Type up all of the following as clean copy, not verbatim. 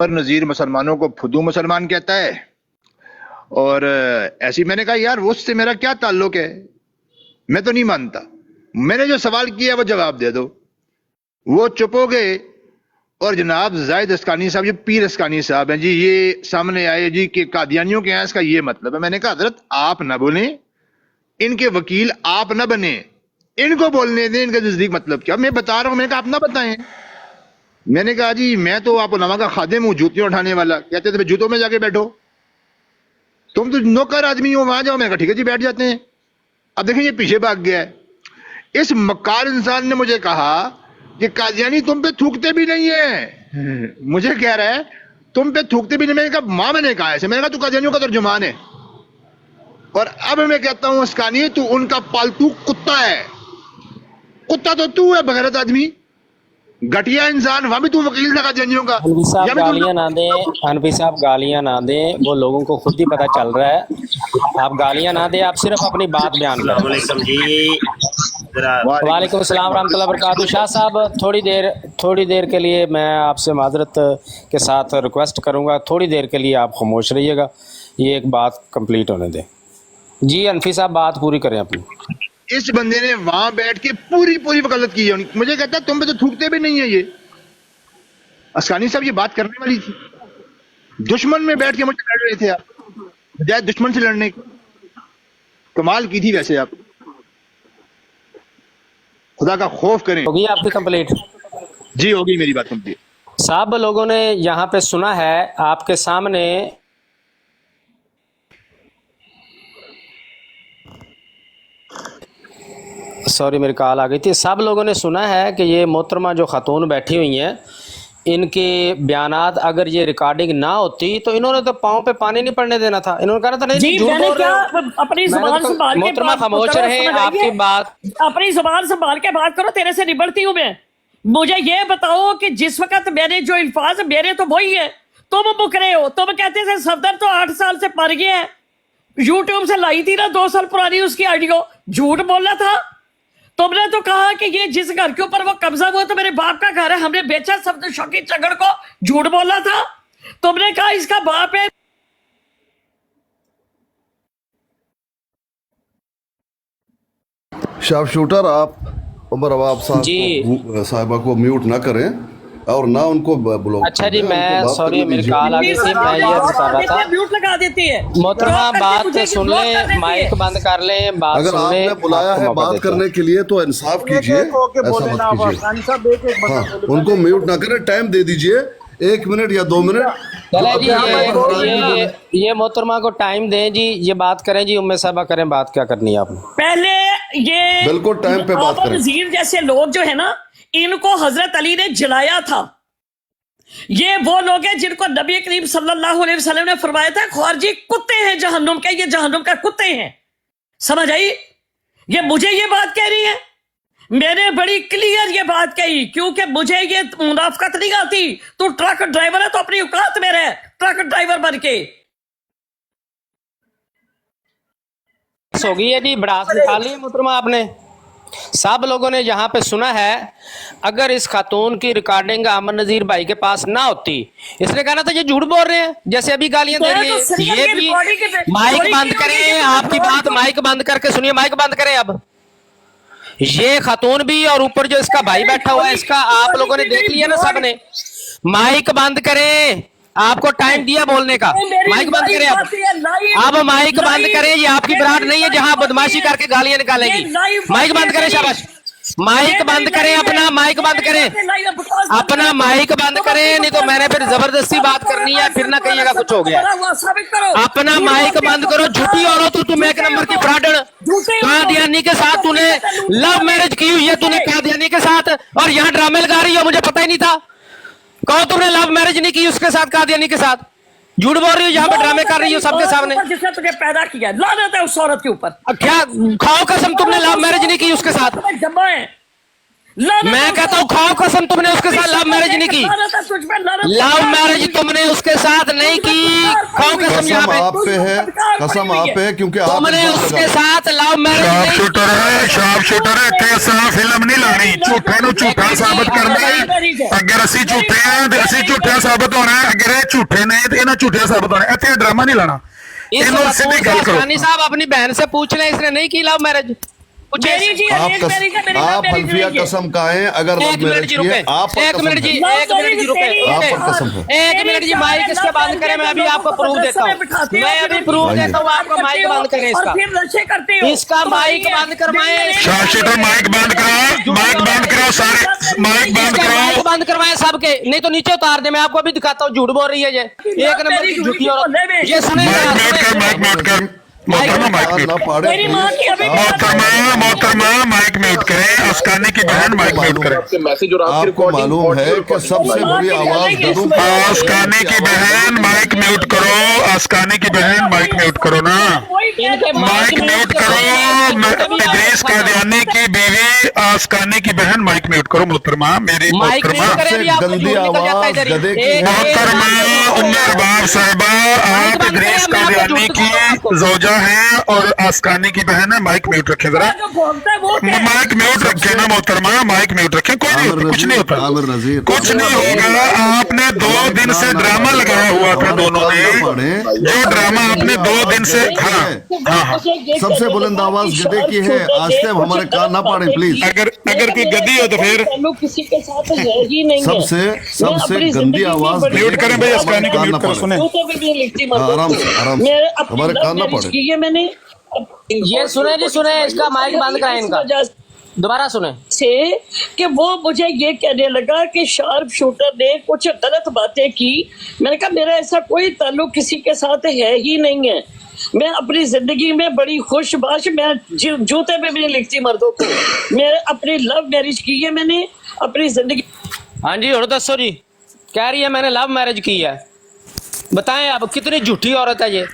پر نذیر مسلمانوں کو فدو مسلمان کہتا ہے، اور ایسی میں نے کہا یار اس سے میرا کیا تعلق ہے، میں تو نہیں مانتا، میں نے جو سوال کیا وہ جواب دے دو۔ وہ چپ ہو گئے، اور جناب زاہد اسکانی صاحب، یہ پیر اسکانی صاحب ہیں جی، یہ سامنے آئے جی کہ قادیانیوں کے ہیں اس کا یہ مطلب ہے۔ میں نے کہا حضرت آپ نہ بولیں، ان کے وکیل آپ نہ بنیں، ان کو بولنے دیں ان کا نزدیک مطلب کیا۔ میں بتا رہا ہوں، میں نے کہا آپ نہ بتائیں۔ میں نے کہا جی میں تو آپ علماء کا خادم ہوں، جوتیاں اٹھانے والا۔ کہتے تھے جوتوں میں جا کے بیٹھو، تم تو نوکر آدمی ہو، وہاں جاؤ۔ میں نے کہا ٹھیک ہے جی بیٹھ جاتے ہیں۔ اب دیکھیں یہ پیچھے بھاگ گیا ہے۔ اس مکار انسان نے مجھے کہا کہ قادیانی تم پہ تھوکتے بھی نہیں ہیں، مجھے کہہ رہا ہے تم پہ تھوکتے بھی نہیں۔ میں نے کہا ماں میں نے کہا ایسے، میں نے کہا تو قادیانیوں کا ترجمان ہے۔ اور اب میں کہتا ہوں اسکانی تو ان کا پالتو کتا ہے، کتا تو ہے بغیرت آدمی، گھٹیا انسان، وہاں بھی تو وکیل تھا قادیانیوں کا۔ انفی صاحب گالیاں نہ دیں، انفی صاحب گالیاں نہ دیں، وہ لوگوں کو خود ہی پتہ چل رہا ہے۔ آپ گالیاں نہ دیں، آپ صرف اپنی بات بیان کریں۔ السلام علیکم جی۔ وعلیکم السلام ورحمۃ اللہ وبرکاتہ۔ شاہ صاحب تھوڑی دیر کے لیے میں آپ سے معذرت کے ساتھ ریکویسٹ کروں گا، تھوڑی دیر کے لیے آپ خاموش رہیے گا، یہ ایک بات کمپلیٹ ہونے دیں۔ جی انفی صاحب بات پوری کریں اپنی۔ اس بندے نے وہاں بیٹھ کے پوری وکالت کی ہے، مجھے کہتا ہے تم پہ تو تھوکتے بھی نہیں ہیں۔ یہ اسکانی صاحب یہ بات کرنے والی تھی، دشمن میں بیٹھ کے مجھے لڑ رہے تھے آپ، بجائے دشمن سے لڑنے کی۔ کمال کی تھی ویسے آپ، خدا کا خوف کریں۔ ہوگی آپ کی کمپلیٹ؟ جی ہوگی میری بات کمپلیٹ۔ صاحب لوگوں نے یہاں پہ سنا ہے آپ کے سامنے، سوری میری کال آ گئی تھی، سب لوگوں نے سنا ہے کہ یہ محترمہ جو خاتون بیٹھی ہوئی ہیں، ان کے بیانات اگر یہ ریکارڈنگ نہ ہوتی تو انہوں نے تو پاؤں پہ پانی نہیں پڑنے دینا تھا۔ انہوں نے کہا تھا نہیں جی جھوٹ میں نے بول رہے کیا ہو۔ اپنی زبان سنبھال کے محترمہ خاموش رہے، آپ کی بات اپنی زبان سنبھال کے بات کرو، تیرے سے نبڑتی ہوں میں۔ مجھے یہ بتاؤ کہ جس وقت میں نے جو الفاظ میرے تو وہی ہے، تم مک رہے ہو۔ تم کہتے تھے صفدر تو 8 سال سے پڑ گیا ہے، یوٹیوب سے لائی تھی نا 2 سال پرانی اس کی آڈیو، جھوٹ بولا تھا۔ تم نے تو کہا کہ یہ جس گھر کے اوپر وہ قبضہ ہوا تو میرے باپ کا گھر ہے، ہم نے بیچا صفدر شوکی چگڑ کو، جھوٹ بولا تھا۔ تم نے کہا اس کا باپ ہے۔ شارپ شوٹر آپ عمر عواب صاحب جی کو صاحبہ کو میوٹ نہ کریں اور نہ ان کو بلاک۔ اچھا جی میں سوری میری کال آ گئی تھی، میں یہ بتا رہا تھا میوٹ لگا دیتی ہے۔ محترمہ بات سن لیں، مائک بند کر لیں، بات اگر سن آپ لیں۔ نے بلایا ہے بات کرنے کے لیے تو انصاف کیجئے، ایسا مت کیجئے۔ ہاں ان کو میوٹ نہ کریں، ٹائم دے دیجئے 1 منٹ یا 2 منٹ۔ چلے جی یہ محترمہ کو ٹائم دیں جی، یہ بات کریں جی، ام صاحبہ کریں بات، کیا کرنی ہے آپ نے؟ پہلے یہ بالکل ٹائم پہ بات کریں۔ وزیر جیسے لوگ جو ہے نا، ان کو حضرت علی نے جلایا تھا۔ یہ وہ لوگ ہیں جن کو نبی کریم صلی اللہ علیہ وسلم نے فرمایا تھا خارجی کتے ہیں جہنم کے، یہ جہنم کا کتے ہیں۔ سمجھ آئی؟ یہ مجھے یہ بات کہہ رہی ہے، میں نے بڑی کلیئر یہ بات کہی، کیونکہ مجھے یہ منافقت نہیں آتی۔ تو ٹرک ڈرائیور ہے تو اپنی اوقات میں رہ، ٹرک ڈرائیور بن کے۔ ہو گئی ہے جی، بڑاس نکال لی ہے محترمہ آپ نے۔ سب لوگوں نے یہاں پہ سنا ہے، اگر اس خاتون کی ریکارڈنگ امن نذیر بھائی کے پاس نہ ہوتی، اس نے کہا تھا یہ جھوٹ بول رہے ہیں، جیسے ابھی گالیاں دے رہی ہیں۔ یہ بھی مائک بند کریں، آپ کی بات مائک بند کر کے سنیے، مائک بند کریں اب۔ یہ خاتون بھی اور اوپر جو اس کا بھائی بیٹھا ہوا ہے، اس کا آپ لوگوں نے دیکھ لیا نا سب نے۔ مائک بند کریں، آپ کو ٹائم دیا بولنے کا، مائک بند کریں اب مائک بند کریں۔ یہ آپ کی براد نہیں ہے جہاں بدماشی کر کے گالیاں نکالے گی۔ مائک بند کریں، شاباش، مائک بند کریں، اپنا مائک بند کریں، اپنا مائک بند کریں، نہیں تو میں نے پھر زبردستی بات کرنی ہے، پھر نہ کہیے گا کچھ ہو گیا۔ اپنا مائک بند کرو، جھوٹی عورت ہو تم، 1 نمبر کی فراڈن۔ قادیانی کے ساتھ تو نے لو میرج کی ہوئی ہے، تو نے قادیانی کے ساتھ، اور یہاں ڈرامے لگا رہی ہو، مجھے پتہ ہی نہیں تھا۔ کہو تم نے لو میرج نہیں کی اس کے ساتھ، قادیانی کے ساتھ، جھوٹ بول رہی ہو، یہاں پہ ڈرامے کر رہی ہو سب کے سامنے۔ جس نے تجھے پیدا کیا، لعنت ہے اس عورت کے اوپر۔ کیا کھاؤ قسم، تم نے لو میرج نہیں کی اس کے ساتھ؟ جمع ہے، मैं कहता हूँ खाओ कसम, तुमने उसके साथ लव मैरिज नहीं की, लव मैरिज तुमने उसके साथ नहीं की, खाओ कसम यहाँ कसम पे, आप पे है, कसम आप पे है, क्योंकि आप तुमने उसके साथ लव मैरिज ਸ਼ਾਰਪ नहीं ਸ਼ੂਟਰ ਹੈ, ਸ਼ਾਰਪ ਸ਼ੂਟਰ ਹੈ, ਇੱਥੇ ਅਸਾਂ ਫਿਲਮ ਨਹੀਂ ਲਾਣੀ, ਝੂਠੇ ਨੂੰ ਝੂਠਾ ਸਾਬਤ ਕਰਨਾ। ਅਗਰ ਅਸੀਂ ਝੂਠੇ ਹਾਂ ਤੇ ਅਸੀਂ ਝੂਠਾ ਸਾਬਤ ਹੋਣਾ, ਅਗਰ ਇਹ ਝੂਠੇ ਨੇ ਤੇ ਇਹਨਾਂ ਝੂਠਾ ਸਾਬਤ ਹੋਣਾ। ਇੱਥੇ ਡਰਾਮਾ ਨਹੀਂ ਲਾਣਾ, इस ਇਹਨੂੰ वक्त ਸਿੱਧੀ ਗੱਲ ਕਰੋ। अफगानी साहब अपनी बहन से पूछ लें, इसने नहीं की लव मैरिज, मेरी जी आप अरेंज मैरिज है, मेरी लव आप मैरिज हल्फिया नहीं है। कसम खाएं अगर एक लव मिनट मैरिज जी की है, रुके, आप पर एक कसम मिनट जी, है। एक मिनट जी रुके, आप पर कसम है। एक मिनट जी, माइक इसके बंद करें, मैं अभी आपको प्रूफ देता हूँ, मैं अभी प्रूफ देता हूँ आपको, माइक बंद करें और इसका, फिर नशे करते हो, इसका माइक बंद करवाएं, ਸ਼ਾਰਪ ਸ਼ੂਟਰ ਮਾਈਕ ਬੰਦ ਕਰਾਓ, ਮਾਈਕ ਬੰਦ ਕਰਾਓ ਸਾਰੇ, ਮਾਈक बंद इसका कराओ। माइक बंद करवाएं सबके, नहीं तो नीचे उतार दे, मैं आपको अभी दिखाता हूँ, झूठ बोल रही है ये, एक नंबर की झूठी औरत, ये सुने माइक म्यूट कर, माइक म्यूट कर, मोहतरमा माइक म्यूट। ना पाड़े मेरी माँ की अभी मोहतरमा माइक म्यूट करें, अस्कानी की बहन माइक म्यूट करें। आपके मैसेज और आपकी आपको मालूम है कि सबसे बड़ी आवाज ददू अस्कानी की बहन माइक म्यूट करो, अस्कानी की बहन माइक म्यूट करो ना, इनके माइक म्यूट करो। इदरीस कादियानी की बीवी अस्कानी की बहन माइक म्यूट करो। मोहतरमा मेरी माइक मोहतरमा, म्यूट करें, अभी आपको गंदी झूठ निकल जाता है आवाज इधर ही। गधे की एक- है। मोहतरमा उम्मे अरबाब साहिबा, आप इदरीस कादियानी की जोजा हैं और अस्कानी की बहन है, माइक म्यूट रखें जरा, जो बोलता है वो क्या है? माइक म्यूट रखें ना मोहतरमा, माइक म्यूट रखें, कोई नहीं होता, कुछ नहीं होता, आमिर नजीर कुछ नहीं होगा। आपने 2 दिन से ड्रामा लगाया हुआ था दोनों ने, जो ड्रामा आपने 2 दिन से, हाँ हाँ हाँ, सबसे बुलंद आवाज गधे की है। आज से हमारे कान ना पाड़े प्लीज। अगर कोई गद्दी हो तो फिर ताल्लुक किसी के साथ है ही नहीं है। सबसे अपनी गंदी जिंदगी में आवाज बड़ी- म्यूट करें भाई, अस्कानी को म्यूट करो, सुने। वो तो फिर भी लिखती मत हाँ, आराम से, आराम से। मेरे अपनी हमारे लव कान ना मैरिज पड़े। की है मैंने, ये सुने जी, सुने, इसका माइक बंद कराएं इनका, दोबारा सुने। से कि वो मुझे ये कहने लगा कि शार्प शूटर ने कुछ गलत बातें की। मैंने कहा मेरा ऐसा कोई ताल्लुक किसी के साथ है ही नहीं है। मैं अपनी जिंदगी में बड़ी खुशबाश, मैं जूते पे भी नहीं लिखती मर्दों को। मैं अपनी लव मैरिज की है मैंने अपनी जिंदगी। हाँ जी, और दसो जी, कह रही है मैंने लव मैरिज की है, बताएं अब कितनी झूठी औरत है ये।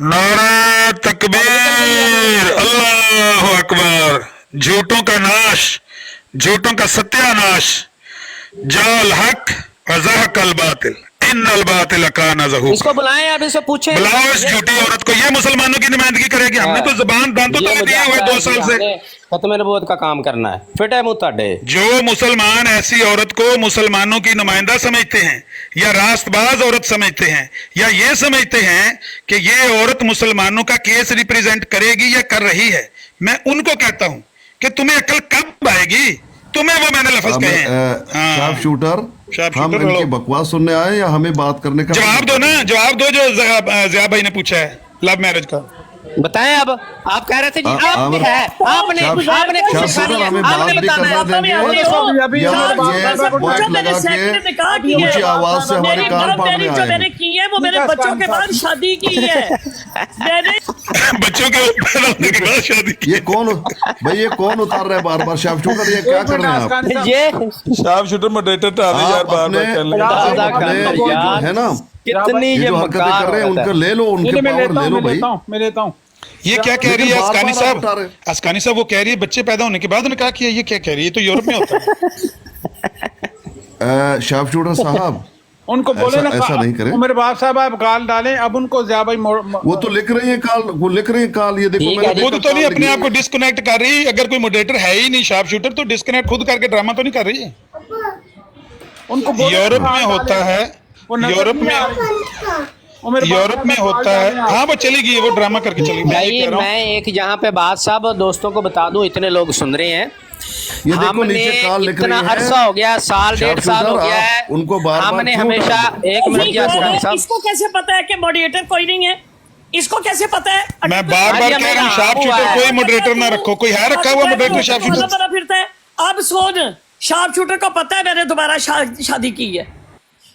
नारा तकबीर, अल्लाह अकबर। झूठों का नाश, झूठों का सत्यानाश, जाल हक वज़हक अल बातिल, इन्नल बातिल काना ज़हूक़ा। इसको बुलाएं, अब इससे पूछें, बुलाओ इस झूठी औरत को, ये मुसलमानों की नुमाइंदगी करेगी। हमने तो जुबान दांतों ये तले मुझे दिए हुए 2 साल से। खत्म नबूवत का काम करना है, फिट है मुंह ताडे। जो मुसलमान ऐसी औरत को मुसलमानों की नुमाइंदा समझते हैं या रास्तबाज औरत समझते हैं या ये समझते हैं कि ये औरत मुसलमानों का केस रिप्रेजेंट करेगी या कर रही है, मैं उनको कहता हूं कि तुम्हें अकल कब आएगी, तुम्हें वो मैंने लफ्ज कहे हैं। शार्प शूटर, शार्प हम शूटर इनकी बोलो। बकवास सुनने आए या हमें बात करने का? जवाब दो ना, जवाब दो जो ज़िया भाई ने पूछा है लव मैरिज का। बताएं अब, आप कह रहे थे जी, आपने आमिर- है, आपने शार्प- आपने शार्प कुछ शूटर हमें आपने बात भी बताना है। करने देंगे। या ये बॉट लगा के ऊंची आवाज से हमारे कान फाड़ने जो आए मैंने हैं। की है वो मेरे बच्चों के बाद शादी की है मैंने। बच्चों के पैदा होने के बाद शादी की। ये कौन भाई, ये कौन उतार रहे हैं बार बार? शार्प शूटर ये क्या कर रहे हैं आप? ये शार्प शूटर मॉडरेटर तो आने यार आप बार अपने बार कर ले। आधा अपने काम जो यार। है ना, कितनी ये ये जो हरकतें कर रहे हैं मकार उनका ले लो, उनके पावर ले लो भाई। मैं लेता हूँ ये क्या कह रही है लेकिन अस्कानी बार-बार आप उठा साहब? रहे। अस्कानी साहब वो कह रही है बच्चे पैदा होने के बाद उन्होंने कहा किया, ये क्या कह रही है? ये तो यूरोप में होता है। शार्प शूटर साहब उनको बोले ना ऐसा नहीं करें। मेरे बाप साहब आप गाल डालें, अब उनको ज़िया भाई वो तो लिख रही है काल, वो लिख रही है काल, ये देखो ठीक मैंने है, खुद देखा तो नहीं काल अपने लिखी आप को डिस्कनेक्ट कर रही। अगर कोई मॉडरेटर है ही नहीं शार्प शूटर तो डिस्कनेक्ट खुद करके ड्रामा तो नहीं कर रही है। उनको बोले यूरोप ना में गाल होता डालें। है, वो नजर यूरोप नहीं आ में रही। वो मेरे बाप यूरोप साहब में गाल होता है। डालें आप। हाँ वो चली गई, वो ड्रामा करके चली गई। मैं ये भाई कह रहा हूँ। मैं एक यहाँ पे बात साहब दोस्तों को बता दूं, इतने लोग सुन रहे हैं, ये देखो हमने नीचे काल लिख इतना रही है। अरसा हो गया, साल शार्प 1.5 साल हो शूटर, गया आप है, उनको बार-बार हमने क्यों हमेशा डाल एक मिनट जी अस्कानी साहब, इसको कैसे पता है कि मॉडरेटर कोई नहीं है? इसको कैसे पता है? मैं बार बार कह रहा हूँ शार्प शूटर कोई मॉडरेटर ना रखो। कोई है रखा हुआ मॉडरेटर शार्प शूटर? बना फिरता है। अब सुन, शार्प शूटर को पता है मैंने दोबारा शादी की है।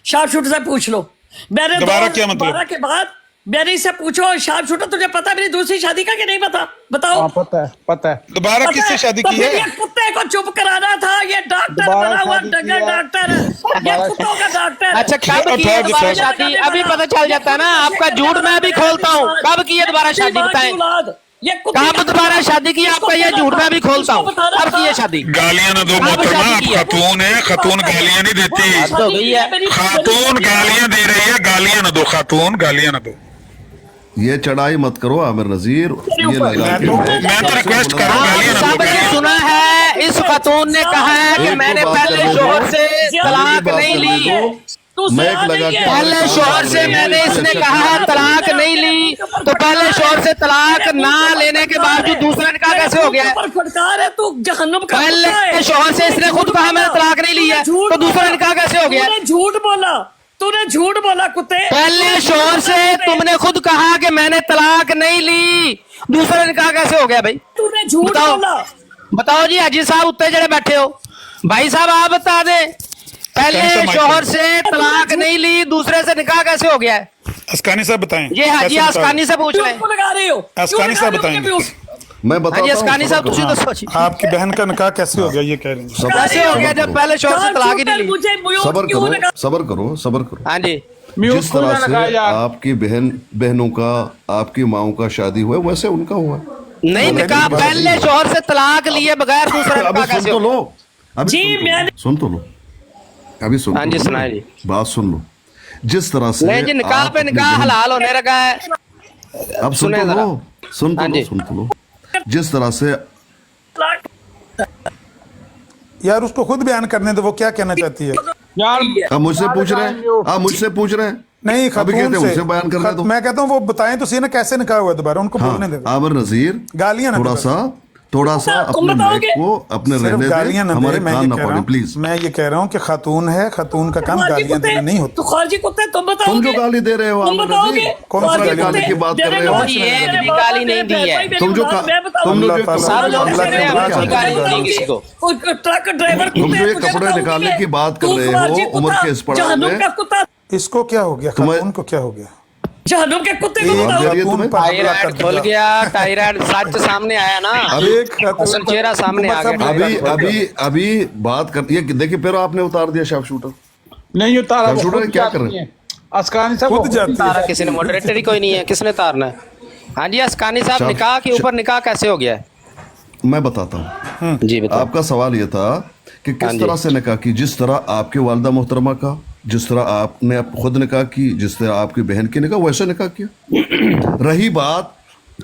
शार्प शूटर से पूछ लो, मैंने दोबारा क्या मतलब? दोबारा के बाद मैंने इससे पूछो, शार्प शूटर तुझे पता है मेरी दूसरी शादी का कि नहीं पता? बताओ। हाँ पता है, पता है। दोबारा पता किससे है? शादी तो की फिर है? ये कुत्ते को चुप कराना था। ये डॉक्टर दोबारा बना हुआ शादी डंगर की है। डॉक्टर है, ये कुत्तों का डॉक्टर है। अच्छा कब की है दोबारा शादी? अभी पता चल जाता है ना, आपका झूठ मैं भी खोलता हूँ, कब की है दोबारा शादी बताएं। ये कुत्ते कहाँ पर दोबारा शादी की? आपका ये झूठ मैं भी खोलता हूँ। अब की है शादी? गालियां ना दो मोहतरमा, आप खातून है, खातून गालियां नहीं देती, हद हो गई है। खातून गालियां दे रही है, गालियां ना दो खातून, गालियां ना दो। ये चढ़ाई मत करो आमिर नजीर, ये लगा के मैं तो रिक्वेस्ट कर रहा हूँ, आप गालियां ना दो, सबने गालियां। सुना है इस खातून ने कहा है कि एक मैंने तो बात पहले करने दो, शोहर से तलाक बात नहीं करने ली। दो, तू मैं एक सयान लगा नहीं के है। पहले शोहर से मैंने इसने कहा है तलाक नहीं ली, तो पहले शोहर से तलाक ना लेने के बावजूद दूसरा निकाह कैसे हो गया? पर फटकार है, तू जहन्नुम का कुत्ता पहले है। शोहर से इसने खुद कहा मैंने तलाक नहीं ली है, तो दूसरा निकाह कैसे हो गया? तूने झूठ बोला, तूने झूठ बोला कुत्ते। पहले शोहर से तुमने खुद कहा कि मैंने तलाक नहीं ली, दूसरा निकाह कैसे हो गया भाई? तूने झूठ बताओ। बोला। बताओ जी हाजी साहब उत्ते जड़े बैठे हो, भाई साहब आप बता दें, पहले शोहर से तलाक नहीं ली, दूसरे से निकाह कैसे हो गया है? अस्कानी साहब बताएं। ये हाजी कैसे अस्कानी से पूछ क्यों लें। लगा रहे हो? अस्कानी साहब बताएंगे। मैं हाजी बताता अस्कानी साहब हूँ, तुसी तो सोचिए आपकी बहन का निकाह कैसे हो गया, ये कह रहे हैं। कैसे हो गया जब पहले शोहर से तलाक ही नहीं ली? मुझे सबर क्यों लगा? करो, सबर करो, सबर करो। हाँ जी, म्यूट जिस खुल तरह जाना से यार। आपकी बहनों का, आपकी माओ का शादी हुआ है, वैसे उनका हुआ है। नहीं निकाह पहले शोहर से तलाक लिए बगैर दूसरा अभी निकाह सुन कैसे तो हो गया? लो, अभी जी, सुन तो लो, मैंने- सुन तो लो, अभी सुन हाँ तो जी, लो, सुनाए जी। बात सुन लो। जिस तरह से नहीं जी, निकाह आप पे अपनी निकाह बहन- हलाल होने लगा है। अब सुन सुने तो जरा। लो, सुन तो हाँ लो, जी। सुन तो लो। जिस तरह से यार उसको खुद बयान करने दो, वो क्या कहना चाहती है। यार आप मुझसे पूछ रहे हैं, आप मुझसे पूछ रहे हैं, नहीं अभी कहते हैं खातून उनसे बयान करने दो। मैं कहता हूँ वो बताएं तो सही ना कैसे निकाह हुआ दोबारा, उनको बोलने दे। आमिर नजीर, गालियां ना थोड़ा सा तुम अपने बताओगे? माइक को अपने सिर्फ रहने गालियां दें, ना हमारे दे, मैं कान ये ना कह रहा पड़े हूँ, प्लीज। मैं ये कह रहा हूँ कि खातून है, खातून का काम गालियां देना नहीं होता। तो खारजी कुत्ते तुम बताओगे। तुम जो गाली दे रहे हो तुम आमिर बताओगे। नजीर, कौन सी खारजी गाली कुत्ते, की बात कर मेरे रहे हो? बाप, कोई मेरे एक भी बाप, गाली मेरे नहीं दी है। भाई, मेरी तुम जो औलाद, मैं बताऊं। तुम लोग अल्लाह सब लोग अल्लाह सुन रहे हैं, के कोई गाली नहीं दी किसी को। ट्रक ड्राइवर तुम कुत्ते, जो ये तुझे कपड़े बताऊं निकालने मैं। की बात कर तू रहे खारजी हो, उम्र कुत्ता, के इस पड़ाव जहन्नुम में, का कुत्ता, इसको क्या हो गया, तुम्हें- खातून को क्या हो गया? जहन्नुम के कुत्ते को एक जवाब दे रही है बताओ। तुम्हें? खातून पर हमला थायराइड कर खुल दिया। गया, थायराइड सच सामने आया ना, एक खातून असल पर चेहरा सामने आ हुकूमत गया। सब अभी अभी अभी बात करती है। देखिए फिर आपने उतार दिया शार्प शूटर। नहीं उतारा, वो कंप्यूटर खुद क्या जाती कर रहे है। अस्कानी साहब खुद जाती तारा है। किसी ने, मॉडरेटर ही कोई नहीं है, किसने तारना है? हाँ जी अस्कानी साहब, शाह- निकाह के ऊपर निकाह कैसे हो गया है? मैं बताता हूँ। जी बताओ। आपका सवाल ये था कि हाँ किस जी। तरह से निकाह की, जिस तरह आपके वालिदा मोहतरमा का, जिस तरह आपने खुद निकाह की, जिस तरह आपकी बहन की निकाह, वैसे निकाह किया। रही बात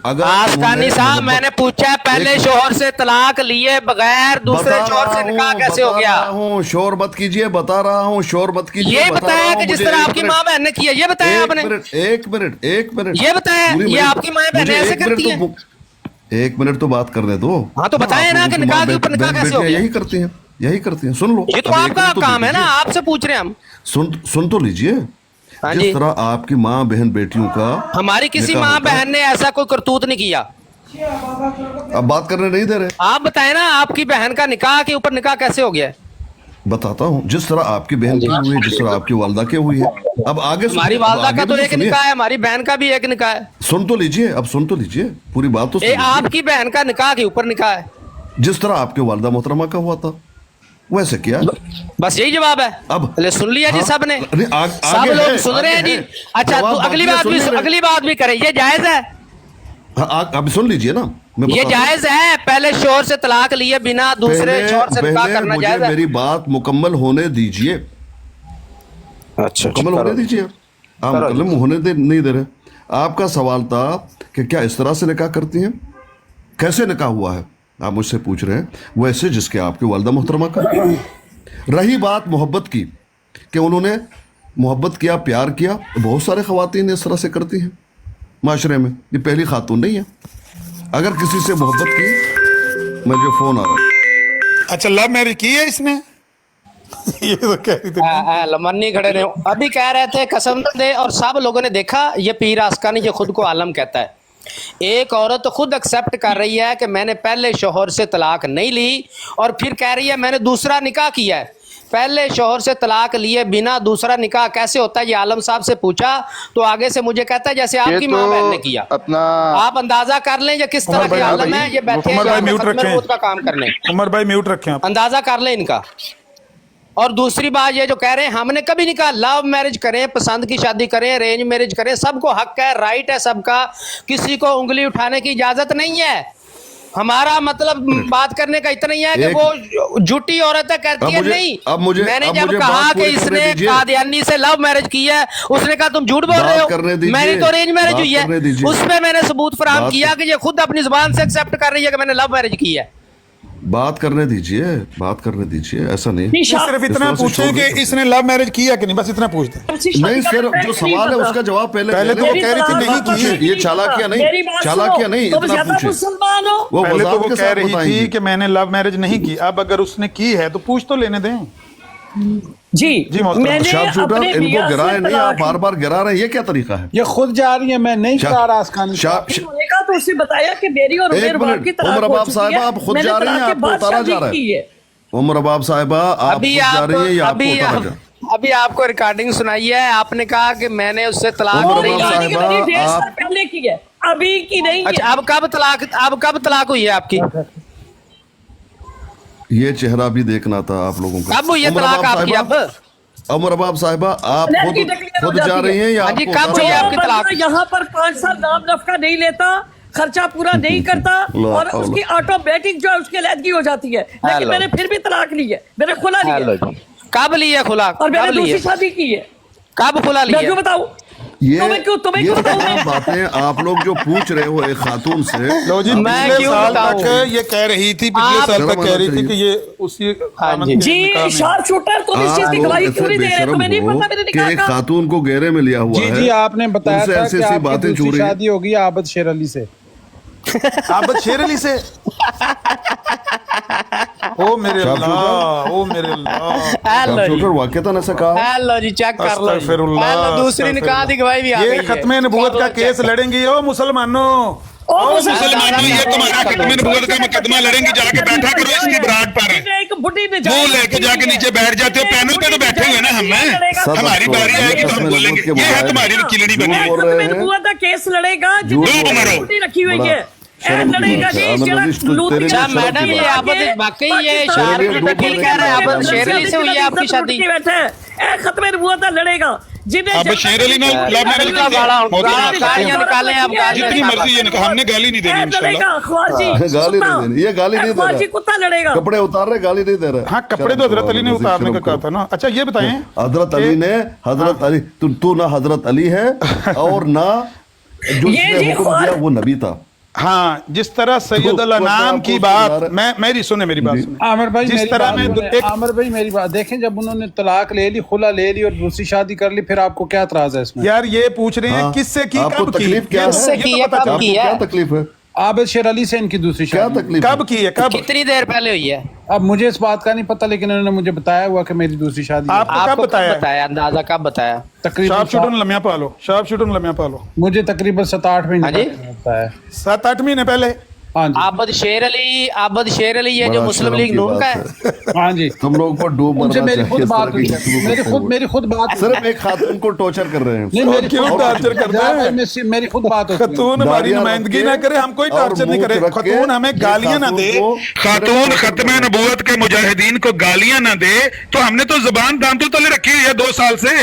अगर आस्कानी उन्होंने साहब मोहब्बत- मैंने पूछा पहले एक- शोहर से तलाक लिए बगैर दूसरे बता शोहर से रहा निकाह हूँ, कैसे हो बता गया? रहा हूँ, शोर मत कीजिए, बता रहा हूँ, शोर मत कीजिए। ये बता बताया रहा कि हूँ, जिस मुझे तरह एक आपकी मिनट- माँ बहन ने किया, ये बताया एक आपने? मिनट, एक मिनट, एक मिनट। ये बताया, पूरी ये मिनट- आपकी माँ बहनें मुझे ऐसे एक मिनट करती तो- एक मिनट तो बात करने दो। हाँ, तो बताएं ना आप कि लोगों की निकाह माँ के ऊपर निकाह बहन कैसे हो बेटियां गया? यही करती हैं, यही करती हैं। सुन लो, ये तो अब एक आपका मिनट तो काम है ना, दीजिए। आपसे पूछ रहे हैं हम। सुन तो लीजिए। हाँ जिस जी। तरह आपकी माँ बहन बेटियों का हमारी किसी निकाह माँ होता है, बहन ने ऐसा कोई करतूत नहीं किया। अब बात करने नहीं दे रहे। आप बताएं ना, आपकी बहन का निकाह के ऊपर निकाह कैसे हो गया है? बताता हूँ। जिस तरह आपकी बहन की हुई है, जिस तरह आपकी वालदा की हुई है। अब आगे सुनिए, हमारी अब वालदा आगे का भी तो एक सुनिए। निकाह है, हमारी बहन का भी एक निकाह है। सुन तो लीजिए, अब सुन तो लीजिए, पूरी बात तो ये सुनिए। आपकी बहन का निकाह के ऊपर निकाह है। जिस तरह आपके वालदा मोहतरमा का हुआ था, वैसे किया। बस यही जवाब है। अब ले सुन लिया जी हाँ, सबने, नहीं, सब आगे लोग है, सुन रहे हैं आगे जी। है। अच्छा जवाब तो अगली बाकी बात सुन भी, नहीं रहे। अगली बात भी करें, ये जायज है? अब सुन लीजिए ना, मैं ये बताता हूँ। जायज है पहले शोहर से तलाक लिए बिना दूसरे शोहर से निकाह पहले करना मुझे जायज है? मेरी बात मुकम्मल होने दीजिए। अच्छा मुकम्मल होने दीजिए। आप मुकम्मल होने नहीं दे रहे। आपका सवाल था कि क्या इस तरह से निकाह करती हैं, कैसे निकाह हुआ है, आप मुझसे पूछ रहे हैं। वैसे जिसके आपके वालिदा मोहतरमा का। रही बात मोहब्बत की, कि उन्होंने मोहब्बत किया, प्यार किया, बहुत सारे ख़वातीन इस तरह से करती हैं माशरे में। ये पहली खातून नहीं है। अगर किसी से मोहब्बत की, मुझे फ़ोन आ रहा है। अच्छा लव मैरिज की है इसने? ये तो कह रही थी। लमन्नी खड़े रहे अभी कह रहे थे कसम दे, और सब लोगों ने देखा। ये पीर आस्कानी जो खुद को आलम कहता है, एक औरत तो खुद एक्सेप्ट कर रही है कि मैंने पहले शोहर से तलाक नहीं ली, और फिर कह रही है मैंने दूसरा निकाह किया है। पहले शोहर से तलाक लिए बिना दूसरा निकाह कैसे होता है? ये आलम साहब से पूछा तो आगे से मुझे कहता है जैसे आपकी माँ बहन ने किया। अपना आप अंदाजा कर लें ये किस तरह के आलम है। ये बैठे हैं उमर भाई यहाँ पे म्यूट खत्म रखें। मरबूत का काम करने, उमर भाई म्यूट रखें आप। अंदाजा कर लें इनका। और दूसरी बात ये जो कह रहे हैं, हमने कभी नहीं कहा लव मैरिज करें, पसंद की शादी करें, अरेंज मैरिज करें, सबको हक है, राइट है सबका, किसी को उंगली उठाने की इजाजत नहीं है। हमारा मतलब बात करने का इतना ही है कि वो झूठी औरत है, कहती है नहीं। मैंने जब कहा कि इसने कादियानी से लव मैरिज की है, उसने कहा तुम झूठ बोल रहे हो, मैंने तो अरेंज मैरिज हुई है। उसमें मैंने सबूत फराहम किया कि ये खुद अपनी जुबान से एक्सेप्ट कर रही है कि मैंने लव मैरिज की है। बात करने दीजिए, बात करने दीजिए, ऐसा नहीं। सिर्फ इतना पूछे कि इसने लव मैरिज किया कि नहीं, बस इतना पूछ दे। नहीं, सिर्फ जो सवाल है उसका जवाब पहले तो वो कह रही थी नहीं की, ये चालाकिया नहीं, चालाकिया नहीं, इतना पूछे। मुसलमान हो वो पहले तो वजाहत वो के कह साथ रही बताएंगी। थी कि मैंने लव मैरिज नहीं की, अब अगर उसने की है तो पूछ तो लेने दें। जी मोहतरम। मैंने शार्प शूटर अपने इनको मियां से गिराए नहीं, आप तलाक बार बार गिरा रहे हैं, ये क्या तरीका है? ये खुद जा रही है, मैं नहीं करा रहा आसकानी साहब। होने का तो उसने बताया कि मेरी और एक उमर वाक मिनट, की तलाक उमर हो अबाब चुकी साहिबा है। आप खुद मैंने जा रही हैं, तलाक के आपको बाद उतारा जा शादी रहा की है। उमर अबाब साहिबा आप खुद जा रही हैं या आपको उतारा जा रहा है? अभी आपको रिकॉर्डिंग सुनाई है, आपने कहा कि मैंने उससे तलाक उमर नहीं अबाब ली। साहिबा, मैंने 1.5 साल आप- पहले की है, अभी की नहीं है। अच्छा, अब कब तलाक हुई है आपकी? ये चेहरा भी देखना था आप लोगों को। कब हुई है उमर तलाक अबाब आपकी? साहिबा, अब उमर अबाब साहिबा आप लड़की declare हो खुद जा जाती रही है। हैं या हाँ जी, आपको कब उतारा हुई है जा रहा आपकी है? तलाक? यहाँ पर 5 साल नाम नफका नहीं लेता, खर्चा पूरा नहीं करता और उसकी ऑटोमेटिक जो है उसकी अलहदगी हो जाती है। लेकिन हेलो। मैंने फिर भी तलाक ली है, मैंने खुला लिया हेलो जी, कब ली है खुला? और मैंने कब ली दूसरी है? शादी की है। कब खुला ली मैं है? क्यों बताऊं? ये तुम्हें क्यों तमाम बताऊं? बातें आप लोग जो पूछ रहे हो एक खातून से, लो जी, मैं पिछले क्यों साल बताऊं? तक ये कह रही थी, पिछले आप- साल तक कह रही थी शर्म कि ये उसी हाँ आमद जी। के जी निकाह में- शार्प शूटर, तुम इस चीज आप की लोग गवाही ऐसे क्यों नहीं दे रहे? बेशरम तुम्हें नहीं हो पता मेरे कि निकाह एक का? खातून को घेरे में लिया हुआ जी है। जी, आपने बताया उनसे था ऐसी कि ऐसी आपकी बातें दूसरी छू रही हैं। शादी होगी आबद शेर अली से। आबद शेर अली से। ओ मेरे अल्लाह, ओ मेरे अल्लाह। हेलो जी, शूटर वाकईतन ऐसा कहा। हेलो जी, चेक कर लो जी। अस्तगफिरुल्लाह, हेलो, दूसरी निकाह की गवाही भी आ गई ये है। खत्मे नबूवत का केस लड़ेंगी ओ मुसलमानों। ओ मुसलमानों, ये तुम्हारा खत्मे नबूवत का मुकदमा लड़ेंगी, जाके बैठा करो इसकी बरात पर। एक बुढ़ी ने मुंह लेके जाके नीचे बैठ जाते हो, पैनल पे तो बैठे हुए ना हम। सब हमारी आपको बारी आएगी तो हम खत्मे बोलेंगे, नबूवत के ये है मुताबिक तुम्हारी वकीलनी बनी झूठ है। बोल रहे हैं। का केस लड़ेगा झूठ जिसने बोल रहे हो। बुढ़ी रखी हुई बड़ा है। शर्म की लड़ेगा बात है। जी, अमर जरा नबी, तू लूटी तेरे अच्छा, शर्म की मैडम, बात ये है। आबद वाकई ये पाकिस्तान शार्प चलिए, शूटर ठीक कह रहे हैं, आबद शेर अली से हुई है आपकी शादी? बैठा है खत्मे नबूवत लड़ेगा जिन्हें अब शेर अली ने लव मैरिज का गाड़ा गालियां निकालें आप, गालियां जितनी मर्जी ये निकाह, हमने गाली नहीं देनी इंशाल्लाह। लड़ेगा ख्वाजी गाली नहीं देनी, ये गाली नहीं दे ख्वाजी रहा। कुत्ता लड़ेगा। कपड़े उतार रहे, गाली नहीं दे रहे। हाँ, कपड़े तो हजरत अली ने उतारने का कहा था ना। अच्छा ये बताएं, हजरत अली ने, हजरत अली, तू ना हजरत अली है और ना जो ये उसने जी हुक्म दिया वो नबी था। हाँ, जिस तरह सैयद अल नाम की बात, मैं मेरी सुने मेरी बात सुने। आमिर भाई जिस मेरी तरह बात मैं सुने। एक आमिर भाई मेरी बात देखें, जब उन्होंने तलाक ले ली, खुला ले ली और दूसरी शादी कर ली, फिर आपको क्या एतराज है इसमें? यार ये पूछ रहे हैं हाँ, किससे की, आपको कब की, तकलीफ क्या है? किससे की है, पता कब चला। की आपको है? क्या तकलीफ है? आबद शेर अली से इनकी दूसरी क्या शादी तकलीफ है? कब की है, कब? कितनी देर पहले हुई है? अब मुझे इस बात का नहीं पता, लेकिन उन्होंने मुझे बताया हुआ कि मेरी दूसरी शादी है। आपको कब आपको बताया? बताया? अंदाजा कब बताया? तकरीबन शार्प शूटर लम्या पालो, शार्प शूटर लम्या पालो। मुझे तकरीबन 7-8 हाँ महीने जी? पहले बताया। 7-8 महीने पहले। हाँ जी, आबद शेर अली ये जो बड़ा मुस्लिम शर्म लीग की नून का बात है। हाँ जी, तुम लोगों को डूब उनसे मरना मेरी चाहिए खुद इस बात तरह हुई की है। गुफ्तगू मेरी खुद बात हुई है। सिर्फ एक खातून को टॉर्चर कर रहे हैं। नहीं, मेरी क्यों खुद टार्चर करते हैं? मेरी खुद बात होती है। खतून हमारी दाढ़ियाँ नुमाइंदगी रख ना के करे, हम कोई और टार्चर नहीं मुंह करे। रख के खतून हमें ये गालियां ना खातून दे, को खातून खत्मे नबूवत के मुजाहिदीन को गालियां ना दे, तो हमने तो जुबान दांतों तले रखी हुई है 2 साल से,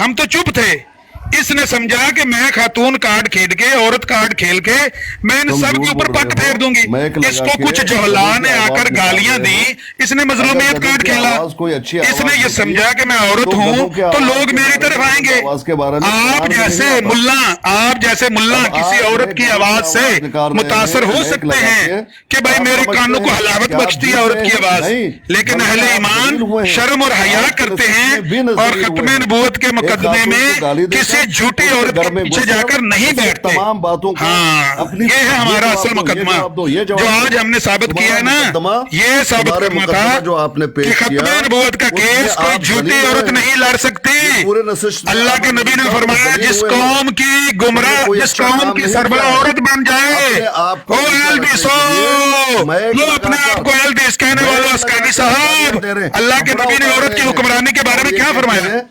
हम तो चुप थे। इसने समझा कि मैं खातून कार्ड खेल के, औरत कार्ड खेल के मैं इन तुम सब के झूठ ऊपर बोल रहे पट हो। फेर दूंगी। मैक लगा इसको के कुछ जहला ने आवाज आकर निकाल गालियां रहे दी, हो। इसने मजलूमियत अगर कार्ड गधों की खेला। आवाज कोई अच्छी आवाज इसने ये होती समझा है, कि मैं औरत तो हूं गधों की तो आवाज लोग के मेरी बारे तरफ में, आएंगे। आवाज के बारे में आप कुरान में जैसे नहीं आता। मुल्ला अब किसी आप औरत एक की गधों आवाज से आवाज निकाल रहे मुतासर हैं, हो मैक सकते लगा हैं के। कि भाई आप मेरे समझते कानों को हैं हलावत कि आप बख्शती है जीत औरत रहे की हैं। आवाज, नहीं, लेकिन बल्कि अहले आप ईमान जलील हुए हैं। शर्म और हया आप करते नसीब हैं में भी और नजरील हुए खत्मे हैं। नबूवत के एक मुकदमे खातून को गाली में देकर किसी झूठी उसके औरत घर के में पीछे घुसकर जाकर नहीं उससे बैठते। तमाम बातों को हाँ, अपनी ये है हमारा जवाब असल दो, ये मुकदमा जवाब दो, ये जो जवाब आज दो। हमने साबित किया है ना, मुकदमा, ये साबित तुम्हारा करना मुकदमा था जो आपने पेश कि खत्मे किया, नबूवत का उसमें केस कोई आप झूठी दलील औरत हुए। नहीं लड़ सकती। पूरे नशिश में अल्लाह के आप नबी ने दलील फरमाया हुए जिस हैं। कौम की गुमराह, कोई जिस अच्छा कौम काम की नहीं सरबराह किया। औरत बन जाए, अपने आप को ओ ऊंचा एलबीसो, रखने के लिए मैं लो अपने लगातार- आप को एलबीस कहने मैं वालों अस्कानी लगातार साहब, दे रहे हैं। अल्लाह के कपड़ा नबी ने उतार औरत रहे की हैं। हुक्मरानी के बारे में और ये क्या कहते फरमाया? हैं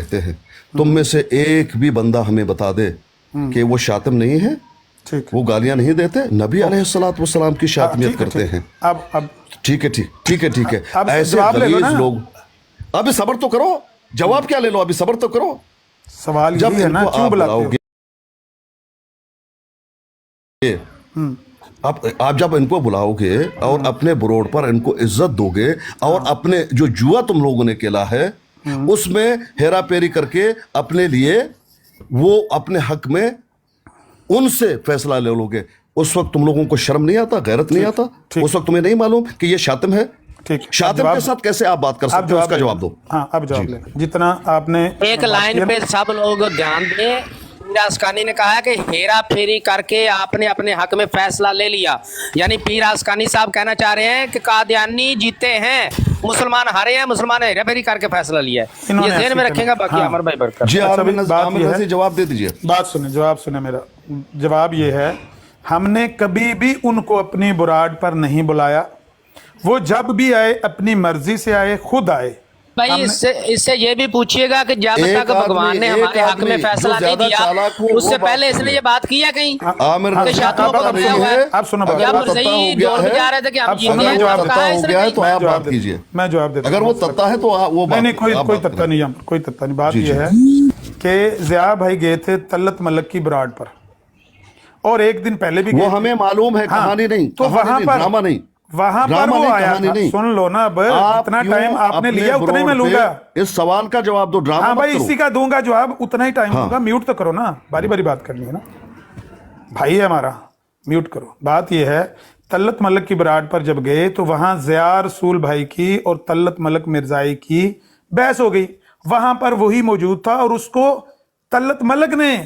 कहते हैं, तुम में से एक भी बंदा हमें बता दे कि वो शातिम नहीं है, ठीक वो गालियां नहीं देते, नबी अलैहिस्सलातु वस्सलाम की शातिमियत ठीक है, करते ठीक। हैं। अब ठीक है, ठीक है। अब ऐसे जवाब ले लो गलीज ना। लोग, अभी सब्र तो करो, जवाब क्या ले लो, अभी सब्र तो करो। सवाल जब यही है ना, इनको क्यों आप बुलाते हो? बुलाओगे, आप जब इनको बुलाओगे और अपने बोर्ड पर इनको इज्जत दोगे और अपने जो जुआ तुम लोगों ने खेला है उसमें हेरा फेरी करके अपने लिए वो अपने हक में उनसे फैसला ले लोगे, उस वक्त तुम लोगों को शर्म नहीं आता, गैरत नहीं आता? उस वक्त तुम्हें नहीं मालूम कि ये शातिम है? ठीक, शातिम के साथ कैसे आप बात कर सकते हो? उसका जवाब दो। हाँ, अब जवाब ले। जितना आपने एक लाइन पे सब लोग ध्यान दें। पीर आसकानी ने कहा है कि हेरा फेरी करके आपने अपने हक में फैसला ले लिया, यानी पीर आसकानी साहब कहना चाह रहे हैं कि कादियानी जीते हैं, मुसलमान हारे हैं, मुसलमान हेरा फेरी करके फैसला लिया है। ये ध्यान में रखेंगे। बाकी हाँ। अमर भाई बरकर जी, अच्छा, आमिर बात ये है- नज़ीर जवाब दे दीजिए। बात सुने, जवाब सुने मेरा। जवाब ये है, हमने कभी भी उनको अपनी बुराड पर नहीं बुलाया। वो जब भी आए अपनी मर्जी से आए, खुद आए। भाई इससे ये भी पूछिएगा कि जब एक तक भगवान ने आदमी- हमारे एक हक में आदमी फैसला जो नहीं ज्यादा दिया, चालाक हो, उससे वो बात पहले इसने करे। ये बात की है कहीं? आमिर कि नज़ीर शातियों को अब बताया हुआ है। है, आप सुनो बात। जब अगर वो सही तत्ता हो गया जोड़ है, के जा रहे थे कि हम अब जीते सुनो, हैं, जवाब तो देता कहा हो इसने गया है कहीं? तो आप बात कीजिए। मैं जवाब देता अगर हूँ। वो तत्ता है तो वो बात नहीं, कोई आप कोई बात तत्ता करें। नहीं है, कोई तत्ता नहीं। बात जी, यह जी। है कि ज़िया भाई गए थे तलत मलक की बुराड पर, और एक दिन पहले भी वो गए थे। हमें मालूम है, हाँ, कहानी नहीं, तो कहानी वहां नहीं, पर ड्रामा नहीं, वहां पर ड्रामा वो नहीं, आया कहानी था। नहीं। सुन लो ना, अब आप इतना क्यों टाइम आपने अपने लिया, उतना ही मैं बोर्ड पे लूंगा। इस सवाल का जवाब दो, ड्रामा हाँ मत भाई, करो। इसी का दूंगा जवाब, उतना ही टाइम हाँ। दूंगा। म्यूट तो करो ना, बारी बारी बात करनी है ना, भाई है हमारा, म्यूट करो। बात यह है, तल्लत मलक की बरात पर जब गए तो वहां ज़िया रसूल भाई की और तल्लत मलक मिर्जाई की बहस हो गई। वहां पर वही मौजूद था और उसको तल्लत मलक ने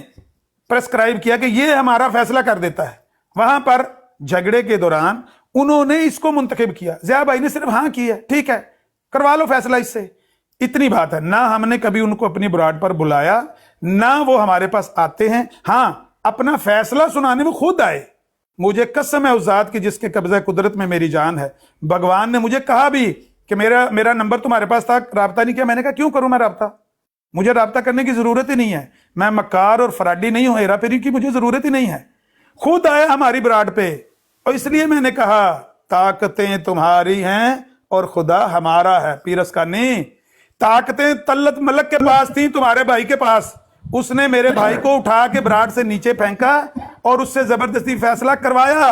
प्रेस्क्राइब किया कि ये हमारा फैसला कर देता है। वहां पर झगड़े के दौरान उन्होंने इसको मुंतखब किया। ज़िया भाई ने सिर्फ हाँ की है, ठीक है करवा लो फैसला इससे, इतनी बात है। ना हमने कभी उनको अपनी बुराड पर बुलाया, ना वो हमारे पास आते हैं। हाँ, अपना फैसला सुनाने वो खुद आए। मुझे कसम है उस जात की जिसके कब्जा कुदरत में मेरी जान है। भगवान ने मुझे कहा भी कि मेरा नंबर तुम्हारे पास था, राब्ता नहीं किया। मैंने कहा क्यों करूं मैं राब्ता, मुझे राब्ता करने की जरूरत ही नहीं है। मैं मक्कार और फराडी नहीं हूं, हेरा फेरी की मुझे जरूरत ही नहीं है। खुद आया हमारी बुराड पे, और इसलिए मैंने कहा ताकतें तुम्हारी हैं और खुदा हमारा है। पीरस का नहीं, ताकतें तल्लत मलक के पास थी, तुम्हारे भाई के पास। उसने मेरे भाई को उठा के बराड से नीचे फेंका और उससे जबरदस्ती फैसला करवाया।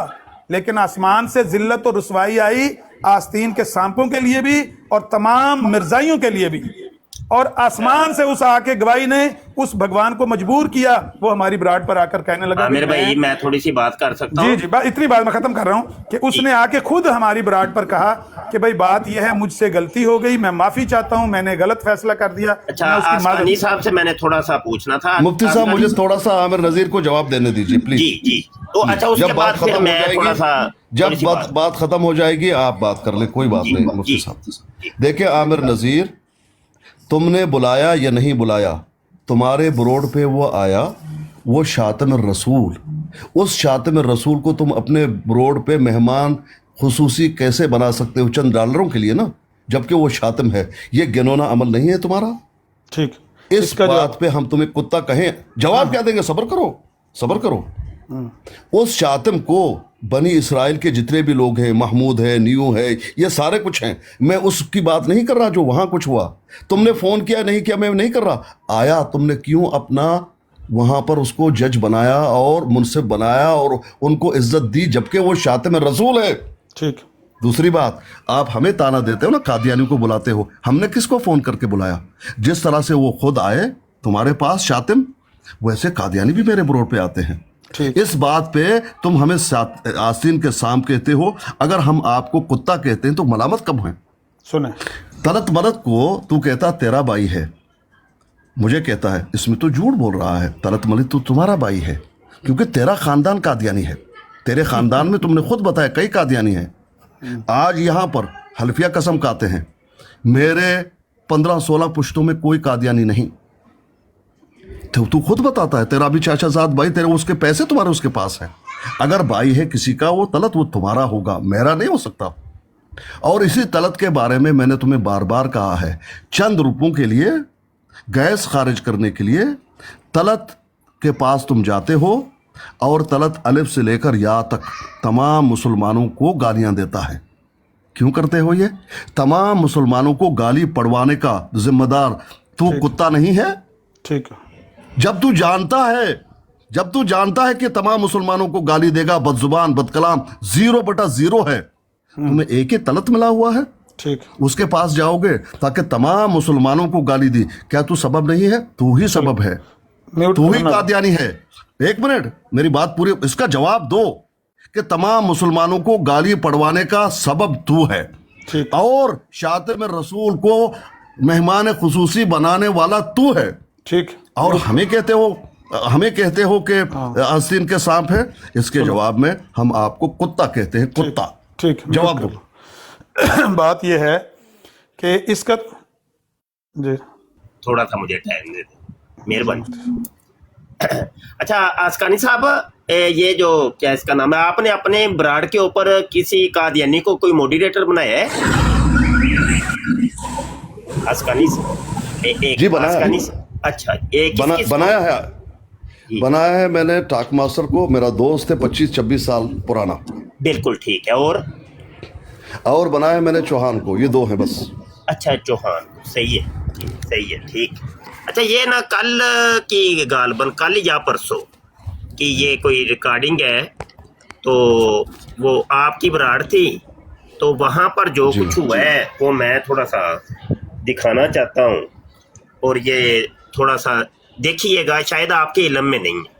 लेकिन आसमान से जिल्लत और रुसवाई आई, आस्तीन के सांपों के लिए भी और तमाम मिर्जाइयों के लिए भी। और आसमान से उस आके गवाही ने उस भगवान को मजबूर किया, वो हमारी बराड पर आकर कहने लगा आमिर भाई, मैं थोड़ी सी बात कर सकता हूँ? जी, इतनी बात मैं खत्म कर रहा हूँ कि उसने आके खुद हमारी बराड पर कहा कि भाई बात यह है, मुझसे गलती हो गई, मैं माफी चाहता हूँ, मैंने गलत फैसला कर दिया। अच्छा, मैं उसकी आसकानी साहब से मैंने थोड़ा सा पूछना था। मुफ्ती साहब, मुझे थोड़ा सा आमिर नज़ीर को जवाब देने दीजिए प्लीज। जी जी, तो अच्छा, उसके बाद फिर मैं थोड़ा सा जब बात खत्म हो जाएगी आप बात कर ले, कोई बात नहीं। मुफ्ती साहब देखिए, आमिर नज़ीर, तुमने बुलाया या नहीं बुलाया, तुम्हारे बरोड पे वो आया, वो शातिम रसूल, उस शातिम रसूल को तुम अपने बरोड पे मेहमान खुसूसी कैसे बना सकते हो चंद डॉलरों के लिए ना, जबकि वो शातिम है। ये गिनौना अमल नहीं है तुम्हारा। ठीक, इस बात पे हम तुम्हें कुत्ता कहें, जवाब क्या देंगे? सब्र करो, सब्र करो। उस शातिम को बनी इसराइल के जितने भी लोग हैं, महमूद है, नियो है, ये सारे कुछ हैं। मैं उसकी बात नहीं कर रहा जो वहां कुछ हुआ। तुमने फोन किया नहीं किया मैं नहीं कर रहा। आया, तुमने क्यों अपना वहां पर उसको जज बनाया और मुनसिफ बनाया और उनको इज्जत दी, जबकि वो शातिम रसूल है। ठीक। दूसरी बात, आप हमें ताना देते हो ना, कादियानी को बुलाते हो। हमने किसको फोन करके बुलाया? जिस तरह से वो खुद आए तुम्हारे पास शातिम, वैसे कादियानी भी मेरे बरोड पे आते हैं। इस बात पे तुम हमें आस्तीन के सांप कहते हो। अगर हम आपको कुत्ता कहते हैं तो मलामत कब है? सुने, तलत मलक को तू कहता तेरा भाई है, मुझे कहता है इसमें तो झूठ बोल रहा है। तलत मलक तो तुम्हारा भाई है, क्योंकि तेरा खानदान कादियानी है। तेरे खानदान में तुमने खुद बताया कई कादियानी हैं। आज यहाँ पर हल्फिया कसम खाते हैं, मेरे 15-16 पुश्तों में कोई कादियानी नहीं। तो तू खुद बताता है तेरा भी चाचाजाद भाई, तेरे उसके पैसे तुम्हारे उसके पास है। अगर भाई है किसी का वो तलत, वो तुम्हारा होगा, मेरा नहीं हो सकता। और इसी तलत के बारे में मैंने तुम्हें बार बार कहा है, चंद रुपयों के लिए गैस खारिज करने के लिए तलत के पास तुम जाते हो और तलत अलिफ से लेकर या तक तमाम मुसलमानों को गालियां देता है। क्यों करते हो ये? तमाम मुसलमानों को गाली पड़वाने का जिम्मेदार तू कुत्ता नहीं है? ठीक है, जब तू जानता है कि तमाम मुसलमानों को गाली देगा, बदजुबान बदकलाम 0/0 है, तुम्हें एक ही तलत मिला हुआ है, ठीक, उसके पास जाओगे ताकि तमाम मुसलमानों को गाली दी। क्या तू सबब नहीं है? तू ही सबब है, म्यूट तू ही करना। कादियानी है। एक मिनट, मेरी बात पूरी, इसका जवाब दो कि तमाम मुसलमानों को गाली पड़वाने का सबब तू है ठीक, और शातिम रसूल को मेहमान खुसूसी बनाने वाला तू है, ठीक, और हमें कहते हो कि आस्तीन के सांप है। इसके जवाब में हम आपको कुत्ता कहते हैं, कुत्ता। ठीक, जवाब म्यूट दो। कर लो। बात यह है कि इसका जी थोड़ा सा मुझे टाइम दे दो, मेहरबानी। अच्छा आसकानी साहब, ये जो क्या इसका नाम है, आपने अपने ब्राड के ऊपर किसी कादियानी को कोई मॉडरेटर बनाया है? आसकानी जी, बनाया है। अच्छा, एक बनाया है मैंने टाक मास्टर को, मेरा दोस्त है 25-26 साल पुराना। बिल्कुल ठीक है। और बनाया है मैंने चौहान को, ये दो हैं बस। अच्छा, चौहान, सही है, ठीक। अच्छा, ये ना कल की गालबन कल या परसों कि ये कोई रिकॉर्डिंग है, तो वो आपकी बराड़ थी, तो वहाँ पर जो कुछ हुआ है वो मैं थोड़ा सा दिखाना चाहता हूँ, और ये थोड़ा सा देखिएगा, शायद आपके इल्म में नहीं है।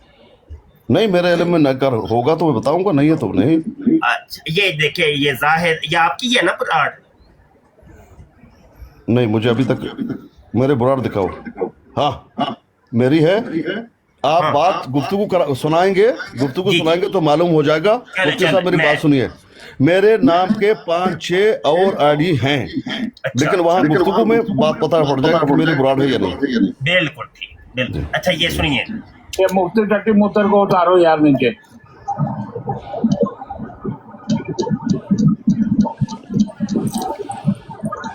नहीं, मेरे इल्म में न कर होगा तो मैं बताऊंगा, नहीं है तो नहीं। अच्छा, ये देखिए, ये जाहिर ये आपकी है ना बराड़? नहीं, मुझे अभी तक मेरे बुराड़ दिखाओ। हाँ, मेरी है। आप बात गुफ्तगू सुनाएंगे तो मालूम हो जाएगा। मुफ्ती साहब, मेरी बात सुनिए, मेरे नाम के 5-6 और आईडी हैं, लेकिन वहाँ गुफ्तगू में बात पता पड़ जाएगा कि मेरी बुराड़ है या नहीं। बिल्कुल ठीक, बिल्कुल। अच्छा, ये सुनिए, ये मुफ्ती टट्टी मूतर को उतारो यार नीचे।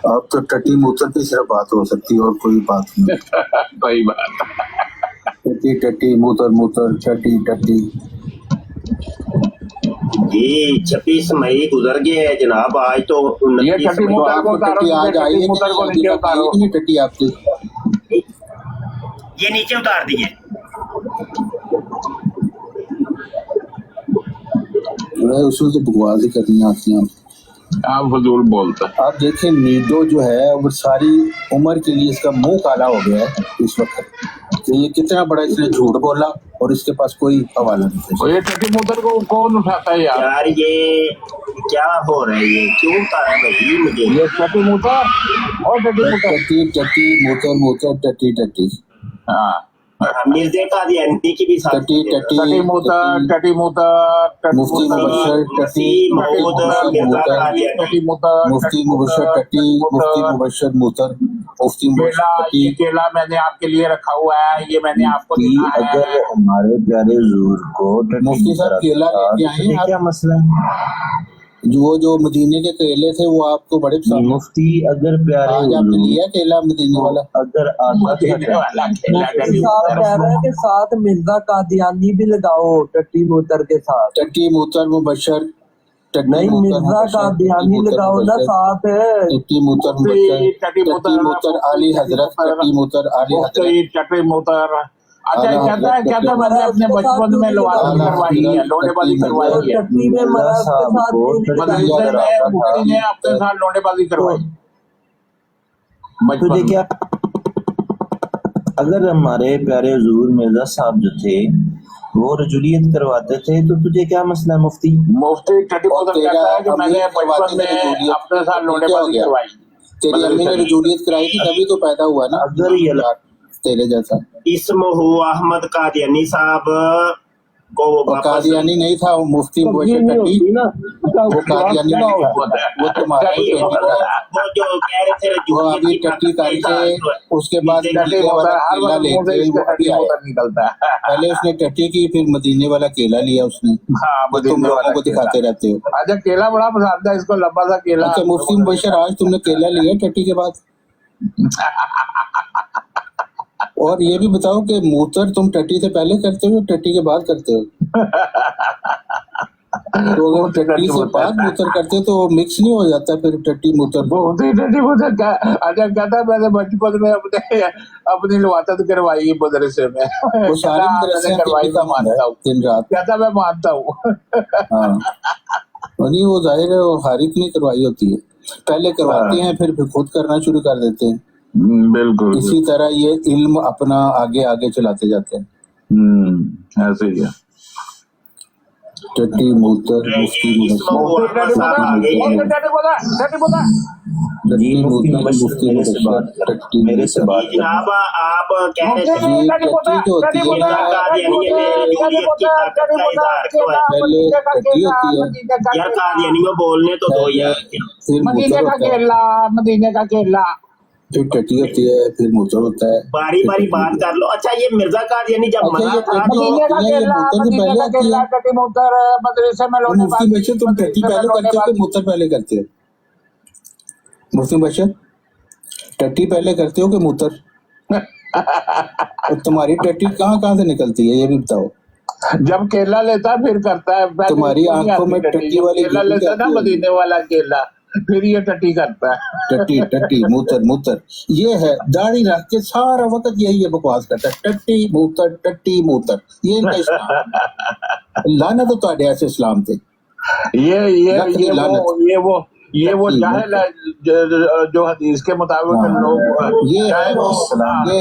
अब तो टट्टी मूतर की सिर्फ बात हो सकती है और कोई बात नहीं। सही बात। टट्टी टट्टी मूतर मूतर टट्टी टट्टी। ये 26 मई गुजर गए है जनाब, आज तो ये टट्टी तो मूतर को आपको उतारो, टट्टी आज आई है मूतर को नीचे उतारो। कि नहीं टट्टी आपकी? ये नीचे उतार दिए। उसमें तो बकवास ही करनी आती हैं। आप फजूल बोलते हैं। आप देखें, नीडो जो है वो सारी उम्र के लिए इसका मुंह काला हो गया है इस वक्त, कि ये कितना बड़ा इसने झूठ बोला और इसके पास कोई हवाला नहीं और ये टट्टी मूतर को कौन उठाता है यार? यार ये क्या हो रहा है, ये क्यों उतारा भाई मुझे? ये टट्टी मूतर और टट्टी मूतर। टट्टी टट्टी मूतर मूतर टट्टी टट्टी। हाँ, मिर्जे कादियानी की भी साथ टट्टी टट्टी टट्टी मूतर, टट्टी मूतर, मुफ्ती मुबशर टट्टी महमूद मिर्जा कादियानी। टट्टी मूतर, मुफ्ती मुबशर टट्टी मुफ्ती मुबशर मूतर मुफ्ती मुबशर केला, टट्टी। ये केला मैंने आपके लिए रखा हुआ है, ये मैंने आपको दिया है। अगर हमारे प्यारे हुजूर को मुफ्ती साहब केला लेके आए हैं, क्या मसला है? जो मदीने के केले थे वो आपको बड़े पसंद। मुफ्ती अगर प्यारे आज आपने लिया केला मदीने वाला? अगर देने वाला केला टट्टी साहब मूतर। कह रहे हैं कि साथ मिर्जा कादियानी भी लगाओ टट्टी मूतर के साथ। टट्टी मूतर मुबशर नहीं, मिर्जा कादियानी लगाओ ना साथ। टट्टी मूतर मुबशर टट्टी मूतर आली हजरत टट्टी मूतर आली हजरत टट्टी मूतर। अच्छा, कहता है मैंने अपने बचपन में लवाजी करवाई है, लोनेबाजी करवाई है। टट्टी में मर्द के साथ मदरसे में मुफ्ती ने अपने साथ लोनेबाजी करवाई तुझे क्या? अगर हमारे प्यारे हुजूर मिर्जा साहब जो थे वो रजूलियत करवाते थे तो तुझे क्या मसला है मुफ्ती? मुफ्ती टट्टी मूतर कहता है कि मैंने बचपन में अपने साथ लोनेबाजी करवाई। तेरी अम्मी ने रजूलियत कराई थी तभी तो पैदा हुआ ना। अगर ये तेरे जैसा इसमहु अहमद कादियानी साहब को वापस कादियानी नहीं था, वो मुफ्ती मुबशर टट्टी, वो कादियानी नहीं था, वो तुम्हारा नहीं, वो जो कह रहे थे वो अभी टट्टी करके उसके बाद मदीने वाला केला लेते हैं, वो अभी आया। निकलता है। पहले उसने टट्टी की, फिर मदीने वाला केला लिया उसने। हाँ, वो तुम लोगों को दिखाते रहते हो। अच्छा, केला बड़ा पसंद है इसको, लंबा सा केला। अच्छा मुफ्ती मुबशर, आज तुमने केला लिया टट्टी के बाद? और ये भी बताओ कि मूतर तुम टट्टी से पहले करते हो टट्टी के बाद करते हो? तो अगर टट्टी से पाक मूत्र करते तो मिक्स नहीं हो जाता फिर टट्टी मूत्र? बहुत ही टट्टी मूत्र क्या? अच्छा कहता मैंने बचपन में अपनी लवातत करवाई मदरसे में, वो सारी मदरसे करवाई था, मानता हूँ, दिन रात। कहता मैं मानता हूँ। हाँ नहीं, वो जाहिर है वो हारिक नहीं करवाई होती है, पहले करवाते हैं फिर खुद करना शुरू कर देते हैं। बिल्कुल इसी तरह ये इल्म अपना आगे आगे चलाते जाते हैं। ऐसे ही है। टट्टी मूत्र मुफ्ती मेरे से बात जनाब आप कह रहे थे टट्टी जो होती है ना, पहले टट्टी होती है, यार कादियानियों बोलने तो दो यार। फिर मूत्र होता है, मदीने का केला, फिर टट्टी होती है, फिर मूत्र होता है। बारी बारी बात कर लो। अच्छा ये मिर्जा कादियानी जब अच्छा, मरा ये था तो मदीने का ये केला, मूत्र तो पहले आती है। टट्टी मूत्र मदरसे में लोने मुफ्ती बशर तुम टट्टी पहले करते हो कि मूत्र पहले करते हो? मुफ्ती बशर टट्टी पहले करते हो कि मूत्र? और तुम्हारी टट्टी कहाँ कहाँ से निकलती है ये भी बताओ। जब केला लेता है फिर करता है। पहले तुम्हारी नहीं आंखों में आती टट्टी वाली केला झिल्ली लेता है ना आती है। मदीने वाला केला, फिर ये टट्टी करता है। टट्टी टट्टी मूत्र मूत्र ये है, दाढ़ी रख के सारा वक्त यही है बकवास करता है, टट्टी मूत्र ये इनका इस्लाम। लानत तो ਤੁਹਾਡੇ ऐसे इस्लाम थे। ये वो जाहिल है जो हदीस के मुताबिक लोग ये है वो ये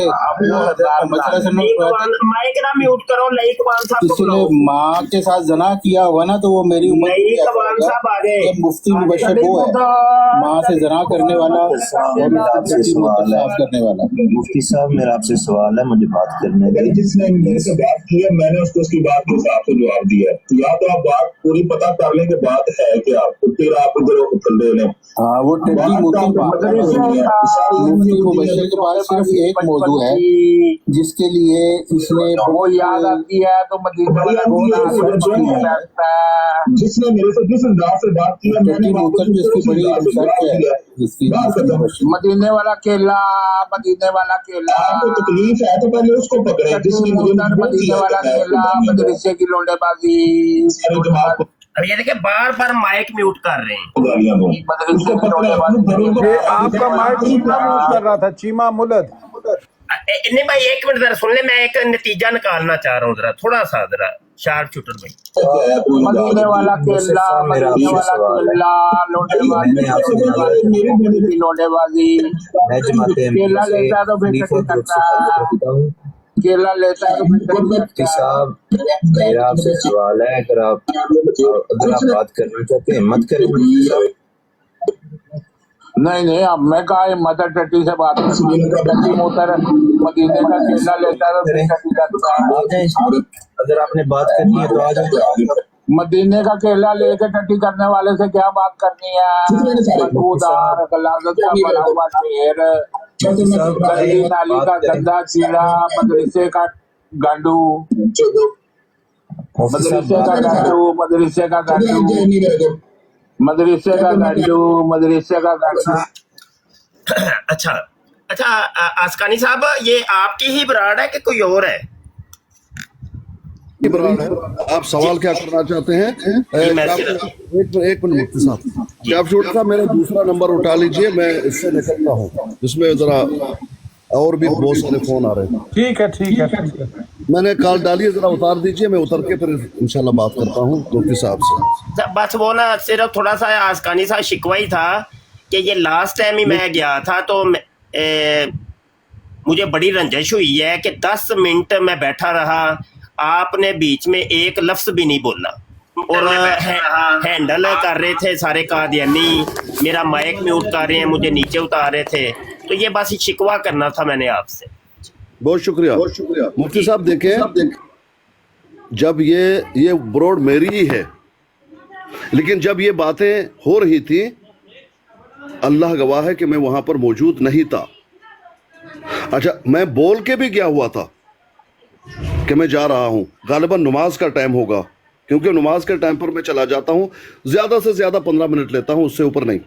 मसला से माइक ना म्यूट करो। लईक वान साहब किसी ने माँ के साथ जना किया हुआ ना तो वो मेरी उम्र लईक वान साहब आ गए। मुफ्ती मुबशर वो है, माँ से जना करने वाला और आपसे सवाल है, करने वाला। मुफ्ती साहब मेरा आपसे सवाल है, मुझे बात करने दें। जिसने मेरे से बात की है मैंने उसको उसकी बात के हिसाब से जवाब दिया है। या तो आप बात पूरी पता कर लें कि बात है कि आप फिर आप उधर उछल दे लें। हाँ वो टट्टी मुफ्ती मुबशर के पास सिर्फ एक मौजू है जिसके लिए इसने वो याद आती है तो मदीने वाला जिसने मेरे से जिस अंदाज से बात की है मैंने जिसकी बड़ी शर्त है जिसकी मदीने वाला केला, मदीने वाला केला आपको तकलीफ है तो पहले उसको पकड़े जिसने मदीने वाला केला, मदरसे की लोंडेबाजी। अब ये देखिए बार बार माइक म्यूट कर रहे हैं। आपका माइक चीमा म्यूट कर रहा था, चीमा मुलद। नहीं भाई एक मिनट जरा सुन ले, मैं एक नतीजा निकालना चाह रहा हूँ, जरा थोड़ा सा जरा शार्प शूटर भाई। मदीने वाला केला, मदीने वाला केला, लोंडेबाजी। केला लेता तो फिर कटी करता है, केला लेता है तो फिर कटी करता साहब मेरा आपसे सवाल है, अगर आप बात करना चाहते हैं मत करें। नहीं अब मैं कहा मदर टट्टी से बात टट्टी मोतर मदीने का केला लेता है तो फिर टट्टी करता है। अगर आपने बात करनी है तो आ जाए। मदीने का केला लेके टट्टी करने वाले से क्या बात करनी है? खुदार गलाजत का बड़ा हुआ ढेर, नाली का गंदा कीड़ा, मदरसे का गांडू, मदरसे का गांडू, मदरसे का गांडू, मदरसे का गांडू, मदरसे का गांडू। अच्छा आसकानी साहब ये आपकी ही ब्रांड है कि कोई और है? आप सवाल क्या करना चाहते हैं? एक मिनट मुफ्ती साहब, कैब शूट का मेरा दूसरा नंबर उठा लीजिए, मैं इससे निकलता हूँ, जिसमें जरा और भी बहुत सारे फोन आ रहे हैं। ठीक है मैंने कॉल डाली, जरा उतार दीजिए, मैं उतर के फिर इंशाल्लाह बात करता हूँ मुफ्ती साहब से। बस वो ना सिर्फ थोड़ा सा आसकानी साहब शिकवा ही था कि ये लास्ट टाइम ही मैं गया था तो मुझे बड़ी रंजिश हुई है कि 10 मिनट मैं बैठा रहा, आपने बीच में एक लफ्ज भी नहीं बोला और हैंडल कर रहे थे सारे कादियानी, मेरा माइक म्यूट कर रहे हैं, मुझे नीचे उतार रहे थे, तो ये बस शिकवा करना था मैंने आपसे। बहुत शुक्रिया मुफ्ती साहब। देखें जब ये ब्रॉड मेरी ही है, लेकिन जब ये बातें हो रही थी अल्लाह गवाह है कि मैं वहां पर मौजूद नहीं था। अच्छा मैं बोल के भी गया हुआ था कि मैं जा रहा हूं, गालिबन नमाज का टाइम होगा, क्योंकि नमाज के टाइम पर मैं चला जाता हूं, ज्यादा से ज्यादा 15 मिनट लेता हूं, उससे ऊपर नहीं।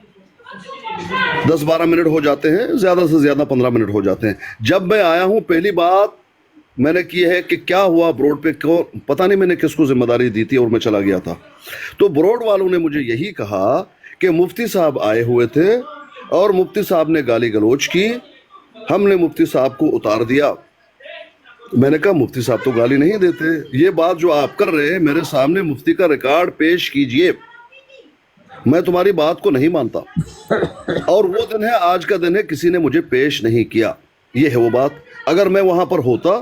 10-12 मिनट हो जाते हैं, ज्यादा से ज्यादा 15 मिनट हो जाते हैं। जब मैं आया हूं पहली बात मैंने की है कि क्या हुआ ब्रॉड पे, क्यों पता नहीं मैंने किसको जिम्मेदारी दी थी और मैं चला गया था। तो ब्रॉड वालों ने मुझे यही कहा कि मुफ्ती साहब आए हुए थे और मुफ्ती साहब ने गाली गलौज की, हमने मुफ्ती साहब को उतार दिया। मैंने कहा मुफ्ती साहब तो गाली नहीं देते, ये बात जो आप कर रहे हैं मेरे सामने मुफ्ती का रिकॉर्ड पेश कीजिए, मैं तुम्हारी बात को नहीं मानता। और वो दिन है, आज का दिन है, किसी ने मुझे पेश नहीं किया, ये है वो बात। अगर मैं वहां पर होता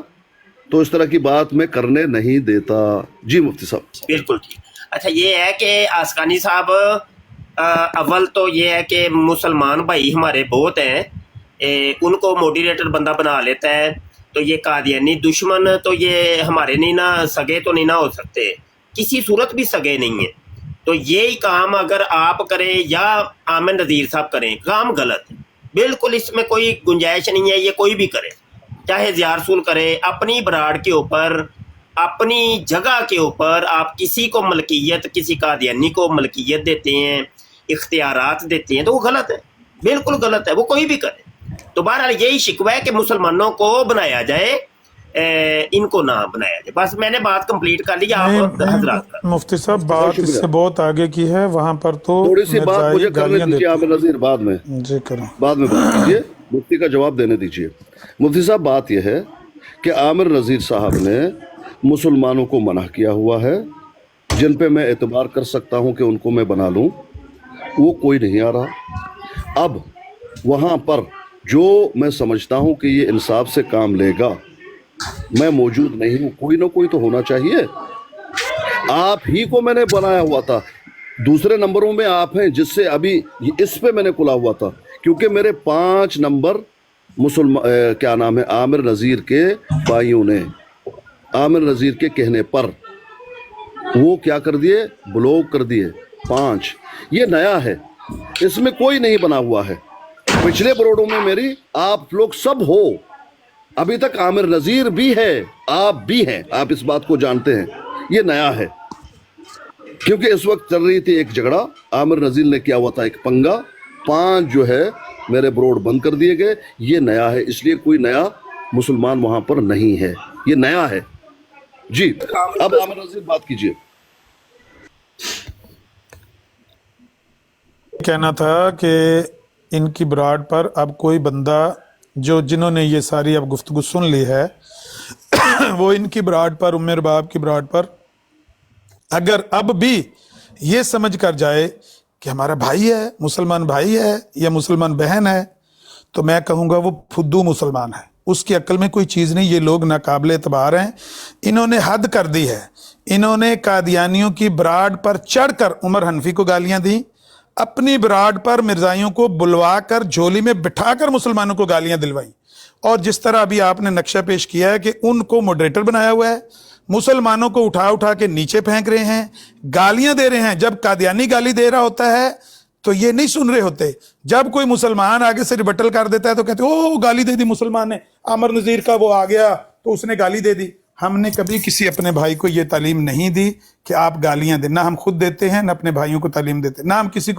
तो इस तरह की बात मैं करने नहीं देता। जी मुफ्ती साहब। बिल्कुल ठीक। अच्छा ये है कि आसकानी साहब, अव्वल तो ये है कि मुसलमान भाई हमारे बहुत हैं, उनको मॉडरेटर बंदा बना लेता है, तो ये कादियानी दुश्मन तो ये हमारे नहीं ना, सगे तो नहीं ना हो सकते, किसी सूरत भी सगे नहीं है। तो यही काम अगर आप करें या आमिर नज़ीर साहब करें, काम गलत है बिल्कुल, इसमें कोई गुंजाइश नहीं है। ये कोई भी करे, चाहे ज़ियार रसूल करे, अपनी बराड़ के ऊपर, अपनी जगह के ऊपर आप किसी को मलकियत, किसी कादियानी को मलकियत देते हैं, इख्तियारात देते हैं, तो वो गलत है, बिल्कुल गलत है, वो कोई भी करे। तो बहरहाल यही शिकवा है कि मुसलमानों को बनाया जाए, इनको ना बनाया जाए। बस मैंने बात कंप्लीट कर ली। आप हजरात मुफ्ती साहब बात इससे बहुत आगे की है, वहाँ पर तो थोड़ी सी बात मुझे करने दीजिए आमिर नज़ीर, बाद में जी करो, बाद में बात कीजिए, मुफ्ती का जवाब देने दीजिए। मुफ्ती साहब बात यह है कि आमिर नज़ीर साहब ने मुसलमानों को मना किया हुआ है, जिन पे मैं एतबार कर सकता हूँ कि उनको मैं बना लूँ, वो कोई नहीं आ रहा। अब वहाँ पर जो मैं समझता हूँ कि ये इंसाफ से काम लेगा, मैं मौजूद नहीं हूँ, कोई ना कोई तो होना चाहिए। आप ही को मैंने बनाया हुआ था, दूसरे नंबरों में आप हैं, जिससे अभी इस पे मैंने खुला हुआ था, क्योंकि मेरे 5 नंबर क्या नाम है, आमिर नज़ीर के भाइयों ने आमिर नज़ीर के कहने पर वो क्या कर दिए, ब्लॉक कर दिए 5। ये नया है, इसमें कोई नहीं बना हुआ है। पिछले बरोडों में मेरी आप लोग सब हो, अभी तक आमिर नज़ीर भी है, आप भी हैं, आप इस बात को जानते हैं। ये नया है, क्योंकि इस वक्त चल रही थी एक झगड़ा, आमिर नज़ीर ने किया हुआ था एक पंगा, 5 जो है मेरे ब्रोड बंद कर दिए गए। ये नया है, इसलिए कोई नया मुसलमान वहां पर नहीं है, ये नया है। जी अब आमिर नज़ीर बात कीजिए। कहना था कि इनकी बराड़ पर अब कोई बंदा जो जिन्होंने ये सारी अब गुफ्तगू सुन ली है वो इनकी बराड़ पर, उम्र बाप की बराड़ पर अगर अब भी ये समझ कर जाए कि हमारा भाई है, मुसलमान भाई है या मुसलमान बहन है, तो मैं कहूँगा वो फुद्दू मुसलमान है, उसकी अक्ल में कोई चीज़ नहीं। ये लोग नाकाबिल एतबार हैं, इन्होंने हद कर दी है। इन्होंने कादियानियों की बराड़ पर चढ़कर उमर हनफी को गालियां दी, अपनी बराड़ पर मिर्जाइयों को बुलवा कर झोली में बिठाकर मुसलमानों को गालियां दिलवाई। और जिस तरह अभी आपने नक्शा पेश किया है कि उनको मॉडरेटर बनाया हुआ है, मुसलमानों को उठा उठा के नीचे फेंक रहे हैं, गालियां दे रहे हैं। जब कादियानी गाली दे रहा होता है तो ये नहीं सुन रहे होते, जब कोई मुसलमान आगे से रिबटल कर देता है तो कहते ओ गाली दे दी मुसलमान ने, आमिर नज़ीर का वो आ गया तो उसने गाली दे दी। हमने कभी किसी अपने भाई को ये तालीम नहीं दी कि आप गालियां दें, ना हम खुद देते हैं ना अपने भाइयों को तालीम देते, ना हम किसी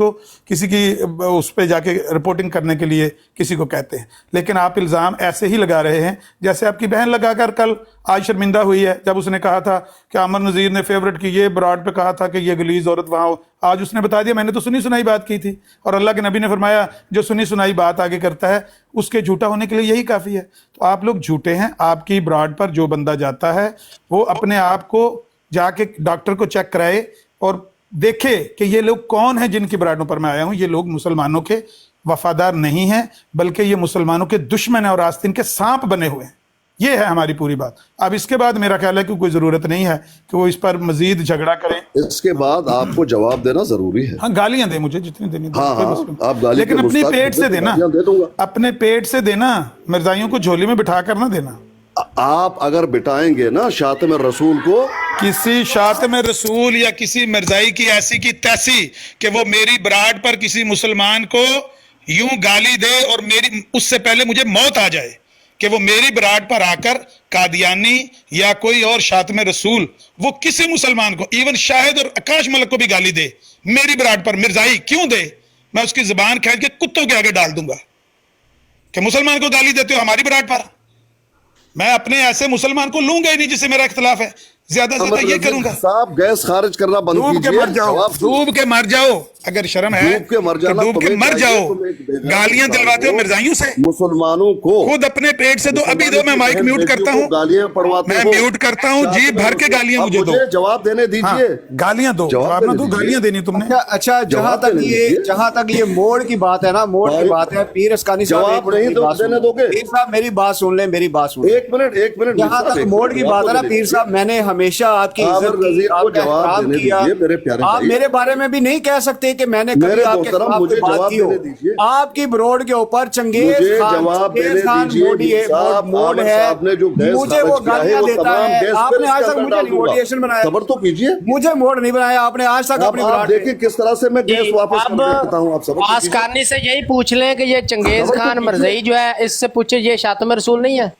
की उस पर जाके रिपोर्टिंग करने के लिए किसी को कहते हैं। लेकिन आप इल्ज़ाम ऐसे ही लगा रहे हैं जैसे आपकी बहन लगाकर कल आज शर्मिंदा हुई है जब उसने कहा था कि आमिर नज़ीर ने फेवरेट की, ये बराड़ पे कहा था कि ये गलीज औरत वहाँ हो। आज उसने बता दिया मैंने तो सुनी सुनाई बात की थी, और अल्लाह के नबी ने फरमाया जो सुनी सुनाई बात आगे करता है उसके झूठा होने के लिए यही काफ़ी है। तो आप लोग झूठे हैं। आपकी बराड़ पर जो बंदा जाता है वो अपने आप को जाके डॉक्टर को चेक कराए और देखे कि ये लोग कौन हैं जिनकी बराड़ों पर मैं आया हूँ। ये लोग मुसलमानों के वफादार नहीं हैं, बल्कि ये मुसलमानों के दुश्मन हैं और आस्तीन के सांप बने हुए हैं। ये है हमारी पूरी बात। अब इसके बाद मेरा ख्याल है कि कोई ज़रूरत नहीं है कि वो इस पर मजीद झगड़ा करें। इसके बाद आपको जवाब देना जरूरी है। हाँ गालियां दे मुझे जितनी देनी दे, हाँ, आप गाली लेकिन अपनी पेट से देना, दे दूंगा। अपने पेट से देना, मिर्जाइयों को झोली में बिठा कर ना देना। आप अगर बिठाएंगे ना शातिम रसूल को, किसी शातिम रसूल या किसी मिर्जाई की ऐसी की तैसी कि वो मेरी बराड़ पर किसी मुसलमान को यूं गाली दे और मेरी उससे पहले मुझे मौत आ जाए, कि वो मेरी बराड़ पर आकर कादियानी या कोई और शातिम रसूल वो किसी मुसलमान को, इवन शाहिद और आकाश मलिक को भी गाली दे मेरी बराड़ पर, मिर्जाई क्यों दे, मैं उसकी जुबान खींच के कुत्तों के आगे डाल दूंगा कि मुसलमान को गाली देते हो हमारी बराड़ पर। मैं अपने ऐसे मुसलमान को लूंगा ही नहीं जिससे मेरा इख्तिलाफ है, ज्यादा से ज्यादा ये करूंगा। साहब गैस खारिज करना बंद डूब के कीजिए। मर जाओ, डूब के मर जाओ, अगर शर्म है डूब के मर तो जाना, डूब के तुम्हें मर चाहिए, जाओ। तुम एक बेगाना गालियां दिलवाते हो मिर्जाइयों से, मुसलमानों को खुद अपने पेट से दो। अभी दो, मैं माइक म्यूट करता हूँ, गालियां पढ़वाते मैं हो। म्यूट करता हूँ जी, भर के गालियां मुझे दो। जवाब देने दीजिए। गालियां दो, जवाब ना दो, गालियां देनी तुमने। अच्छा जहां तक ये मोड़ की बात है ना, मोड़ की बात है, पीर अस्कानी साहब जवाब नहीं देने दोगे? पीर साहब मेरी बात सुन लें, मेरी बात सुन लें। एक मिनट जहां तक मोड़ की बात है ना पीर साहब, मैंने हमेशा आपकी इज्जत की, आपका एहतराम किया। आप मेरे बारे में भी नहीं कह सकते कि मैंने कभी आपके खिलाफ कोई बात की हो। आपकी ब्रोड के ऊपर चंगेज खान मोड है, मुझे वो गालियां देता है। आपने आज तक मुझे मोटिवेशन बनाया, खबर तो कीजिए। मुझे मोड नहीं बनाया आपने आज तक अपनी आप देखिए किस तरह से मैं गैस वापस कर देता हूं। आप सब आसकानी से यही पूछ लें कि ये चंगेज खान मरज़ई जो है, इससे पूछे ये शातिम रसूल नहीं है?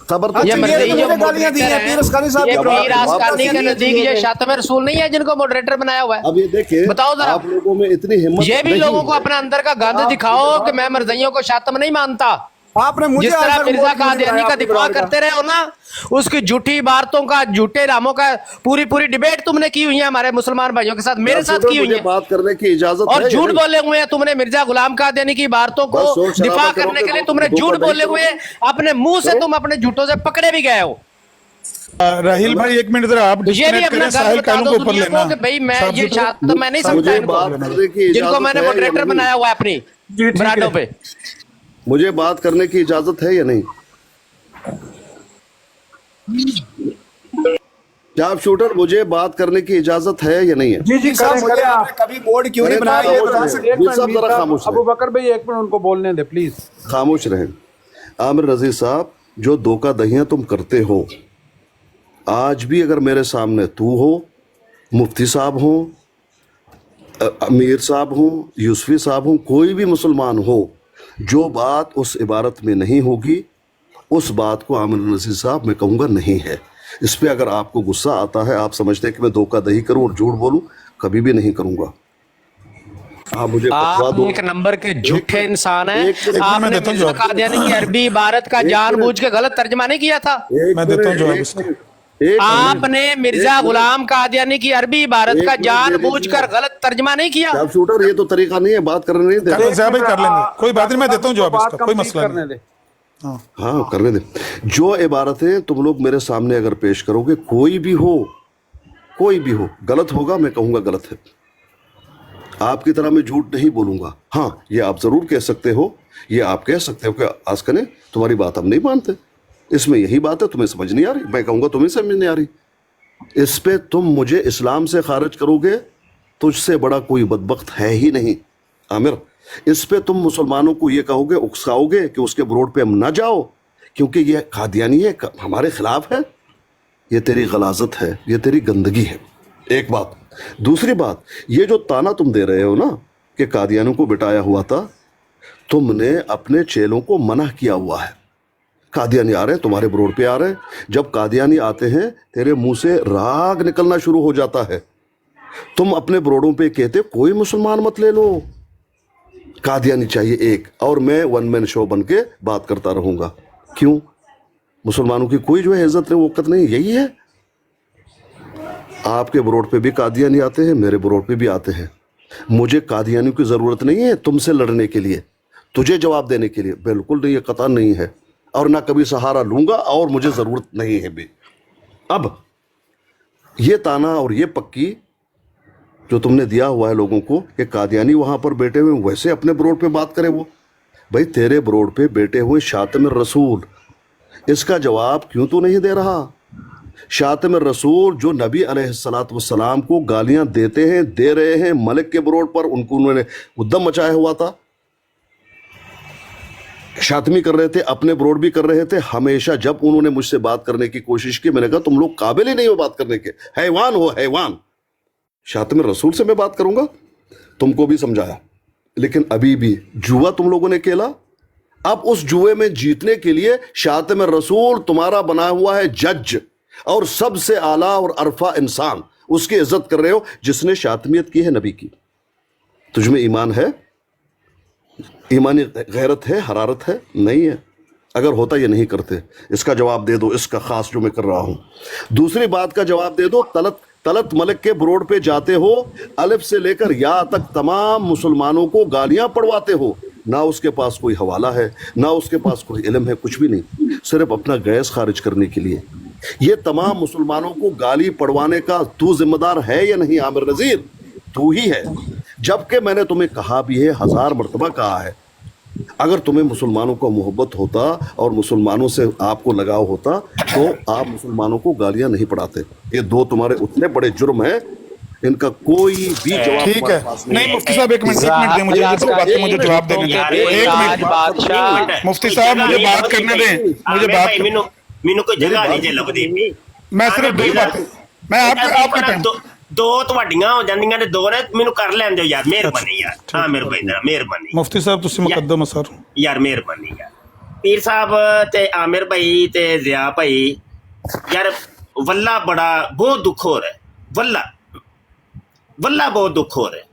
खबर तो ये मरज़ई जो गालियां दी हैं पीर अस्कानी साहब, ये पीर आसकानी के नजदीक ये शातिम रसूल नहीं है जिनको मॉडरेटर बनाया हुआ है? अब ये देखिए, बताओ जरा, आप लोगों में इतनी हिम्मत, ये भी लोगों को अपना अंदर का गंद दिखाओ कि मैं मरज़इयों को शातिम नहीं मानता। आपने मुझे जिस तरह मिर्जा कादियानी का दिफा करते रहे हो ना, उसकी झूठी इबारतों का, झूठे रामों का पूरी डिबेट तुमने की हुई है हमारे मुसलमान भाइयों के साथ, मेरे साथ की हुई है। बात करने की इजाजत और झूठ बोले हुए हैं तुमने मिर्जा गुलाम कादियानी की इबारतों को दिफा करने के लिए, तुमने झूठ बोले हुए हैं, अपने मुंह से तुम अपने झूठों से पकड़े भी गए हो। राहिल भाई एक मिनट जरा आप ये भी अपना गल बता दो दुनिया को कि भाई मैं ये तो मैं नहीं समझता जिनको मैंने मॉडरेटर बनाया हुआ है अपनी बराडों पे। मुझे बात करने की इजाजत है या नहीं? आप शूटर, मुझे बात करने की इजाजत है या नहीं है? जी साहब, मुझे आपने कभी बोर्ड क्यों नहीं बनाया ये बता सकते हैं? सब जरा खामोश अबू बकर भाई एक मिनट उनको बोलने दे प्लीज। खामोश रहें। आमिर रजी साहब, जो धोखा दहियां तुम करते हो, आज भी अगर मेरे सामने तू हो, मुफ्ती साहब हो, अमीर साहब हो, यूसुफी साहब हो, कोई भी मुसलमान हो, जो बात उस इबारत में नहीं होगी, उस बात को आमिर रजी साहब मैं कहूँगा नहीं है। इस पे अगर आपको गुस्सा आता है, आप समझते हैं कि मैं धोखा दही करूं और झूठ बोलूं, कभी भी नहीं करूंगा। आप मुझे आप एक नंबर के झूठे इंसान हैं। आपने मिर्जा कादियानी की अरबी इबारत का जानबूझ के गलत तर्जमा नहीं किया था। मैं देता हूं जवाब। आपने मिर्जा गुलाम कादियानी की अरबी इबारत का जानबूझकर गलत तर्जमा नहीं किया। आप शूटर, ये तो तरीका नहीं है बात करने नहीं देते। कर लेंगे, कोई बात नहीं, मैं देता हूं जवाब इसका, कोई मसला नहीं। हाँ करने दे। जो इबारतें तुम लोग मेरे सामने अगर पेश करोगे, कोई भी हो गलत होगा, मैं कहूंगा गलत है। आपकी तरह मैं झूठ नहीं बोलूंगा। हाँ, ये आप जरूर कह सकते हो, ये आप कह सकते हो कि आसकने तुम्हारी बात हम नहीं मानते, इसमें यही बात है, तुम्हें समझ नहीं आ रही। मैं कहूंगा तुम्हें समझ नहीं आ रही। इस पे तुम मुझे इस्लाम से खारिज करोगे, तुझसे बड़ा कोई बदबख्त है ही नहीं आमिर। इस पे तुम मुसलमानों को ये कहोगे, उकसाओगे कि उसके ब्रोड पे हम ना जाओ क्योंकि ये कादियानी है, हमारे खिलाफ है। ये तेरी गलाजत है, ये तेरी गंदगी है, एक बात। दूसरी बात, ये जो ताना तुम दे रहे हो ना कि कादियानियों को बिठाया हुआ था, तुमने अपने चेलों को मना किया हुआ है। कादियानी आ रहे हैं, तुम्हारे ब्रोड पे आ रहे हैं। जब कादियानी आते हैं, तेरे मुंह से राग निकलना शुरू हो जाता है। तुम अपने ब्रोडों पे कहते कोई मुसलमान मत ले लो, कादियानी चाहिए एक, और मैं वन मैन शो बन के बात करता रहूंगा। क्यों? मुसलमानों की कोई जो है इज्जत नहीं, वक़्त नहीं, यही है। आपके ब्रोड पे भी कादियानी आते हैं, मेरे ब्रोड पे भी आते हैं। मुझे कादियानियों की ज़रूरत नहीं है तुमसे लड़ने के लिए, तुझे जवाब देने के लिए, बिल्कुल नहीं है, कतई नहीं है, और ना कभी सहारा लूंगा, और मुझे ज़रूरत नहीं है भी। अब ये ताना और ये पक्की जो तुमने दिया हुआ है लोगों को कि कादियानी वहां पर बैठे हुए वैसे अपने ब्रोड पे बात करे, वो भाई तेरे ब्रोड पे बैठे हुए शातिम रसूल, इसका जवाब क्यों तू नहीं दे रहा? शातिम रसूल जो नबी अलैहिस्सलातु वस्सलाम को गालियां देते हैं, दे रहे हैं, मलिक के ब्रोड पर उनको उन्होंने उद्दम मचाया हुआ था, शातमी कर रहे थे, अपने ब्रोड भी कर रहे थे। हमेशा जब उन्होंने मुझसे बात करने की कोशिश की, मैंने कहा तुम लोग काबिल ही नहीं हो बात करने के, हैवान हो हैवान। शातिम रसूल से मैं बात करूंगा, तुमको भी समझाया, लेकिन अभी भी जुआ तुम लोगों ने खेला। अब उस जुए में जीतने के लिए शातिम रसूल तुम्हारा बना हुआ है जज, और सबसे आला और अरफा इंसान, उसकी इज्जत कर रहे हो जिसने शातमियत की है नबी की। तुझमें ईमान है? ईमानी गैरत है, हरारत है? नहीं है। अगर होता ये नहीं करते। इसका जवाब दे दो, इसका खास जो मैं कर रहा हूं। दूसरी बात का जवाब दे दो, तलत मलिक के ब्रोड पे जाते हो, अलिफ से लेकर या तक तमाम मुसलमानों को गालियां पढ़वाते हो, ना उसके पास कोई हवाला है, ना उसके पास कोई इल्म है, कुछ भी नहीं, सिर्फ अपना गैस खारिज करने के लिए। ये तमाम मुसलमानों को गाली पढ़वाने का तू जिम्मेदार है या नहीं आमिर नज़ीर? तू ही है। जबकि मैंने तुम्हें कहा भी है, 1000 मरतबा कहा है, अगर तुम्हें मुसलमानों को मोहब्बत होता और मुसलमानों से आपको लगाव होता तो आप मुसलमानों को गालियां नहीं पढ़ाते। ये दो तुम्हारे उतने बड़े जुर्म हैं, इनका कोई भी जवाब ठीक है। नहीं मुफ्ती साहब एक मिनट दे मुझे, ये दो बातें मुझे जवाब देने दें। एक मिनट मुफ्ती साहब, मुझे बात करने दें, मुझे बात। मैनू कोई जगह नहीं जे लभदी। मैं सिर्फ दो बातें, मैं आपका टाइम दो ਤੁਹਾਡੀਆਂ ਹੋ ਜਾਂਦੀਆਂ ਨੇ, ਦੋ ਨੇ, ਮੈਨੂੰ ਕਰ ਲੈਣ ਦਿਓ ਯਾਰ, ਮਿਹਰਬਾਨੀ ਯਾਰ। ਹਾਂ ਮੇਰੇ ਭਾਈ ਦਾ ਮਿਹਰਬਾਨੀ। ਮੁਫਤੀ ਸਾਹਿਬ ਤੁਸੀਂ ਮੁਕੱਦਮ ਹੋ ਸਰ। ਯਾਰ ਮਿਹਰਬਾਨੀ ਯਾਰ। ਪੀਰ ਸਾਹਿਬ ਤੇ ਆਮਿਰ ਭਾਈ ਤੇ ਜ਼ਿਆ ਭਾਈ, यार वल्ला बड़ा बहुत दुख हो रहा है, वल्ला बहुत दुख हो रहा है।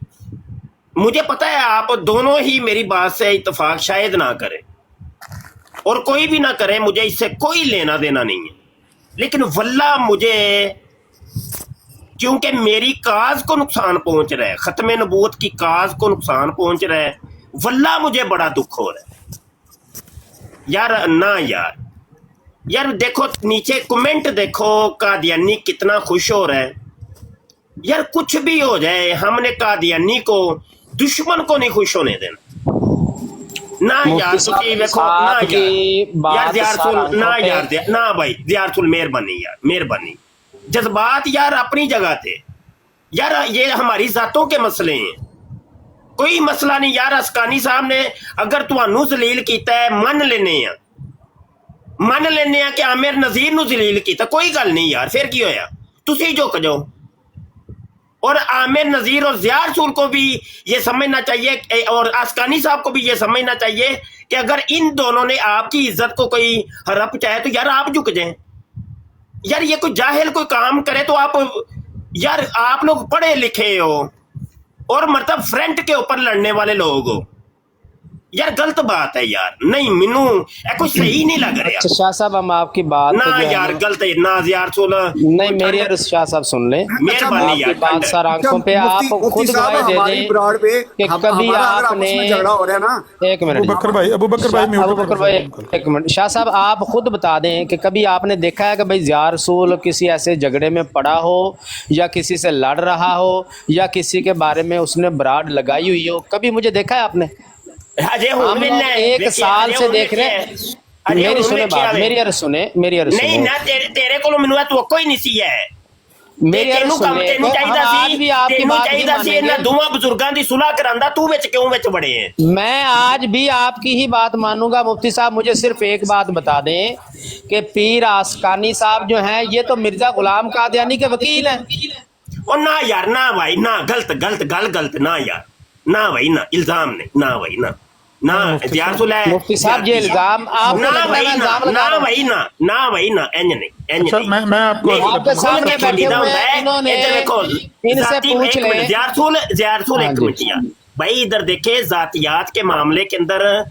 मुझे पता है आप दोनों ही मेरी बात से इत्तेफाक शायद ना करें और कोई भी ना करे, मुझे इससे कोई लेना देना नहीं है, लेकिन वल्ला मुझे, क्योंकि मेरी काज को नुकसान पहुंच रहा है, खत्म नबूवत की काज को नुकसान पहुंच रहा है, वल्ला मुझे बड़ा दुख हो रहा है यार। ना यार देखो नीचे कमेंट देखो, कादियानी कितना खुश हो रहा है यार। कुछ भी हो जाए, हमने कादियानी को, दुश्मन को नहीं खुश होने देना ना यार। देखो ना यार ना भाई दियारतुल, मेहरबानी यार, मेहरबानी। जज्बात यार अपनी जगह थे यार, ये हमारी जातों के मसले हैं, कोई मसला नहीं यार। अस्कानी साहब ने अगर तुहानू जलील किया है, मन लेने कि आमिर नज़ीर नू जलील किया, कोई गल नहीं यार, फिर की होया, तुसी झुक जाओ। और आमिर नज़ीर और ज़िया रसूल को भी ये समझना चाहिए और अस्कानी साहब को भी ये समझना चाहिए कि अगर इन दोनों ने आपकी इज्जत को कोई हड़प चाहे तो यार आप झुक जाएं यार। ये कोई जाहिल कोई काम करे तो आप यार, आप लोग पढ़े लिखे हो और मतलब फ्रंट के ऊपर लड़ने वाले लोग हो यार, गलत बात है यार। नहीं मिनू कुछ सही नहीं लग रहा। अच्छा शाह साहब, हम आपकी बात ना यार गलत है ना यार, नहीं मेरी और शाह साहब सुन लें, मेहरबानी यार। बात सर आंखों पे आप खुद गवाही दे दें कि कभी आपने, एक मिनट अबू बकर भाई एक मिनट, शाह साहब आप खुद बता दें कि कभी आपने देखा है कि भाई ज़िया रसूल किसी ऐसे झगड़े में पड़ा हो या किसी से लड़ रहा हो या किसी के बारे में उसने बराड लगाई हुई हो? कभी मुझे देखा है आपने? हम एक साल से देख रहे हैं। मेरी सुने बात, मेरी अर्ज सुने नहीं ना, तेरे को मैनू तो कोई नहीं सी है, मेरी अर्ज सुने। आज भी आपकी बात नहीं मानेंगे, दोवां बुजुर्गां दी सुलह करांदा, तू विच क्यों विच बड़े हैं? मैं आज भी आपकी ही बात मानूंगा। मुफ्ती साहब मुझे सिर्फ एक बात बता दें कि पीर आस्कानी साहब जो हैं ये तो मिर्जा गुलाम कादियानी के वकील हैं। और ना यार, ना भाई ना, गलत ना यार, ना भाई ना, इल्जाम नहीं, ना भाई ना मुफ्ती साहब ये इल्जाम आप ना भाई ना इंज नहीं। मैं आपको आपके सामने बैठे हुए हैं, इन्होंने इनसे पूछ लें। ज़िया रसूल एक मिनट यार भाई, इधर देखे जातियात के मामले के अंदर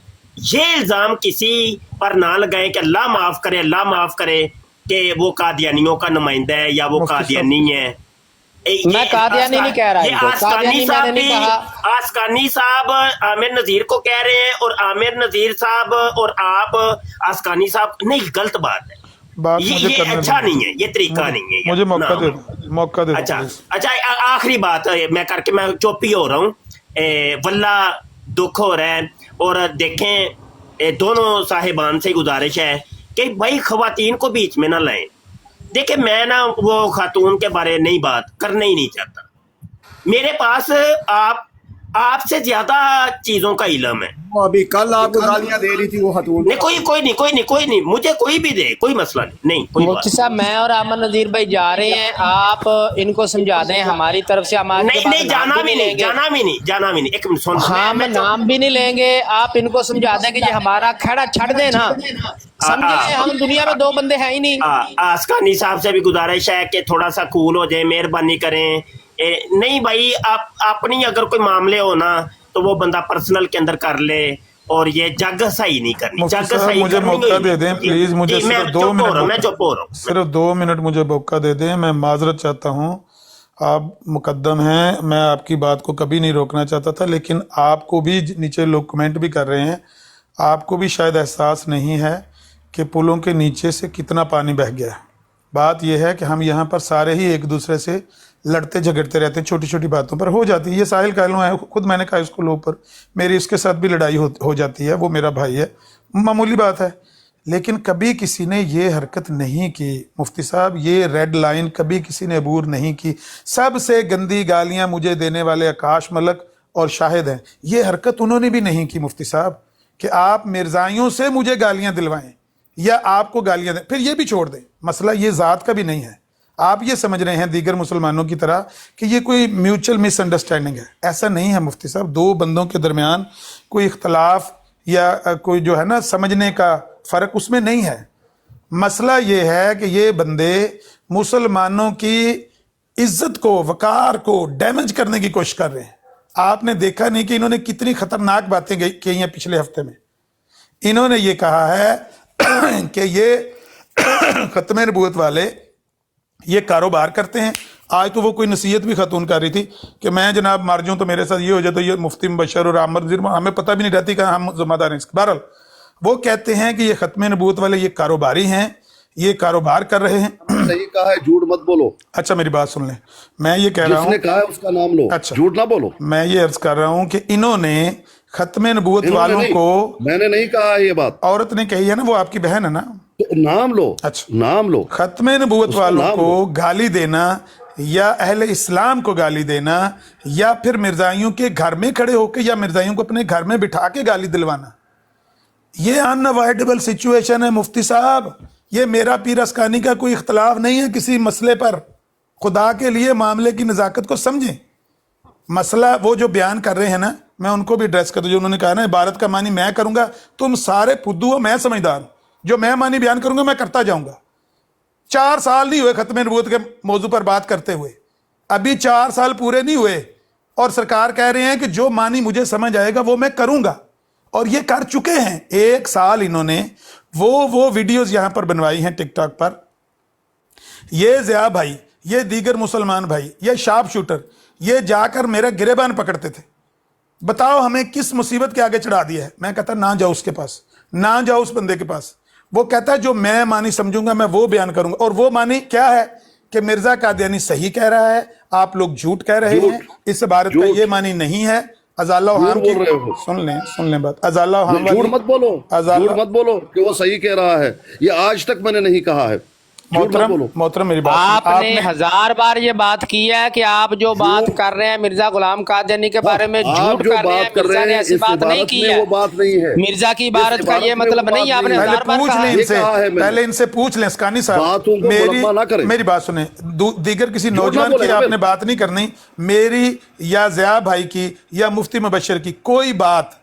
ये इल्जाम किसी पर ना लगाए कि अल्लाह माफ करे कि वो कादियानियों का नुमाइंदा है या वो कादियानी है। मैं कादियानी नहीं कह रहा, आस्कानी साहब आमिर नज़ीर को कह रहे हैं और आमिर नज़ीर साहब और आप आस्कानी साहब, नहीं गलत बात है ये अच्छा नहीं है, ये तरीका नहीं है। मुझे मौका दे। अच्छा आखिरी बात मैं करके मैं चुप ही हो रहा हूँ। वल्ला दुख हो रहा है और देखें दोनों साहिबान से गुजारिश है कि भाई खवातीन को बीच में ना लाएं। देखिए मैं ना वो खातून के बारे नहीं बात करना ही नहीं चाहता, मेरे पास आपसे ज्यादा चीजों का इल्म है। अभी कल आपको गालियां दे रही थी वो खातून। नहीं कोई नहीं, मुझे कोई भी दे, कोई मसला नहीं कोई मुफ्ती साहब मैं और आमिर नज़ीर भाई जा रहे हैं, आप इनको समझा दें हमारी तरफ से। हमारे नहीं जाना भी नहीं। एक मिनट सुन, हम नाम भी नहीं लेंगे, आप इनको समझा दें कि ये हमारा खेड़ा छड़ दे ना, समझे हम दुनिया में दो बंदे हैं ही नहीं। आस्कानी साहब से भी गुजारिश है कि थोड़ा सा कूल हो जाए, मेहरबानी करें। नहीं भाई आप अपनी अगर कोई मामले हो ना तो वो बंदा पर्सनल के अंदर कर ले اور یہ جگ سہی نہیں کرنی. مفتی جگ صاحب سہی مجھے موقع دے دیں پلیز, مجھے میں صرف 2 چپ ہو منٹ رہا ہوں, میں چپ ہو رہا ہوں. صرف 2 منٹ مجھے موقع دے دیں. میں معذرت چاہتا ہوں, آپ مقدم ہیں, میں آپ کی بات کو کبھی نہیں روکنا چاہتا تھا, لیکن آپ کو بھی نیچے لوگ کمنٹ بھی کر رہے ہیں, آپ کو بھی شاید احساس نہیں ہے کہ پلوں کے نیچے سے کتنا پانی بہہ گیا ہے. بات یہ ہے کہ ہم یہاں پر سارے ہی ایک دوسرے سے لڑتے جھگڑتے رہتے ہیں, چھوٹی چھوٹی باتوں پر ہو جاتی ہے. یہ ساحل کہلوں ہے, خود میں نے کہا اس کو لوگ پر, میری اس کے ساتھ بھی لڑائی ہو جاتی ہے, وہ میرا بھائی ہے, معمولی بات ہے. لیکن کبھی کسی نے یہ حرکت نہیں کی مفتی صاحب, یہ ریڈ لائن کبھی کسی نے عبور نہیں کی. سب سے گندی گالیاں مجھے دینے والے آکاش ملک اور شاہد ہیں, یہ حرکت انہوں نے بھی نہیں کی مفتی صاحب, کہ آپ مرزائیوں سے مجھے گالیاں دلوائیں یا آپ کو گالیاں دیں. پھر یہ بھی چھوڑ دیں, مسئلہ یہ ذات کا بھی نہیں ہے. آپ یہ سمجھ رہے ہیں دیگر مسلمانوں کی طرح کہ یہ کوئی میوچل مس انڈرسٹینڈنگ ہے, ایسا نہیں ہے مفتی صاحب. 2 بندوں کے درمیان کوئی اختلاف یا کوئی جو ہے نا سمجھنے کا فرق اس میں نہیں ہے. مسئلہ یہ ہے کہ یہ بندے مسلمانوں کی عزت کو, وقار کو ڈیمیج کرنے کی کوشش کر رہے ہیں. آپ نے دیکھا نہیں کہ انہوں نے کتنی خطرناک باتیں کی ہیں پچھلے ہفتے میں. انہوں نے یہ کہا ہے کہ یہ ختم نبوت والے یہ کاروبار کرتے ہیں. آج تو وہ کوئی نصیحت بھی خاتون کر رہی تھی کہ میں جناب مر جاؤں تو میرے ساتھ یہ ہو جائے, تو یہ مفتی مبشر اور عامر نذیر, ہمیں پتہ بھی نہیں رہتی کہ ہم ذمہ دار ہیں اس کے. بہرحال وہ کہتے ہیں کہ یہ ختم نبوت والے یہ کاروباری ہیں, یہ کاروبار کر رہے ہیں. صحیح کہا ہے, جھوٹ مت بولو. اچھا میری بات سن لیں, میں یہ کہہ رہا ہوں, جس نے کہا ہے اس کا نام لو, اچھا جھوٹ نہ بولو. میں یہ عرض کر رہا ہوں کہ انہوں نے ختم نبوت والوں کو, میں نے نہیں کہا یہ بات, عورت نے کہی ہے نا, وہ آپ کی بہن ہے نا, نام لو. اچھا نام لو. ختم نبوت والوں کو گالی دینا یا اہل اسلام کو گالی دینا یا پھر مرزائیوں کے گھر میں کھڑے ہو کے یا مرزائیوں کو اپنے گھر میں بٹھا کے گالی دلوانا, یہ ان اوائڈیبل سچویشن ہے مفتی صاحب. یہ میرا پیر اسکانی کا کوئی اختلاف نہیں ہے کسی مسئلے پر. خدا کے لیے معاملے کی نزاکت کو سمجھیں. مسئلہ وہ جو بیان کر رہے ہیں نا, میں ان کو بھی ایڈریس کر دوں, جو انہوں نے کہا نا عبارت کا معنی میں کروں گا, تم سارے پھدو ہو, میں سمجھدار ہوں, جو میں معنی بیان کروں گا میں کرتا جاؤں گا. 4 سال نہیں ہوئے ختم نبوت کے موضوع پر بات کرتے ہوئے, ابھی 4 سال پورے نہیں ہوئے, اور سرکار کہہ رہے ہیں کہ جو معنی مجھے سمجھ آئے گا وہ میں کروں گا, اور یہ کر چکے ہیں. 1 سال انہوں نے وہ ویڈیوز یہاں پر بنوائی ہیں ٹک ٹاک پر. یہ ضیاء بھائی, یہ دیگر مسلمان بھائی, یہ شارپ شوٹر, یہ جا کر میرا گریبان پکڑتے تھے. بتاؤ ہمیں کس مصیبت کے آگے چڑھا دیا ہے. میں کہتا نہ جاؤ اس کے پاس, نہ جاؤ اس بندے کے پاس. وہ کہتا ہے جو میں معنی سمجھوں گا میں وہ بیان کروں گا, اور وہ معنی کیا ہے کہ مرزا قادیانی صحیح کہہ رہا ہے, آپ لوگ جھوٹ کہہ رہے ہیں. اس عبارت کا یہ معنی نہیں ہے. ازالہ حام کی سن لیں بات. ازالہ حام جھوٹ مت بولو, جھوٹ مت بولو کہ وہ صحیح کہہ رہا ہے. یہ آج تک میں نے نہیں کہا ہے. محترم میری بات, آپ نے 1000 بار یہ بات کی ہے کہ آپ جو بات کر رہے ہیں مرزا غلام قادیانی کے بارے میں جھوٹ کر رہے ہیں. مرزا نے ایسی بات نہیں کی ہے, مرزا کی عبارت کا یہ مطلب نہیں. آپ نے 1000 بار کہا. پہلے ان سے پوچھ لیں اسکانی صاحب, میری بات سنیں. دیگر کسی نوجوان کی آپ نے بات نہیں کرنی, میری یا ضیاء بھائی کی یا مفتی مبشر کی کوئی بات,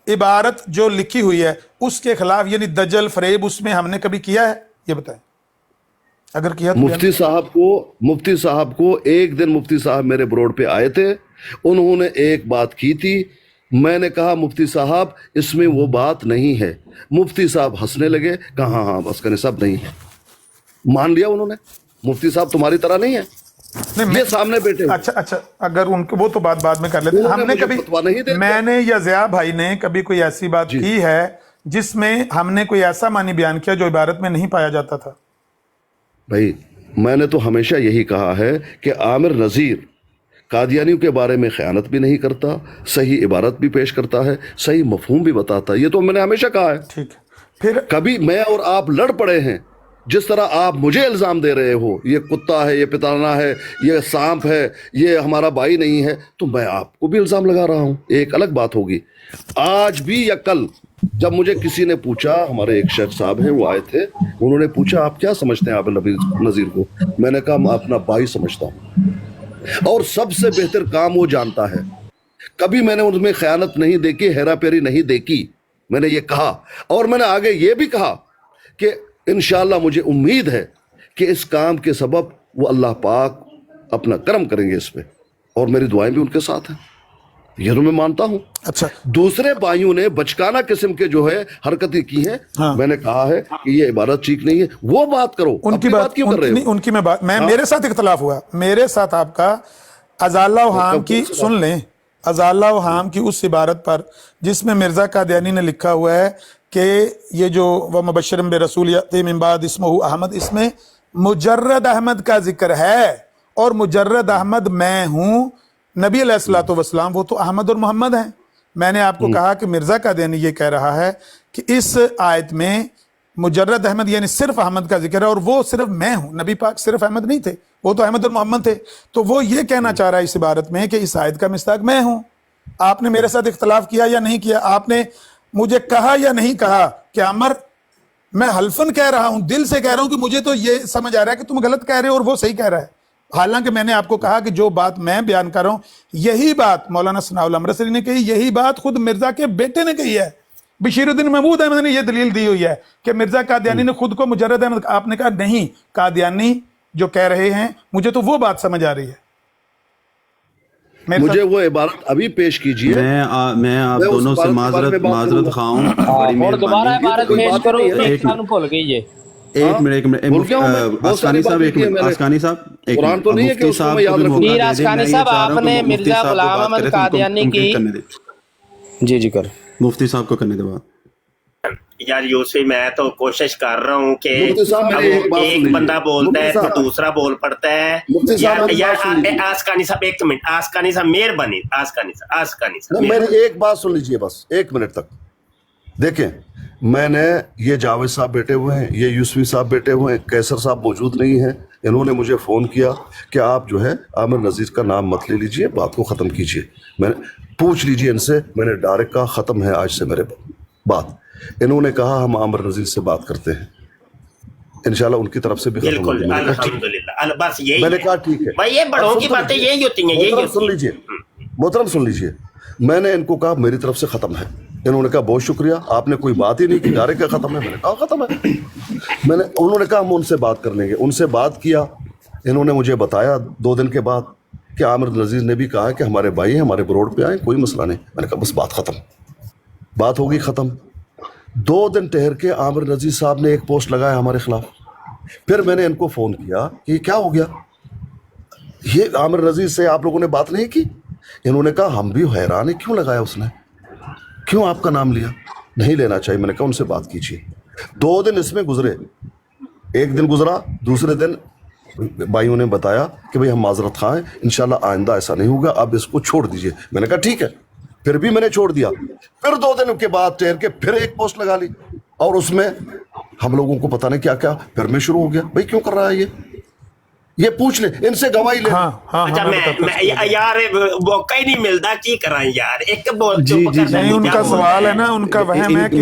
عبارت جو لکھی ہوئی ہے اس کے خلاف, یعنی دجل فریب اس میں ہم نے کبھی کیا ہے, یہ بتائیں اگر کیا تو. مفتی صاحب کو ایک دن مفتی صاحب میرے بروڈ پہ آئے تھے, انہوں نے ایک بات کی تھی, میں نے کہا مفتی صاحب اس میں وہ بات نہیں ہے. مفتی صاحب ہنسنے لگے, کہا ہاں بس کرنے سب نہیں ہے. مان لیا انہوں نے, مفتی صاحب تمہاری طرح نہیں ہے, یہ سامنے بیٹھے. اچھا اگر ان کو, وہ تو بات بعد میں کر لیتے ہیں. ہم نے کبھی, میں نے یا ضیاء بھائی نے کبھی کوئی ایسی بات کی ہے جس میں ہم نے کوئی ایسا معنی بیان کیا جو عبارت میں نہیں پایا جاتا تھا؟ بھائی میں نے تو ہمیشہ یہی کہا ہے کہ عامر نذیر قادیانیوں کے بارے میں خیانت بھی نہیں کرتا, صحیح عبارت بھی پیش کرتا ہے, صحیح مفہوم بھی بتاتا ہے. یہ تو میں نے ہمیشہ کہا ہے. ٹھیک ہے, پھر کبھی میں اور آپ لڑ پڑے ہیں, جس طرح آپ مجھے الزام دے رہے ہو یہ کتا ہے, یہ پتانا ہے, یہ سانپ ہے, یہ ہمارا بھائی نہیں ہے, تو میں آپ کو بھی الزام لگا رہا ہوں. ایک الگ بات ہوگی. آج بھی یا کل جب مجھے کسی نے پوچھا, ہمارے ایک شیخ صاحب ہیں وہ آئے تھے, انہوں نے پوچھا آپ کیا سمجھتے ہیں عامر نذیر کو, میں نے کہا میں اپنا بھائی سمجھتا ہوں, اور سب سے بہتر کام وہ جانتا ہے. کبھی میں نے ان میں خیانت نہیں دیکھی, ہیرا پھیری نہیں دیکھی. میں نے یہ کہا, اور میں نے آگے یہ بھی کہا کہ انشاءاللہ مجھے امید ہے کہ اس کام کے سبب وہ اللہ پاک اپنا کرم کریں گے اس پہ, اور میری دعائیں بھی ان کے ساتھ ہیں. ये तो मैं मानता हूँ। अच्छा, दूसरे भाइयों ने बचकाना किस्म के जो है हरकतें की हैं। हाँ। मैंने कहा है कि ये इबारत ठीक नहीं है, वो बात करो, उनकी अपनी बात क्यों कर रहे हो? उनकी मैं बात, मैं मेरे साथ इख्तलाफ हुआ, मेरे साथ आपका अजाला हाम की, सुन लें, अजाला हाम की उस इबारत पर जिसमें मिर्जा कादियानी ने लिखा हुआ है कि ये जो व मुबश्शिरन बिरसूल याती मिन बाद इस्मुहु अहमद, इसमें मुजर्रद अहमद का जिक्र है, और मुजर्रद अहमद मैं हूँ, नबी अलैहिस्सलातु वस्सलाम वो तो अहमद और मोहम्मद हैं। मैंने आपको कहा कि मिर्जा कादियानी ये कह रहा है कि इस आयत में मुजर्रद अहमद यानी सिर्फ अहमद का जिक्र है, और वो सिर्फ मैं हूँ, नबी पाक सिर्फ अहमद नहीं थे, वो तो अहमद और मोहम्मद थे। तो वो ये कहना चाह रहा है इस इबारत में कि इस आयत का मिस्ताक मैं हूँ। आपने मेरे साथ इख्तलाफ किया या नहीं किया? आपने मुझे कहा या नहीं कहा कि अमर, मैं हल्फन कह रहा हूं, दिल से कह रहा हूं कि मुझे तो ये समझ आ रहा है कि तुम गलत कह रहे हो और वो सही कह रहा है। हालांकि मैंने आपको कहा कि जो बात मैं बयान कर रहा हूं यही बात मौलाना सनाउल अमृतसरी ने कही, यही बात खुद मिर्जा के बेटे ने कही है। बशीरुद्दीन महमूद अहमद ने यह दलील दी हुई है कि मिर्जा कादियानी ने खुद को मुजर्रद अहमद, आपने कहा नहीं, कादियानी जो कह रहे हैं मुझे तो वो बात समझ आ रही है। मुझे वो इबारत अभी पेश कीजिए। मैं आप दोनों से माजरत खाऊं, और दोबारा इबारत पेश करो, एक साल भूल गई ये। एक मिनट आसकानी साहब, एक मिनट आसकानी साहब, एक मिनट मुफ्ती साहब को भी मौका दे दें। आसकानी साहब, आपने मिर्जा गुलाम अहमद कादियानी की, जी जी कर, मुफ्ती साहब को करने दे बात। यार यूसुफ, मैं तो कोशिश कर रहा हूँ कि एक बंदा बोलता है तो दूसरा बोल पड़ता है। यार आसकानी साहब, एक मिनट, आसकानी साहब मेहरबानी, आसकानी साहब मेरी एक बात सुन लीजिए बस 1 मिनट तक। देखें, मैंने, ये जावेद साहब बैठे हुए हैं, ये यूसुफी साहब बैठे हुए हैं, कैसर साहब मौजूद नहीं है, इन्होंने मुझे फ़ोन किया कि आप जो है आमिर नज़ीर का नाम मत ले लीजिए, बात को ख़त्म कीजिए। मैंने पूछ लीजिए इनसे, मैंने डायरेक्ट कहा ख़त्म है आज से मेरे बात। इन्होंने कहा हम आमिर नज़ीर से बात करते हैं, इंशाल्लाह उनकी तरफ से भी खत्म हो जाएगी। अल्हम्दुलिल्लाह, बस यही मैंने कहा ठीक है भाई, ये बड़ों की बातें यही होती हैं। यही सुन लीजिए मोहतरम, सुन लीजिए। मैंने इनको कहा मेरी तरफ से ख़त्म है, इन्होंने कहा बहुत शुक्रिया, आपने कोई बात ही नहीं की, डायरेक्ट का ख़त्म है। मैंने कहा ख़त्म है। उन्होंने कहा हम उनसे बात कर लेंगे, उनसे बात किया। इन्होंने मुझे बताया 2 दिन के बाद कि आमिर नज़ीर ने भी कहा कि हमारे भाई हैं, हमारे ब्रोड पे आए, कोई मसला नहीं। मैंने कहा बस बात ख़त्म, बात होगी ख़त्म। 2 दिन ठहर के आमिर नज़ीर साहब ने एक पोस्ट लगाया हमारे खिलाफ। फिर मैंने इनको फ़ोन किया कि क्या हो गया, ये आमिर नज़ीर से आप लोगों ने बात नहीं की? इन्होंने कहा हम भी हैरान है, क्यों लगाया उसने, क्यों आपका नाम लिया, नहीं लेना चाहिए। मैंने कहा उनसे बात कीजिए। 2 दिन इसमें गुजरे, एक दिन गुजरा, दूसरे दिन भाइयों ने बताया कि भाई हम माजरत खाएं, इंशाल्लाह आइंदा ऐसा नहीं होगा, अब इसको छोड़ दीजिए। मैंने कहा ठीक है, फिर भी मैंने छोड़ दिया। फिर 2 दिन के बाद ठहर के फिर एक पोस्ट लगा ली, और उसमें हम लोगों को पता नहीं क्या क्या फिर मैं शुरू हो गया, भाई क्यों कर रहा है ये पूछ ले, इनसे गवाही ले। अच्छा, मैं यार मौका ही नहीं मिलता, की करा यार, एक बोल नहीं, उनका सवाल है ना, उनका वहम है कि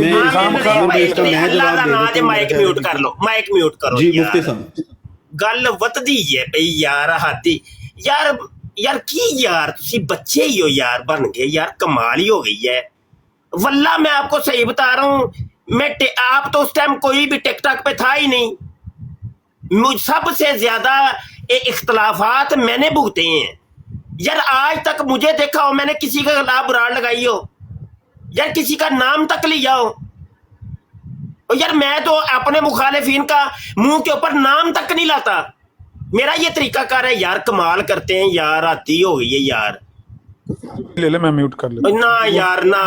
माइक म्यूट कर लो, माइक म्यूट करो यार, गल वधदी है भई यार, हाथी यार की यार, तुसी बच्चे ही हो यार, बन गए यार, कमाल ही हो गई है वल्ला। मैं आपको सही बता रहा हूँ, आप तो उस टाइम कोई भी टिकटॉक पे था ही नहीं। मुझ सबसे ज्यादा इख्तलाफात मैंने भुगते हैं यार, आज तक मुझे देखा हो मैंने किसी के खिलाफ बुराड़ लगाई हो यार, किसी का नाम तक लिया हो यार, मैं तो अपने मुखालिफिन का मुंह के ऊपर नाम तक नहीं लाता, मेरा ये तरीकाकार है यार, कमाल करते हैं यार, आती हो गई है यार। ले ले, मैं म्यूट कर लेता ना यार, ना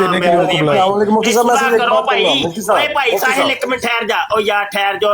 करो भाई साहिल, एक मिनट ठहर जा, ओ यार ठहर जो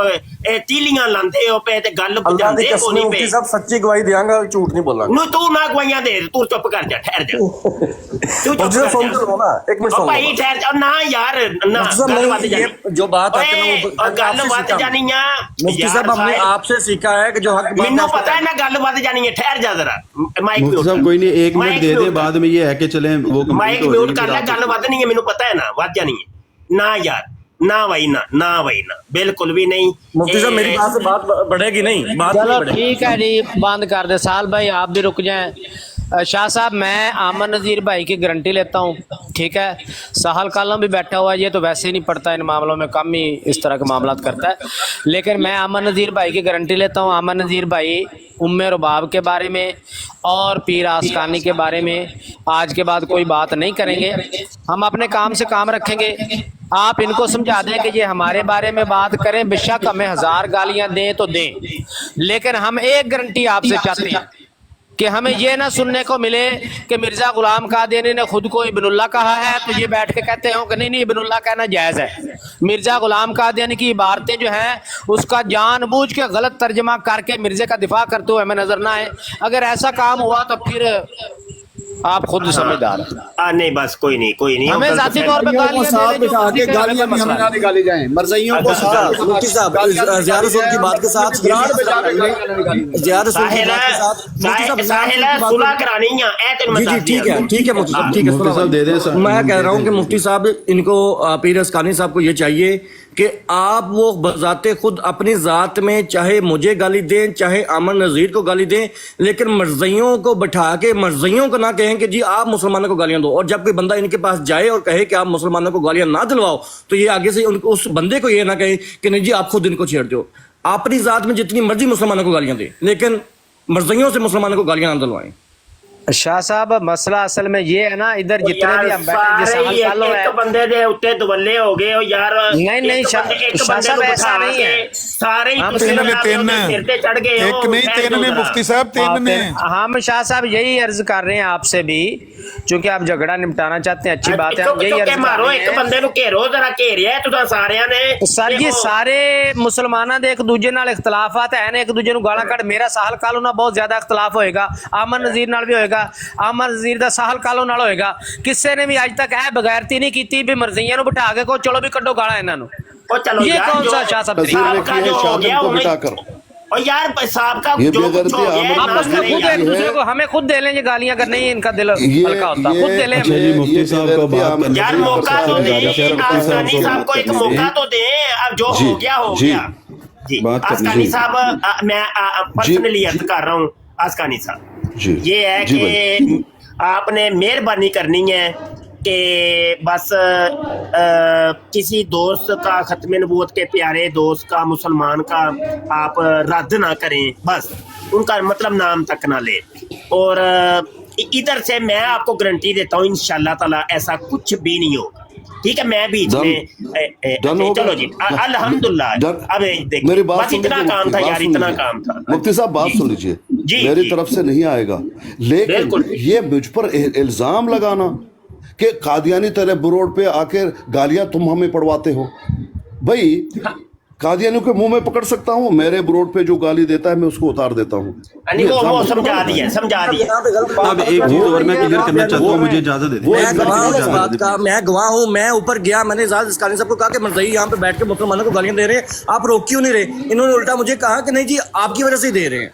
तीलियां लांदे हो पे ते गल बजांदे को नहीं पे। सब सच्ची गवाही देंगा, झूठ नहीं बोलना। नु तू ना गवाहियां दे, तू चुप कर जा, ठहर जा, तू चुप कर जा, एक मिनट भाई ठहर जा ना यार, ना गल बात जानी, जो बात है ना गल बात जानी है मुफ्ती साहब, हमने आपसे सीखा है कि जो हक मैनू पता है ना गल बात जानी है। ठहर जा जरा, माइक म्यूट साहब, कोई नहीं, 1 मिनट दे दे, बाद में ये है कि चलें वो माइक म्यूट कर ले, गल बात नहीं है, मैनू पता है ना, बात जानी है ना यार, ना भाई ना बिल्कुल भी नहीं। मुफ्ती साहब मेरी बात से बात बढ़ेगी नहीं, बात चलो ठीक है जी, बंद कर दे। साल भाई आप भी रुक जाएं। शाह साहब, मैं आमिर नज़ीर भाई की गारंटी लेता हूँ ठीक है। साहल कालम भी बैठा हुआ है, ये तो वैसे ही नहीं पढ़ता इन मामलों में, कम ही इस तरह के मामलात करता है। लेकिन मैं अमन नज़ीर भाई की गारंटी लेता हूँ, अमन नज़ीर भाई उम्मे रुबाब के बारे में और पीर आस्कानी के बारे में आज के बाद कोई बात नहीं करेंगे। हम अपने काम से काम रखेंगे। आप इनको समझा दें कि ये हमारे बारे में बात करें, बेशक हमें 1000 गालियां दें तो दें, लेकिन हम एक गारंटी आपसे चाहते हैं कि हमें ये ना सुनने को मिले कि मिर्ज़ा गुलाम कादियानी ने खुद को इब्नुल्लाह कहा है तो ये बैठ के कहते हो कि नहीं नहीं इब्नुल्लाह कहना जायज़ है। मिर्ज़ा गुलाम कादियानी की इबारतें जो हैं उसका जानबूझ के गलत तर्जमा करके मिर्ज़े का दिफा करते हुए हमें नजर ना आए। अगर ऐसा काम हुआ तो फिर आप खुद समझदार हैं। नहीं बस कोई नहीं हमें जाती तौर पे गालियां गालियां भी हमें ना निकाली जाएं, मरज़इयों को साथ मुफ्ती साहब ज़िया रसूल की बात के साथ ज़िया रसूल की बात के साथ सुलह करानी है। ठीक है मुफ्ती साहब, ठीक है मुफ्ती साहब दे दें सर। मैं कह रहा हूँ कि मुफ्ती साहब इनको पीर अस्कानी साहब को ये चाहिए कि आप वो बजाते खुद अपनी ज़ात में चाहे मुझे गाली दें चाहे अमन नज़ीर को गाली दें, लेकिन मर्ज़इयों को बैठा के मर्ज़इयों को ना कहें कि जी आप मुसलमानों को गालियां दो, और जब कोई बंदा इनके पास जाए और कहे कि आप मुसलमानों को गालियां ना दिलवाओ तो ये आगे से उस बंदे को ये ना कहे कि नहीं जी आप खुद इनको छेड़ दो। अपनी ज़ात में जितनी मर्जी मुसलमानों को गालियां दें, लेकिन मर्ज़इयों से मुसलमानों को गालियां ना दिलवाएं। शाह साहब मसला असल में ये है ना, इधर जितने भी हम बैठे एक बंदे दे उत्ते दुबल्ले हो गए हो यार। नहीं शाह साहब ऐसा नहीं है, सारे चढ़ गए, एक नहीं तीन ने मुफ्ती साहब, तीन ने। हम शाह साहब यही अर्ज कर रहे हैं आपसे भी, चूंकि आप झगड़ा निपटाना चाहते हैं, अच्छी बात है। हम यही अर्ज मारो एक बंदे नु घेरो जरा घेरिया तुसा सारियां ने। सर जी सारे मुसलमानां दे एक दूजे नाल इख्तलाफात है ने, एक दूजे नु गालां कढ। मेरा साहल कालू नाल बहुत ज्यादा इख्तलाफ होएगा, अमन नज़ीर नाल भी होएगा, अमन नज़ीर दा साहल कालो नाल होएगा। किसी ने भी आज तक है बगैरती नहीं की भी मर्ज़ियां नु बिठा के को चलो भी कड्डो गाला इन्हां नु। ये कौन सा शाह साहब को बिठाकर और यार साहब का जो कुछ हो गया एक दूसरे को हमें खुद दे लें गालियां, अगर नहीं इनका दिल हल्का होता खुद दे लें। मुफ्ती साहब को बात यार मौका तो दे, आस्कानी साहब को एक मौका तो दे। अब जो हो गया जी। आस्कानी साहब मैं पर्सनली अर्ज कर रहा हूँ आस्कानी साहब, ये है कि आपने मेहरबानी करनी है कि बस किसी दोस्त का खत्म नबूवत के प्यारे दोस्त का मुसलमान का आप रद्द ना करें, बस उनका मतलब नाम तक ना ले। और इधर से मैं आपको गारंटी देता हूँ इंशाल्लाह ताला ऐसा कुछ भी नहीं होगा। ठीक है, मैं बीच में चलो जी अल्हम्दुलिल्लाह। अब देखिए बस इतना काम था यार, इतना काम था। मुफ्ती साहब बात सुन लीजिए, मेरी तरफ से नहीं आएगा, लेकिन ये मुझ पर इल्जाम लगाना कि कादियानी तेरे बुरोड पे आके गालियां तुम हमें पढ़वाते हो, भाई कादियानियों के मुंह में पकड़ सकता हूँ, मेरे बुरोड पे जो गाली देता है मैं उसको उतार देता हूँ। वो समझा दिया। अब एक चीज और मैं क्लियर करना चाहता हूँ, मुझे इजाजत दे दीजिए। मैं गवाह हूँ, मैं ऊपर गया, मैंने इजाज़ अस्कानी साहब को कहा कि मर्ज़ई यहाँ पे बैठ के मुसलमानों को गालियां दे रहे हैं, आप रोक क्यों नहीं रहे? इन्होंने उल्टा मुझे कहा कि नहीं जी आपकी वजह से ही दे रहे हैं।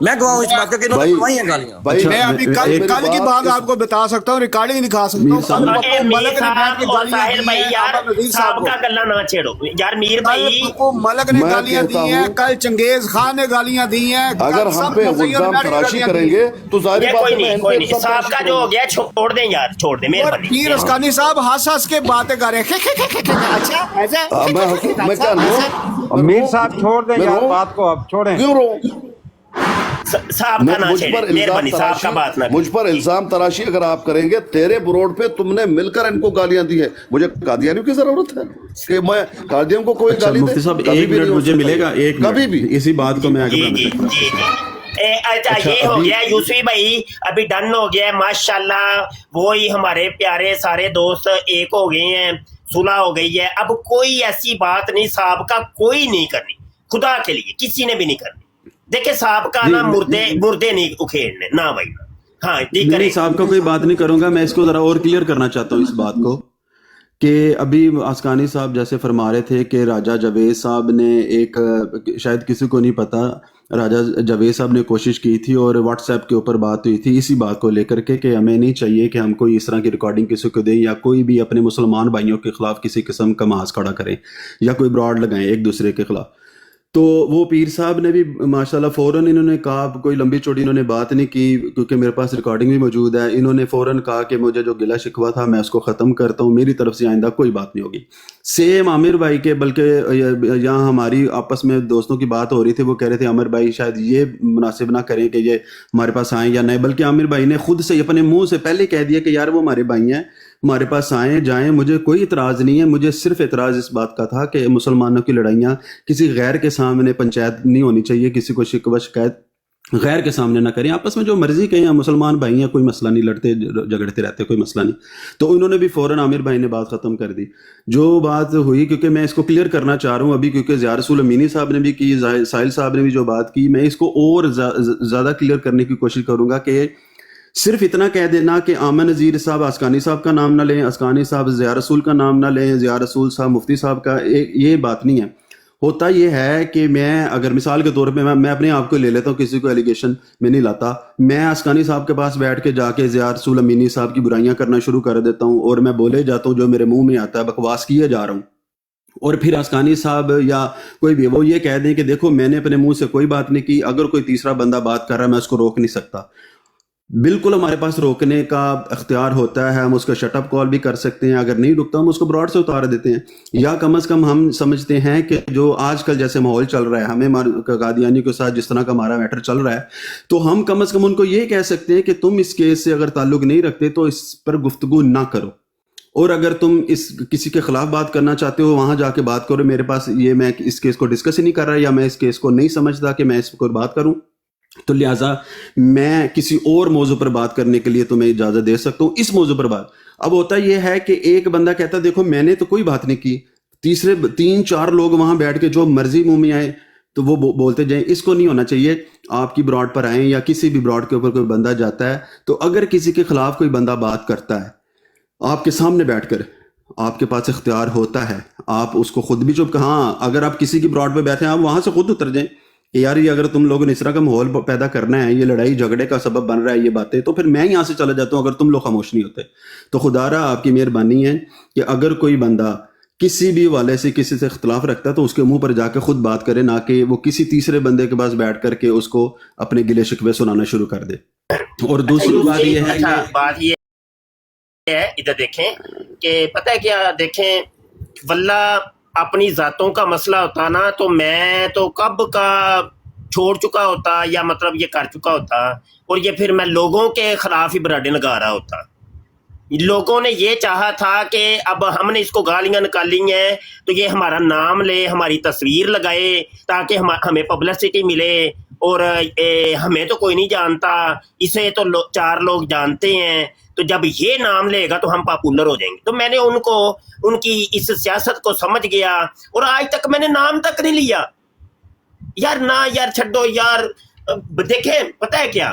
मैं गवाह हूं इस बात का कि इन्होंने करवाई हैं गालियां। मैं अभी कल की बात आपको बता सकता हूं, रिकॉर्डिंग दिखा सकता हूं। मलक का गल्ला ना छेड़ो यार, मीर भाई को मलक ने गालियां दी हैं, कल चंगेज खान ने गालियां दी हैं। अगर हम पे इल्जाम तराशी करेंगे तो जाहिर बात है कोई नहीं, साहब का जो हो गया छोड़ दें यार, छोड़ दें मेहरबानी। पीर अस्कानी साहब हंस हंस के बातें कर रहे हैं। अच्छा ऐसा मैं क्या मीर साहब छोड़ दें यार बात को, अब छोड़ें। क्यों रो? साहब का ना छेड़े, मेहरबानी साहब का बात ना। मुझ पर इल्जाम तराशी अगर आप करेंगे, तेरे बुरोड पे तुमने मिलकर इनको गालियां दी है, मुझे कादियानियों की जरूरत है कि मैं कादियों को कोई गाली मुफ्ती साहब एक मिनट मुझे मिलेगा, एक कभी भी इसी बात को मैं आगे बढ़ाना अच्छा ये हो गया यूसुफी भाई, अभी डन हो गया माशाल्लाह। वो ही हमारे प्यारे सारे दोस्त एक हो गए हैं, सुलह हो गई है। अब कोई ऐसी बात नहीं साहब का कोई नहीं करनी, खुदा के लिए किसी ने भी नहीं करनी। देखे साहब का ना मुर्दे नहीं उखेड़ने ना भाई। हाँ नहीं साहब का कोई बात नहीं करूंगा, मैं इसको जरा और क्लियर करना चाहता हूँ इस बात को कि अभी आस्कानी साहब जैसे फरमा रहे थे कि राजा जावेद साहब ने एक, शायद किसी को नहीं पता, राजा जावेद साहब ने कोशिश की थी और व्हाट्सएप के ऊपर बात हुई थी इसी बात को लेकर के कि हमें नहीं चाहिए कि हम कोई इस तरह की रिकॉर्डिंग किसी को दें या कोई भी अपने मुसलमान भाइयों के खिलाफ किसी किस्म का महाज खड़ा करें या कोई ब्रॉड लगाएं एक दूसरे के खिलाफ। تو وہ پیر صاحب نے بھی ماشاءاللہ فوراً انہوں نے کہا، کوئی لمبی چوڑی انہوں نے بات نہیں کی کیونکہ میرے پاس ریکارڈنگ بھی موجود ہے، انہوں نے فوراً کہا کہ مجھے جو گلہ شکوہ تھا میں اس کو ختم کرتا ہوں، میری طرف سے آئندہ کوئی بات نہیں ہوگی۔ سیم عامر بھائی کے، بلکہ یہاں ہماری آپس میں دوستوں کی بات ہو رہی تھی، وہ کہہ رہے تھے عامر بھائی شاید یہ مناسب نہ کریں کہ یہ ہمارے پاس آئیں یا نہیں، بلکہ عامر بھائی نے خود سے اپنے منہ سے پہلے کہہ دیا کہ یار وہ ہمارے بھائی ہیں، ہمارے پاس آئیں جائیں، مجھے کوئی اعتراض نہیں ہے، مجھے صرف اعتراض اس بات کا تھا کہ مسلمانوں کی لڑائیاں کسی غیر کے سامنے پنچایت نہیں ہونی چاہیے، کسی کو شکوہ شکایت غیر کے سامنے نہ کریں، آپس میں جو مرضی کہیں، مسلمان بھائی ہیں، کوئی مسئلہ نہیں، لڑتے جھگڑتے رہتے، کوئی مسئلہ نہیں۔ تو انہوں نے بھی فوراً عامر بھائی نے بات ختم کر دی۔ جو بات ہوئی، کیونکہ میں اس کو کلیئر کرنا چاہ رہا ہوں ابھی، کیونکہ ضیاء رسول امینی صاحب نے بھی کی، ساحل صاحب نے بھی جو بات کی، میں اس کو اور زیادہ کلیئر کرنے کی کوشش کروں گا کہ صرف اتنا کہہ دینا کہ آمن نذیر صاحب اسکانی صاحب کا نام نہ لیں، اسکانی صاحب ضیاء رسول کا نام نہ لیں، ضیاء رسول صاحب مفتی صاحب کا، یہ بات نہیں ہے۔ ہوتا یہ ہے کہ میں اگر مثال کے طور پہ میں اپنے آپ کو لے لیتا ہوں، کسی کو ایلیگیشن میں نہیں لاتا، میں اسکانی صاحب کے پاس بیٹھ کے جا کے ضیاء رسول امینی صاحب کی برائیاں کرنا شروع کر دیتا ہوں، اور میں بولے جاتا ہوں جو میرے منہ میں آتا ہے، بکواس کیے جا رہا ہوں، اور پھر اسکانی صاحب یا کوئی بھی وہ یہ کہہ دیں کہ دیکھو میں نے اپنے منہ سے کوئی بات نہیں کی، اگر کوئی تیسرا بندہ بات کر رہا ہے میں اس کو روک نہیں سکتا۔ بالکل ہمارے پاس روکنے کا اختیار ہوتا ہے، ہم اس کو شٹ اپ کال بھی کر سکتے ہیں، اگر نہیں رکتا ہم اس کو براڈ سے اتار دیتے ہیں، یا کم از کم ہم سمجھتے ہیں کہ جو آج کل جیسے ماحول چل رہا ہے، ہمیں قادیانی کے ساتھ جس طرح کا ہمارا میٹر چل رہا ہے، تو ہم کم از کم ان کو یہ کہہ سکتے ہیں کہ تم اس کیس سے اگر تعلق نہیں رکھتے تو اس پر گفتگو نہ کرو، اور اگر تم کسی کے خلاف بات کرنا چاہتے ہو وہاں جا کے بات کرو، میرے پاس یہ میں اس کیس کو ڈسکس ہی نہیں کر رہا، یا میں اس کیس کو نہیں سمجھتا کہ میں اس پر بات کروں، تو لہٰذا میں کسی اور موضوع پر بات کرنے کے لیے تمہیں اجازت دے سکتا ہوں، اس موضوع پر بات۔ اب ہوتا یہ ہے کہ ایک بندہ کہتا دیکھو میں نے تو کوئی بات نہیں کی، تیسرے 3-4 لوگ وہاں بیٹھ کے جو مرضی منہ میں آئے تو وہ بولتے جائیں، اس کو نہیں ہونا چاہیے۔ آپ کی براڈ پر آئیں یا کسی بھی براڈ کے اوپر کوئی بندہ جاتا ہے، تو اگر کسی کے خلاف کوئی بندہ بات کرتا ہے آپ کے سامنے بیٹھ کر، آپ کے پاس اختیار ہوتا ہے، آپ اس کو خود بھی چپ، ہاں اگر آپ کسی کی براڈ پہ بیٹھے ہیں آپ وہاں سے خود اتر جائیں کہ یار یہ اگر تم لوگوں نے اس طرح کا ماحول پیدا کرنا ہے، یہ لڑائی جھگڑے کا سبب بن رہا ہے یہ باتیں، تو پھر میں یہاں سے چلا جاتا ہوں اگر تم لوگ خاموش نہیں ہوتے۔ تو خدا را آپ کی مہربانی ہے کہ اگر کوئی بندہ کسی بھی والے سے کسی سے اختلاف رکھتا ہے تو اس کے منہ پر جا کے خود بات کرے، نہ کہ وہ کسی تیسرے بندے کے پاس بیٹھ کر کے اس کو اپنے گلے شکوے سنانا شروع کر دے۔ اور دوسری بات یہ ہے بات یہ ہے، ادھر دیکھیں کہ پتہ ہے کیا، دیکھیں واللہ اپنی ذاتوں کا مسئلہ ہوتا نا تو میں تو کب کا چھوڑ چکا ہوتا، یا مطلب یہ کر چکا ہوتا، اور یہ پھر میں لوگوں کے خلاف ہی براڈیں لگا رہا ہوتا۔ لوگوں نے یہ چاہا تھا کہ اب ہم نے اس کو گالیاں نکالی ہیں تو یہ ہمارا نام لے، ہماری تصویر لگائے تاکہ ہمیں پبلسٹی ملے، اور ہمیں تو کوئی نہیں جانتا، اسے تو 4 لوگ جانتے ہیں، تو جب یہ نام لے گا تو ہم پاپولر ہو جائیں گے۔ تو میں نے ان کی اس سیاست کو سمجھ گیا، اور آج تک میں نے نام تک نہیں لیا یار، نہ یار چھڈو یار۔ دیکھیں پتہ ہے کیا،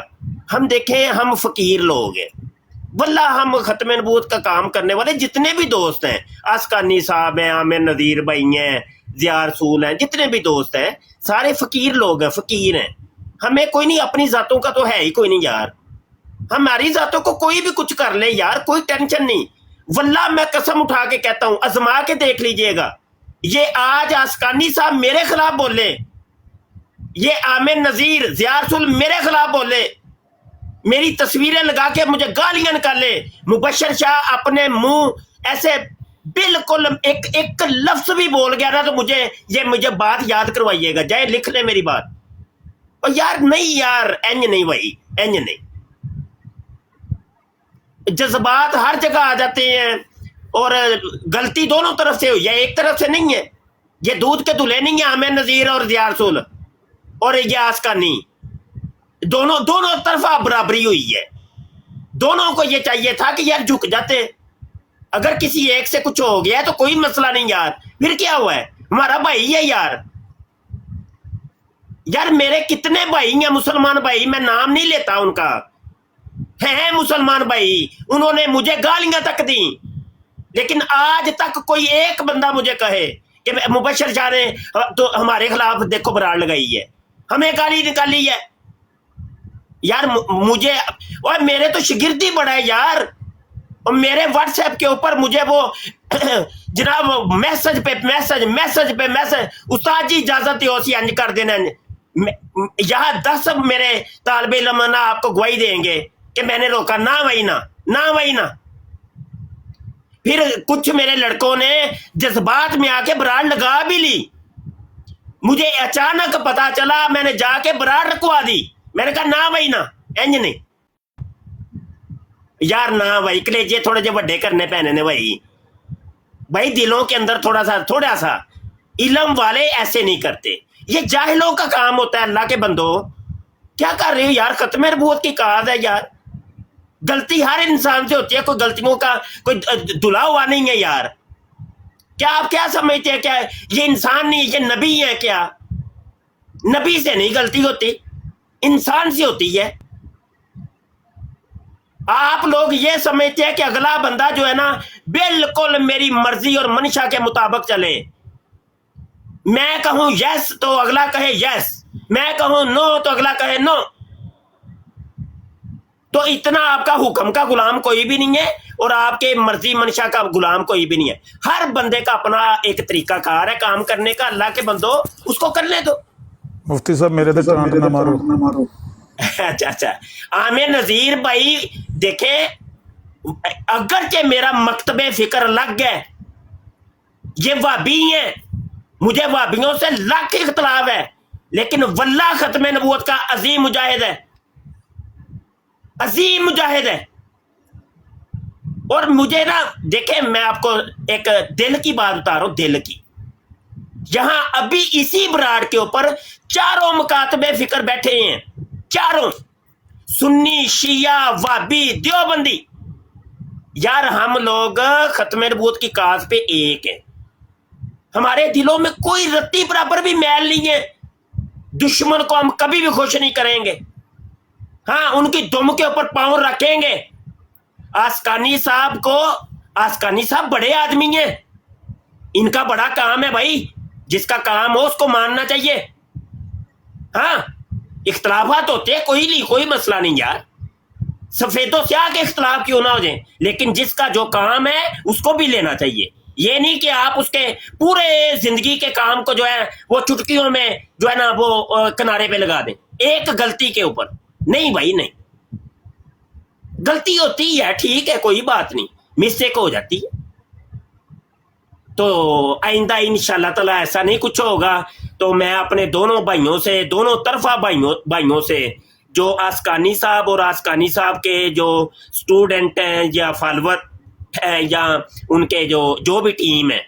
ہم فقیر لوگ ہیں، واللہ ہم ختم نبوت کا کام کرنے والے جتنے بھی دوست ہیں، اسکانی صاحب ہیں، عامر نذیر بھائی ہیں، ضیاء رسول ہیں، جتنے بھی دوست ہیں سارے فقیر لوگ ہیں، فقیر ہیں، ہمیں کوئی نہیں، اپنی ذاتوں کا تو ہے ہی کوئی نہیں یار، ہماری ذاتوں کو کوئی بھی کچھ کر لے یار، کوئی ٹینشن نہیں۔ واللہ میں قسم اٹھا کے کہتا ہوں، آزما کے دیکھ لیجئے گا، یہ آج اسکانی صاحب میرے خلاف بولے، یہ عامر نذیر ضیاء رسول میرے خلاف بولے، میری تصویریں لگا کے مجھے گالیاں نکالے، مبشر شاہ اپنے منہ ایسے بالکل ایک لفظ بھی بول گیا نا تو مجھے بات یاد کروائیے گا، جائے لکھ لے میری بات۔ اور یار نہیں یار، اینج نہیں بھائی، اینج نہیں، جذبات ہر جگہ آ جاتے ہیں، اور غلطی دونوں طرف سے ہوئی ہے، ایک طرف سے نہیں ہے، یہ دودھ کے دلہے نہیں ہیں عامر نذیر اور ضیاء رسول اور یہ اسکانی، دونوں طرف برابری ہوئی ہے، دونوں کو یہ چاہیے تھا کہ یار جھک جاتے، اگر کسی ایک سے کچھ ہو گیا ہے تو کوئی مسئلہ نہیں یار، پھر کیا ہوا ہے، ہمارا بھائی ہے یار۔ میرے کتنے بھائی ہیں مسلمان بھائی، میں نام نہیں لیتا ان کا، ہیں مسلمان بھائی، انہوں نے مجھے گالیاں تک دیں، لیکن آج تک کوئی ایک بندہ مجھے کہے کہ مبشر شاہ نے تو ہمارے خلاف دیکھو براڑ لگائی ہے، ہمیں گالی نکالی ہے یار، مجھے اور میرے تو شگردی بڑا ہے یار، اور میرے واٹس ایپ کے اوپر مجھے وہ जनाब मैसेज पे मैसेज उस्ताद जी इजाजत हो सी अंज कर देना। यहाँ 10 मेरे तालिब इल्म ना आपको गवाही देंगे कि मैंने रोका ना वही ना। फिर कुछ मेरे लड़कों ने जज्बात में आके बराड़ लगा भी ली। मुझे अचानक पता चला, मैंने जाके बराड़ रखवा दी। मैंने कहा ना भाई ना, इंज नहीं यार, ना भाई कलेजे थोड़े जे वड्डे करने पैने ने भाई दिलों के अंदर थोड़ा सा इल्म वाले ऐसे नहीं करते, ये जाहिलों का काम होता है। अल्लाह के बंदो क्या कर रहे हो यार, खत्म नबूवत की कहावत है यार, गलती हर इंसान से होती है, कोई गलतियों का कोई धुला हुआ नहीं है यार। क्या आप क्या समझते हैं, क्या ये इंसान नहीं, ये नबी है क्या? नबी से नहीं गलती होती, इंसान से होती है। आप लोग ये समझते हैं कि अगला बंदा जो है ना बिल्कुल मेरी मर्जी और मंशा के मुताबिक चले। मैं कहूं यस तो अगला कहे यस, मैं कहूं नो तो अगला कहे नो। तो इतना आपका हुक्म का गुलाम कोई भी नहीं है और आपके मर्जी मंशा का गुलाम कोई भी नहीं है। हर बंदे का अपना एक तरीका कार है काम करने का। अल्लाह के बंदो उसको करने दो। मुफ्ती साहब मेरे तो करंट ना मारो। अच्छा आमिर नजीर भाई देखे, अगरचे मेरा मकतबे फिक्र लग गए, ये वाबी है, मुझे वाबियों से लाख इख्तलाफ है, लेकिन वल्लाह खत्म नबूवत का अजीम मुजाहिद है, अजीम मुजाहिद है। और मुझे ना देखे, मैं आपको एक दिल की बात बता रहा हूं, दिल की। यहां अभी इसी बराड़ के ऊपर 4 मुकातबे फिक्र बैठे हैं, 4 सुन्नी, शिया, वाबी, देवबंदी। यार हम लोग खत्म नबूवत की काज पे एक है, हमारे दिलों में कोई रत्ती बराबर भी मैल नहीं है। दुश्मन को हम कभी भी खुश नहीं करेंगे। हाँ, उनकी दुम के ऊपर पांव रखेंगे। आसकानी साहब को, आसकानी साहब बड़े आदमी हैं, इनका बड़ा काम है भाई, जिसका काम हो उसको मानना चाहिए। हाँ, इख्तलाफात होते हैं, कोई मसला नहीं यार, सफेदों से आके इख्तलाफ क्यों ना हो जाए, लेकिन जिसका जो काम है उसको भी लेना चाहिए। ये नहीं कि आप उसके पूरे जिंदगी के काम को जो है वो चुटकियों में जो है ना वो किनारे पे लगा दें एक गलती के ऊपर। नहीं भाई नहीं, गलती होती है, ठीक है, कोई बात नहीं, मिस्टेक हो जाती है। तो आइंदा इंशाल्लाह ताला ऐसा नहीं कुछ होगा। तो मैं अपने दोनों भाइयों से, दोनों तरफा भाइयों से, जो आसकानी साहब और आसकानी साहब के जो स्टूडेंट हैं या फॉलोवर हैं या उनके जो भी टीम है,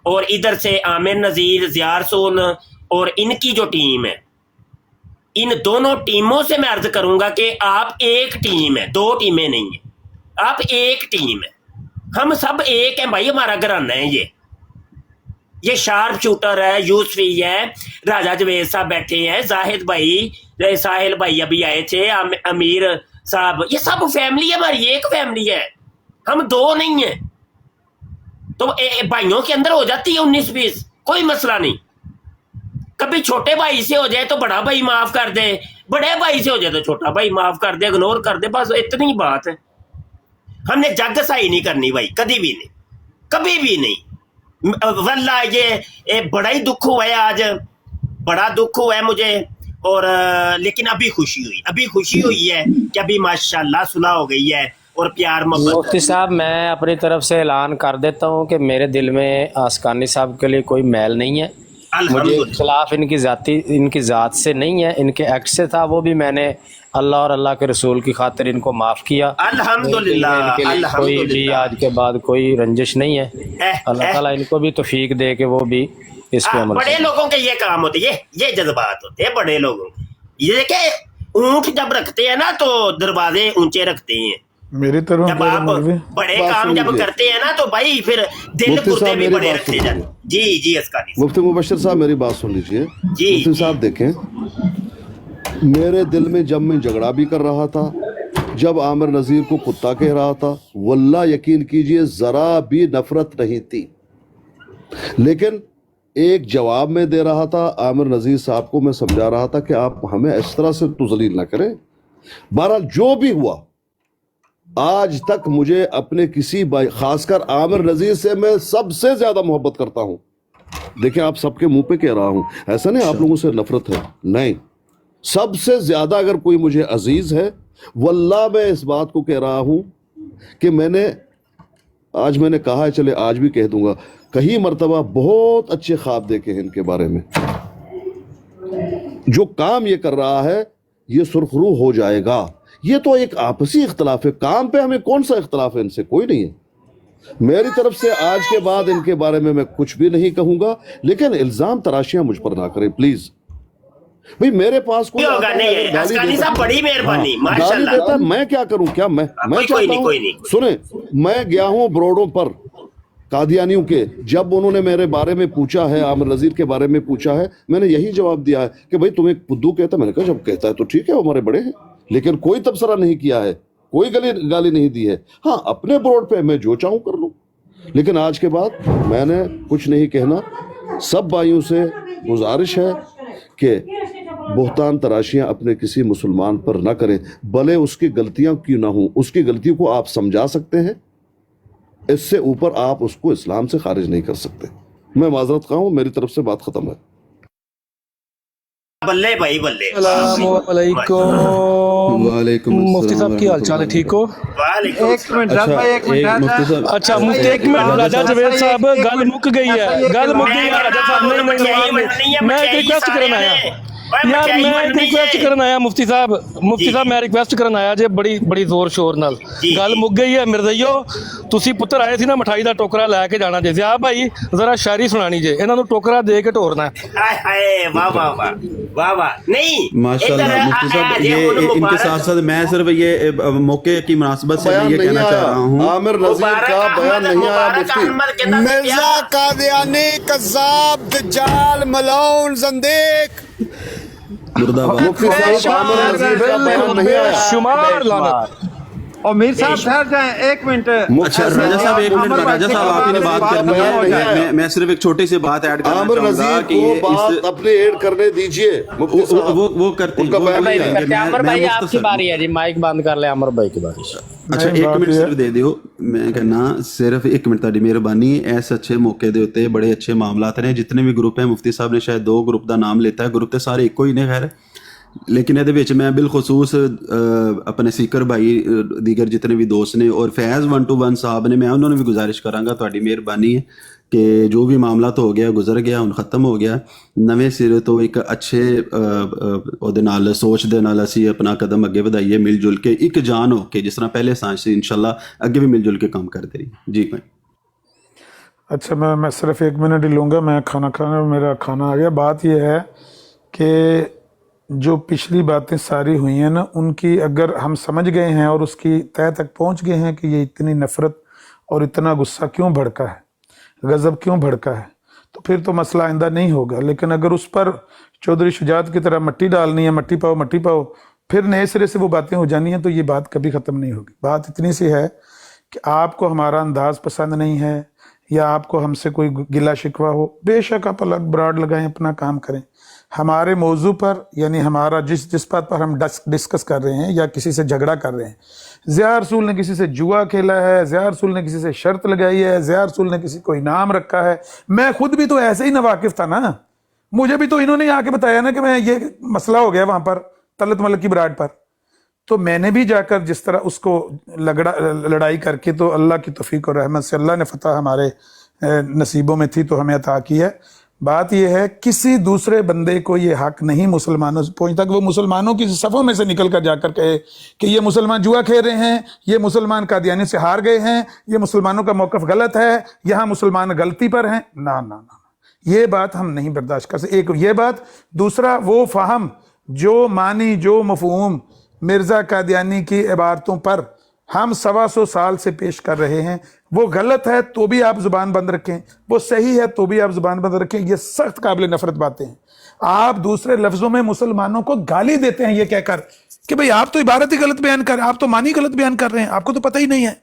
और इधर से आमिर नज़ीर, ज़िया रसूल और इनकी जो टीम है, इन दोनों टीमों से मैं अर्ज करूंगा कि आप एक टीम है, 2 टीमें नहीं है, आप एक टीम है। हम सब एक हैं भाई, हमारा घराना है ये शार्प शूटर है, यूसफी है, राजा जवेद साहब बैठे हैं, जाहिद भाई, साहिल भाई अभी आए थे, अमीर साहब, ये सब फैमिली है हमारी, एक फैमिली है, हम 2 नहीं है। तो भाइयों के अंदर हो जाती है 19-20, कोई मसला नहीं। कभी छोटे भाई से हो जाए तो बड़ा भाई माफ कर दे, बड़े भाई से हो जाए तो छोटा भाई माफ कर दे, इग्नोर कर दे, बस इतनी बात है। हमने जग सही नहीं करनी भाई, कभी भी नहीं, कभी भी नहीं। वल्लाह ये बड़ा ही दुख हुआ है, आज बड़ा दुख हुआ है मुझे। और लेकिन अभी खुशी हुई है कि अभी माशाल्लाह सुलह हो गई है और प्यार मोहब्बत। मुफ्ती साहब मैं अपनी तरफ से ऐलान कर देता हूँ कि मेरे दिल में आसकानी साहब के लिए कोई मैल नहीं है, मुझे इख्तलाफ इनकी ज़ात से नहीं है, इनके एक्ट से था, वो भी मैंने अल्लाह और अल्लाह के रसूल की खातिर इनको माफ़ किया। अल्हम्दुलिल्लाह, कोई भी आज के बाद कोई रंजिश नहीं है। अल्लाह ताला इनको भी तौफीक दे के वो भी इस पे अमल। बड़े लोगों के ये काम होते हैं, ये जज्बात होते हैं बड़े लोगों के। ये के ऊंट जब रखते हैं ना तो दरवाजे ऊंचे रखते हैं। मेरी तरफ जब आप बड़े काम जब करते हैं ना तो भाई फिर दिल गुर्दे भी बड़े रखते जाते। जी अस्कानी मुफ्ती मुबश्शिर साहब मेरी बात सुन लीजिए। मुफ्ती साहब देखें, मेरे दिल में जब मैं झगड़ा भी कर रहा था, जब आमिर नज़ीर को कुत्ता कह रहा था, वल्लाह यकीन कीजिए जरा भी नफरत नहीं थी, लेकिन एक जवाब में दे रहा था। आमिर नज़ीर साहब को मैं समझा रहा था कि आप हमें इस तरह से तो जलील ना करें। बहरहाल जो भी हुआ آج تک مجھے اپنے کسی بھائی خاص کر عامر نذیر سے میں سب سے زیادہ محبت کرتا ہوں. دیکھیں آپ سب کے منہ پہ کہہ رہا ہوں, ایسا نہیں آپ لوگوں سے نفرت ہے, نہیں, سب سے زیادہ اگر کوئی مجھے عزیز ہے, واللہ میں اس بات کو کہہ رہا ہوں کہ میں نے کہا ہے, چلے آج بھی کہہ دوں گا, کئی مرتبہ بہت اچھے خواب دیکھے ہیں ان کے بارے میں. جو کام یہ کر رہا ہے یہ سرخرو ہو جائے گا. یہ تو ایک آپسی اختلاف ہے, کام پہ ہمیں کون سا اختلاف ہے, ان سے کوئی نہیں ہے. میری طرف سے آج کے بعد ان کے بارے میں کچھ بھی نہیں کہوں گا, لیکن الزام تراشیاں مجھ پر نہ کریں پلیز. بھئی میرے پاس کوئی بڑی مہربانی, گالی دیتا ہے, میں کیا کروں, کیا میں چاہتا ہوں, سنیں, میں گیا ہوں بروڈوں پر قادیانیوں کے, جب انہوں نے میرے بارے میں پوچھا ہے, عامر نذیر کے بارے میں پوچھا ہے, میں نے یہی جواب دیا ہے کہ بھئی تمہیں پدو کہتا ہے. میں نے کہا جب کہتا ہے تو ٹھیک ہے, وہ ہمارے بڑے ہیں, لیکن کوئی تبصرہ نہیں کیا ہے, کوئی گالی نہیں دی ہے. ہاں اپنے بروڈ پہ میں جو چاہوں کر لوں, لیکن آج کے بعد میں نے کچھ نہیں کہنا. سب بھائیوں سے گزارش ہے کہ بہتان تراشیاں اپنے کسی مسلمان پر نہ کریں, بھلے اس کی غلطیاں کیوں نہ ہوں. اس کی غلطیوں کو آپ سمجھا سکتے ہیں, اس سے اوپر آپ اس کو اسلام سے خارج نہیں کر سکتے. میں معذرت خواہ ہوں, میری طرف سے بات ختم ہے. بلے بھائی بلے. السلام علیکم. وعلیکم مفتی صاحب کی حال چال ہے, ٹھیک ہو؟ ایک منٹ اچھا مفتی, ایک منٹ, راجہ جوید صاحب گل مک گئی ہے, گل مک گئی ہے راجہ صاحب. نہیں, میں ایک ریکویسٹ کرنا آیا یار, میں ایک ریکویسٹ کرنا آیا مفتی صاحب میں ریکویسٹ کرنا آیا جی, بڑی زور شور نال گل مک گئی ہے. مرزائیو تسی پتر آئے سی نا مٹھائی دا ٹوکرا لے کے جانا جی, ضیاء بھائی ذرا شاعری سنانی جی, انہاں نوں ٹوکرا دے کے ٹورنا ہے. واہ واہ واہ واہ واہ. نہیں ماشاءاللہ مفتی صاحب, یہ ان کے ساتھ ساتھ میں صرف یہ موقع کی مناسبت سے یہ کہنا چاہ رہا ہوں, عامر نذیر کا بیان نہیں آیا مفتی. مرزا قادیانی کذاب دجال ملعون زندیق شمار لعنت. اور میر صاحب ٹھہر جائیں ایک منٹ. اچھا راجہ صاحب ایک منٹ, راجہ صاحب آپ نے بات کرنی ہے, میں صرف ایک چھوٹی سی بات ایڈ کرنا چاہوں گا کہ یہ بات اپنے ایڈ کرنے دیجئے. وہ کرتے ہیں. عمر بھائی آپ کی باری ہے جی, مائک بند کر لیں عمر بھائی کی باری. اچھا ایک منٹ صرف دے دیو, میں کہنا صرف ایک منٹ تاری مہربانی. ایسے اچھے موقع دے ہوتے بڑے اچھے معاملات ہیں, جتنے بھی گروپ ہیں مفتی صاحب نے شاید 2 گروپ دا نام لیتا ہے, گروپ تے سارے ایک ہی نے خیر, لیکن یہ میں بالخصوص اپنے سیکر بھائی دیگر جتنے بھی دوست نے اور فیض 121 صاحب نے, میں انہوں نے بھی گزارش کراں گا, تہاڈی مہربانی ہے کہ جو بھی معاملات ہو گیا گزر گیا, ہن ختم ہو گیا, نویں سرے تو ایک اچھے دے نال سوچ دے نال اسی اپنا قدم اگے ودائیے, مل جل کے ایک جان ہو کے, جس طرح پہلے سانچ سے انشاءاللہ اگے بھی مل جل کے کام کرتے رہیے. جی بھائی. اچھا میں صرف 1 منٹ ہی لوں گا, میں میرا کھانا آ گیا. بات یہ ہے کہ جو پچھلی باتیں ساری ہوئی ہیں نا, ان کی اگر ہم سمجھ گئے ہیں اور اس کی تہ تک پہنچ گئے ہیں کہ یہ اتنی نفرت اور اتنا غصہ کیوں بھڑکا ہے, غضب کیوں بھڑکا ہے, تو پھر تو مسئلہ آئندہ نہیں ہوگا. لیکن اگر اس پر چودھری شجاعت کی طرح مٹی ڈالنی ہے, مٹی پاؤ, پھر نئے سرے سے وہ باتیں ہو جانی ہیں, تو یہ بات کبھی ختم نہیں ہوگی. بات اتنی سی ہے کہ آپ کو ہمارا انداز پسند نہیں ہے یا آپ کو ہم سے کوئی گلہ شکوہ ہو, بے شک آپ الگ براڈ لگائیں, اپنا کام کریں. ہمارے موضوع پر یعنی ہمارا جس بات پر ہم ڈسکس کر رہے ہیں یا کسی سے جھگڑا کر رہے ہیں, ضیاء رسول نے کسی سے جوا کھیلا ہے, ضیاء رسول نے کسی سے شرط لگائی ہے, ضیاء رسول نے کسی کو انعام رکھا ہے. میں خود بھی تو ایسے ہی ناواقف تھا نا, مجھے بھی تو انہوں نے آ کے بتایا نا کہ میں یہ مسئلہ ہو گیا وہاں پر طلعت ملک کی براڈ پر, تو میں نے بھی جا کر جس طرح اس کو لڑائی کر کے, تو اللہ کی توفیق اور رحمت سے اللہ نے فتح ہمارے نصیبوں میں تھی تو ہمیں عطا کی ہے. بات یہ ہے کسی دوسرے بندے کو یہ حق نہیں مسلمانوں سے پہنچتا کہ وہ مسلمانوں کی صفوں میں سے نکل کر جا کر کہے کہ یہ مسلمان جوا کھیل رہے ہیں, یہ مسلمان قادیانی سے ہار گئے ہیں, یہ مسلمانوں کا موقف غلط ہے, یہاں مسلمان غلطی پر ہیں. نہ, یہ بات ہم نہیں برداشت کر سکتے. ایک یہ بات, دوسرا وہ فہم جو معنی جو مفہوم مرزا قادیانی کی عبارتوں پر ہم 125 سال سے پیش کر رہے ہیں, وہ غلط ہے تو بھی آپ زبان بند رکھیں, وہ صحیح ہے تو بھی آپ زبان بند رکھیں. یہ سخت قابل نفرت باتیں ہیں. آپ دوسرے لفظوں میں مسلمانوں کو گالی دیتے ہیں یہ کہہ کر کہ بھئی آپ تو عبارت ہی غلط بیان کر رہے ہیں, آپ تو معنی غلط بیان کر رہے ہیں, آپ کو تو پتہ ہی نہیں ہے.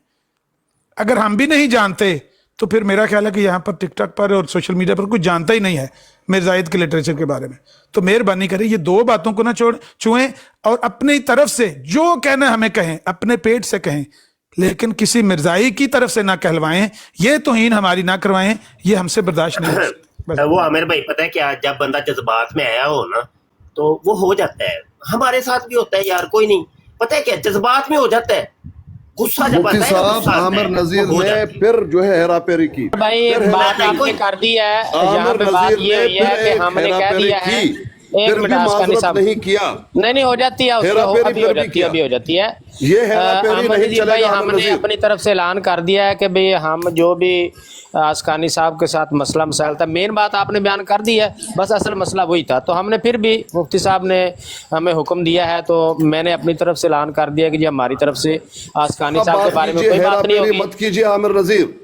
اگر ہم بھی نہیں جانتے تو پھر میرا خیال ہے کہ یہاں پر ٹک ٹاک پر اور سوشل میڈیا پر کوئی جانتا ہی نہیں ہے مرزائیت کے لٹریچر کے بارے میں. تو مہربانی کریں یہ 2 باتوں کو نہ چھوئیں, اور اپنی طرف سے جو کہنا ہمیں کہیں, اپنے پیٹ سے کہیں लेकिन किसी मिर्जाई की तरफ से ना कहलवाएं, ये तौहीन हमारी ना करवाएं, ये हमसे बर्दाश्त नहीं हो। वो आमिर भाई पता है क्या, जब बंदा जज्बात में आया हो ना तो वो हो जाता है। हमारे साथ भी होता है यार, कोई नहीं, पता है क्या, जज्बात में हो जाता है, गुस्सा जब आता है ना, गुस्सा आता आमिर है, नजीर वो हो ने जाता है। फिर जो है हेरा फेरी की। भाई बात आपने कर दी है, यहाँ पे बात ये हुई है कि हमने कह दिया है, एक मिनट आसकानी साहब नहीं किया, नहीं हो जाती है, अभी हो जाती है। ये हेराफेरी नहीं भाई चलेगा। हमने अपनी तरफ से ऐलान कर दिया है कि भाई हम जो भी आसकानी साहब के साथ मसला मसाइल था, मेन बात आपने बयान कर दी है, बस असल मसला वही था। तो हमने फिर भी मुफ्ती साहब ने हमें हुक्म दिया है, तो मैंने अपनी तरफ से ऐलान कर दिया कि जी हमारी तरफ से आसकानी साहब के बारे में कोई बात नहीं होगी। मत कीजिए आमिर नजीर,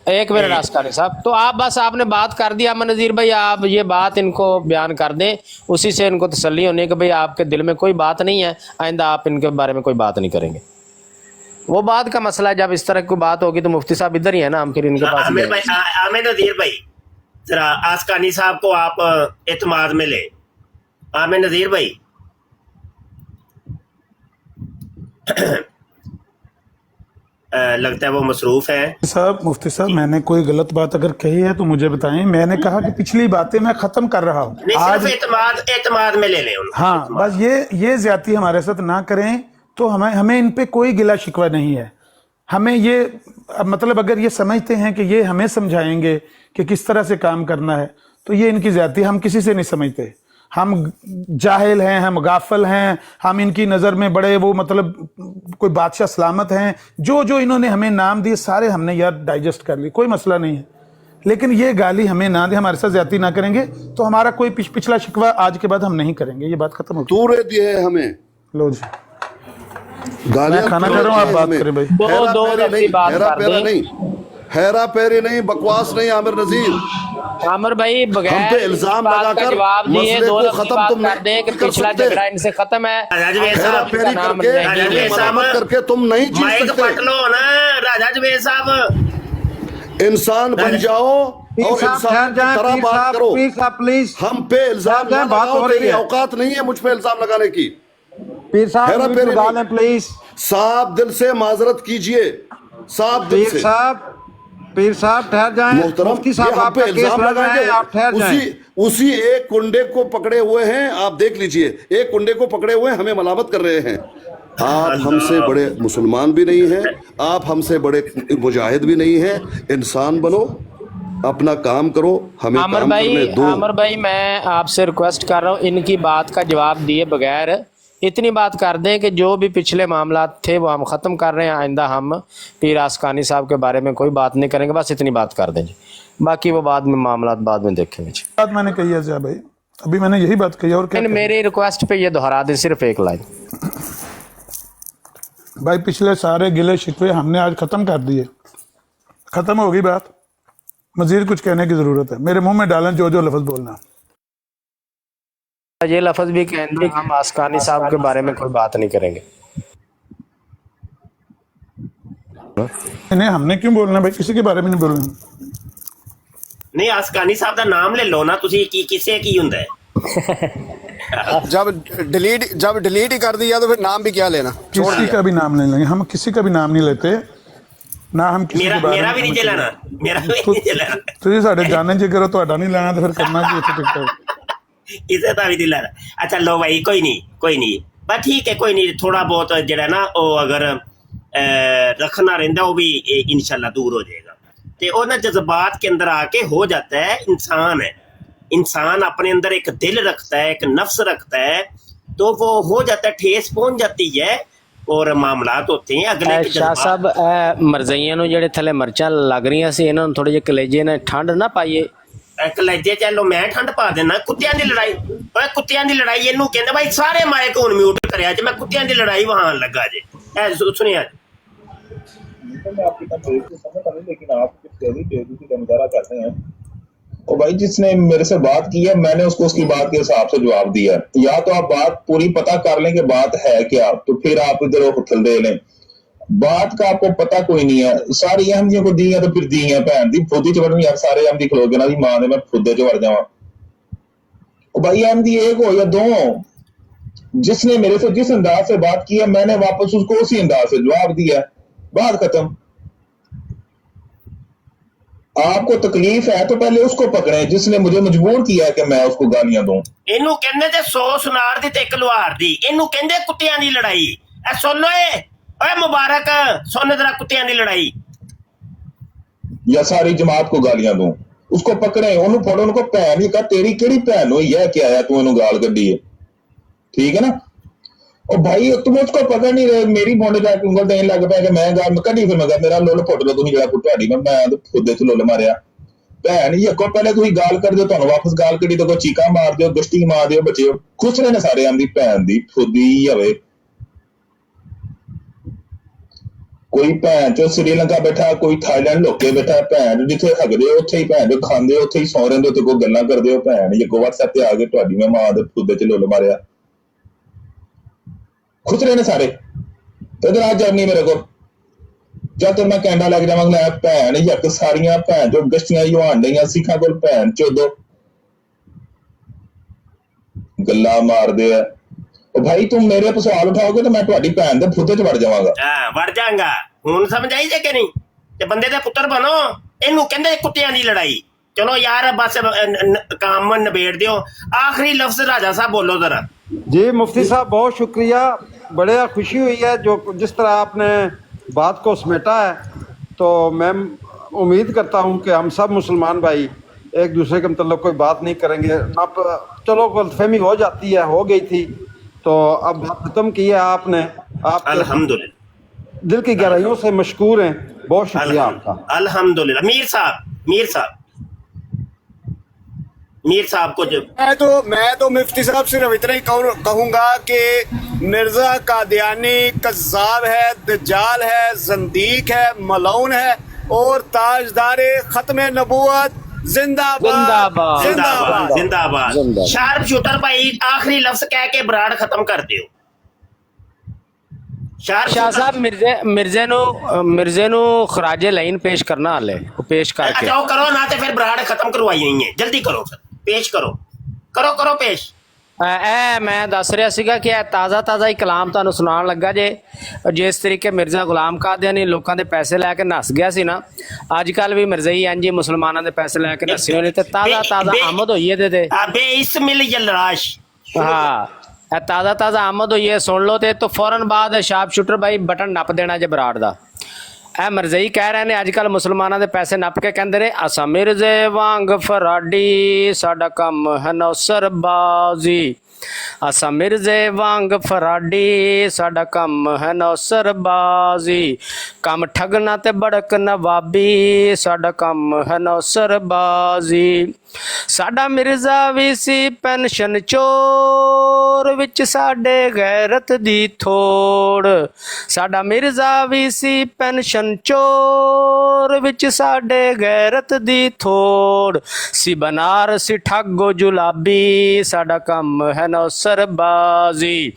एक मिनट आसकानी साहब, तो आप बस आपने बात कर दिया अमन नज़ीर भाई, आप ये बात इनको बयान कर दें, उसी से इनको तसल्ली होने कि भाई आपके दिल में कोई बात नहीं है, आइंदा आप इनके बारे में कोई बात नहीं करेंगे। वो बात का मसला है, जब इस तरह की बात होगी तो मुफ्ती साहब इधर ही है ना, हम फिर इनके पास। आमिर नज़ीर भाई जरा आसकानी साहब को आप एतमाद में ले। आमिर नज़ीर भाई लगता है वो मसरूफ है। साहब मुफ्ती साहब, मैंने कोई गलत बात अगर कही है तो मुझे बताएं। मैंने कहा कि पिछली बातें मैं खत्म कर रहा हूँ, आज एतमाद में ले लें उनको। हाँ बस ये ज्यादती हमारे साथ ना करें, तो हमें इन पे कोई गिला शिकवा नहीं है। हमें ये मतलब अगर ये समझते हैं कि ये हमें समझाएंगे कि किस तरह से काम करना है, तो ये इनकी ज्यादती, हम किसी से नहीं समझते। हम जाहिल हैं, हम गाफल हैं, हम इनकी नज़र में बड़े वो मतलब कोई बादशाह सलामत हैं। जो इन्होंने हमें नाम दिए सारे हमने यार डाइजेस्ट कर ली, कोई मसला नहीं है। लेकिन ये गाली हमें ना दे, हमारे साथ ज्यादती ना करेंगे तो हमारा कोई पिछला शिकवा आज के बाद हम नहीं करेंगे। ये बात खत्म हो गई। तूरे दिए हमें, लो जी मैं खाना कर रहा हूँ, आप बात करें भाई। हेरा फेरी नहीं, बकवास नहीं आमिर नजीर। आमिर भाई बगैर हम पे इल्जाम लगाकर जवाब दिए मसले दो को खत्म तुम कर दें कि पिछला झगड़ा इनसे खत्म है। हेरा फेरी करके मलामत करके तुम नहीं जीत सकते। पट लो ना राजा जवेद साहब, इंसान बन जाओ और इंसान की तरह बात करो। प्लीज हम पे इल्जाम ना लगाओ, तेरी औकात नहीं है मुझ पे इल्जाम लगाने की। पीर साहब प्लीज, साफ दिल से माजरत कीजिए, साफ दिल से। पीर साहब ठहर जाएं। मुफ्ती साहब आप पे इल्जाम लगाएंगे, आप ठहर जाएं। उसी एक कुंडे को पकड़े हुए हैं, आप देख लीजिए, एक कुंडे को पकड़े हुए हमें मलामत कर रहे हैं। आप हमसे बड़े मुसलमान भी नहीं हैं, आप हमसे बड़े मुजाहिद भी नहीं हैं। इंसान बनो, अपना काम करो, हमें काम करने दो। आमिर भाई मैं आपसे रिक्वेस्ट कर रहा हूँ, इनकी बात का जवाब दिए बगैर इतनी बात कर दें कि जो भी पिछले मामला थे वो हम ख़त्म कर रहे हैं, आइंदा हम पीर आसकानी साहब के बारे में कोई बात नहीं करेंगे, बस इतनी बात कर दें जी, बाकी वो बाद में मामला बाद में देखेंगे जी। बात मैंने कही है जा भाई, अभी मैंने यही बात कही और क्या मेरी रिक्वेस्ट पे ये दोहरा दें सिर्फ एक लाइन। भाई पिछले सारे गिले शिकवे हमने आज खत्म कर दिए, खत्म होगी बात। मजीद कुछ कहने की जरूरत है, मेरे मुंह में डालें जो लफ्ज बोलना। ये लफ्ज भी कहते हम आसकानी साहब के बारे में कोई बात नहीं करेंगे। नहीं हमने क्यों बोलना भाई, किसी के बारे में नहीं बोलना। नहीं आसकानी साहब का नाम ले लो ना, तुसी की किसे की हुंदा है। जब डिलीट ही कर दिया तो फिर नाम भी क्या लेना, किसी का भी नाम नहीं लेंगे हम, किसी का भी नाम नहीं लेते ना हम किसी के बारे में। मेरा भी नहीं चलाना, मेरा भी नहीं चलाना। ਤੁਸੀਂ ਸਾਡੇ ਜਾਣੇ ਜੇ ਕਰੋ ਤੁਹਾਡਾ ਨਹੀਂ ਲੈਣਾ तो फिर करना ਕੀ ਇੱਥੇ टिकटॉक इसे तो भी दिला। अच्छा लो भाई कोई नहीं बस ठीक है, कोई नहीं, थोड़ा बहुत जरा ना वो अगर रखना रहता वो भी इंशाल्लाह दूर हो जाएगा। तो वो ना जज्बात के अंदर आके हो जाता है, इंसान है, इंसान अपने अंदर एक दिल रखता है, एक नफ्स रखता है, तो वो हो जाता है, ठेस पहुंच जाती है और मामलात होते हैं अगले। शाह साहब मरज़इयां नूं जेहड़े थले मरचां लग रही सी, इन्हां नूं थोड़े जे कलेजे ने ठंड ना पाइए। कलेजे चलो मैं ठंड पा देना। कुत्तियां दी लड़ाई, कुत्तियां दी लड़ाई इनू कहंदे भाई सारे माइक हुण म्यूट करया जे, मैं कुत्तियां दी लड़ाई वहां लगा जे। सुनिया मैं आपकी बात बिल्कुल समझता नहीं, लेकिन आप बेवकूफी का मुजाहरा करते हैं। और भाई जिसने मेरे से बात की है मैंने उसको उसकी बात के हिसाब से जवाब दिया। या तो आप बात पूरी पता कर लें कि बात है क्या, तो फिर आप इधर उछल दे लें। बात का आपको पता कोई नहीं है, सारी अहमदियों को दी है तो फिर दी है भैन दी फुदी च वड़नी यार, सारे अहमदी खलोगे ना जी मां ने मैं फुदे च वड़ जावा। भाई अहमदी एक हो या दो, जिसने मेरे से जिस अंदाज से बात की है मैंने वापस उसको उसी अंदाज से जवाब दिया। बात खत्म। आपको तकलीफ है तो पहले उसको पकड़े जिसने मुझे मजबूर किया है कि मैं उसको गालियां दूं। ਇਹਨੂੰ ਕਹਿੰਦੇ ਤੇ 100 ਸੁਨਾਰ ਦੀ ਤੇ ਇੱਕ ਲੁਹਾਰ ਦੀ, ਇਹਨੂੰ ਕਹਿੰਦੇ ਕੁੱਤਿਆਂ ਦੀ ਲੜਾਈ। ਇਹ ਸੁਣ ਓਏ ਓਏ ਮੁਬਾਰਕ, ਸੁਣ ਜਰਾ ਕੁੱਤਿਆਂ ਦੀ ਲੜਾਈ। या सारी जमात को गालियां दूं, उसको पकड़े, ਉਹਨੂੰ ਫੜੋ, ਉਹਨੂੰ ਕੋ ਭੈਣ ਹੀ ਕਹ ਤੇਰੀ ਕਿਹੜੀ ਭੈਣ ਹੋਈ ਹੈ ਕਿ ਆਇਆ ਤੂੰ ਇਹਨੂੰ ਗਾਲ ਕੱਢੀ ਹੈ, ठीक है ना। और भाई तुम उसको पकड़ नहीं रहे, मेरी मोंडे जाके उंगल देने लग पाया कि मैं गाल कड़ी, फिर मैं मेरा लुल फुट लो, तुम जरा ਤੁਹਾਡੀ ਮੈਂ ਖੁੱਦੇ ਚ ਲੁੱਲ ਮਾਰਿਆ। ਭੈਣ ਹੀ ਅੱਗੋਂ ਪਹਿਲੇ ਤੁਸੀਂ ਗਾਲ ਕੱਢ ਦਿਓ, ਤੁਹਾਨੂੰ ਵਾਪਸ ਗਾਲ ਕੱਢੀ ਤਾਂ ਕੋਈ ਚੀਕਾਂ ਮਾਰ ਦਿਓ, ਗਸ਼ਤੀ ਮਾਰ ਦਿਓ, ਬੱਚੇ ਖੁਸ਼ ਰਹੇ ਨੇ ਸਾਰੇ। ਆਂਦੀ ਭੈਣ ਦੀ ਫੁੱਦੀ ਹੋਵੇ, ਕੋਈ ਭੈਣ ਚੋ ਸ੍ਰੀਲੰਕਾ ਬੈਠਾ, ਕੋਈ ਥਾਈਲੈਂਡ ਲੋਕੇ ਬੈਠਾ, ਭੈਣ ਜਿੱਥੇ ਹੱਗਦੇ ਉੱਥੇ ਹੀ ਭੈਣ ਜੋ ਖਾਂਦੇ ਉੱਥੇ ਹੀ ਸੌ ਰਹਿੰਦੇ, ਉੱਥੇ ਕੋਈ ਗੱਲਾਂ ਕਰਦੇ ਹੋ। ਭੈਣ ਹੀ ਅੱਗੋਂ WhatsApp ਤੇ ਆ ਕੇ ਤੁਹਾਡੀ ਮੈਂ ਮਾਂ ਦੇ ਖੁੱਦੇ ਚ ਲੁੱਲ ਮਾਰਿਆ। खुश रहे ने सारे। तो इधर आज जब नहीं मेरे को, जब तक मैं कैनेडा लग जावांगा भैन यक सारियां भैन जो गश्तियां युहान डईयां सिखां कोल भैन चोदो गल्लां मारदे आ। ओ भाई तुम मेरे पे सवाल उठाओगे तो मैं तुहाडी भैन दे फुद्दे च वड़ जावांगा। हां वड़ जाऊंगा। हुण समझ आई जे कि नहीं? ते बंदे दे पुत्तर बनो। इहनू कहंदे कुत्तियां दी लड़ाई। चलो यार बस काम निबेड़ दियो। आखिरी लफ्ज राजा साहब बोलो जरा। जी मुफ्ती साहब बहुत शुक्रिया, बड़े खुशी हुई है जो जिस तरह आपने बात को समेटा है। तो मैं उम्मीद करता हूँ कि हम सब मुसलमान भाई एक दूसरे के मतलब कोई बात नहीं करेंगे ना। चलो गलतफहमी हो जाती है, हो गई थी, तो अब बात खत्म की है आपने। आप अल्हम्दुलिल्लाह दिल की गहराइयों से मशकूर हैं, बहुत शुक्रिया आपका। अल्हम्दुलिल्लाह। मीर साहब को जब मैं तो मुफ्ती साहब सिर्फ इतना ही कहूँगा कि मिर्जा कादियानी कज़्ज़ाब है, दज्जाल है, ज़ंदीक है, मलऊन है और ताजदार खत्म नबूवत जिंदाबाद जिंदाबाद जिंदाबाद। शार्प शूटर भाई आखिरी लफ्ज कह के बराड़ खत्म कर दियो। शाह साहब मिर्जे नु खराजे लाइन पेश करना हाले पेश करके। अच्छा करो ना ते फिर बराड़ खत्म करवाई हुई है, जल्दी करो फिर पेश करो पेश। मैं दस रहा सीगा कि ताज़ा ही कलाम तुहानू सुनाउण लगा जे। जिस तरीके मिर्जा गुलाम कादियानी लोगों के पैसे लैके नस गया सी ना, अजकल भी मिर्जा ही इंज मुसलमानों के पैसे लैके नसे होने ते ताज़ा आमद होई है दे हाँ ताज़ा आमद होई है। सुन लो तो फौरन बाद शार्प शूटर भाई बटन नप देना जे बराड़ दा। ਇਹ ਮਿਰਜ਼ਈ ਕਹਿ ਰਹੇ ਨੇ ਅੱਜ ਕੱਲ੍ਹ ਮੁਸਲਮਾਨਾਂ ਦੇ ਪੈਸੇ ਨੱਪ ਕੇ ਕਹਿੰਦੇ ਨੇ ਅਸਾਂ ਮਿਰਜ਼ੇ ਵਾਂਗ ਫਰਾਡੀ, ਸਾਡਾ ਕੰਮ ਹੈ ਨੌਸਰਬਾਜ਼ੀ। ਅਸਾਂ ਮਿਰਜ਼ੇ ਵਾਂਗ ਫਰਾਡੀ, ਸਾਡਾ ਕੰਮ ਹੈ ਨੌਸਰਬਾਜ਼ੀ। ਕੰਮ ਠੱਗਣਾ ਤੇ ਬੜਕ ਨਵਾਬੀ, ਸਾਡਾ ਕੰਮ ਹੈ ਨੌਸਰਬਾਜ਼ੀ। ਸਾਡਾ ਮਿਰਜ਼ਾ ਵੀ ਸੀ ਪੈਨਸ਼ਨ ਚੋਰ, ਵਿੱਚ ਸਾਡੇ ਗੈਰਤ ਦੀ ਥੋੜ। ਸਾਡਾ ਮਿਰਜ਼ਾ ਵੀ ਸੀ ਪੈਨਸ਼ਨ ਚੋਰ, ਵਿੱਚ ਸਾਡੇ ਗੈਰਤ ਦੀ ਥੋੜ। ਸੀ ਬਨਾਰਸੀ ਠੱਗੋ ਜੁਲਾਬੀ, ਸਾਡਾ ਕੰਮ ਹੈ ਨੌਸਰਬਾਜ਼ੀ।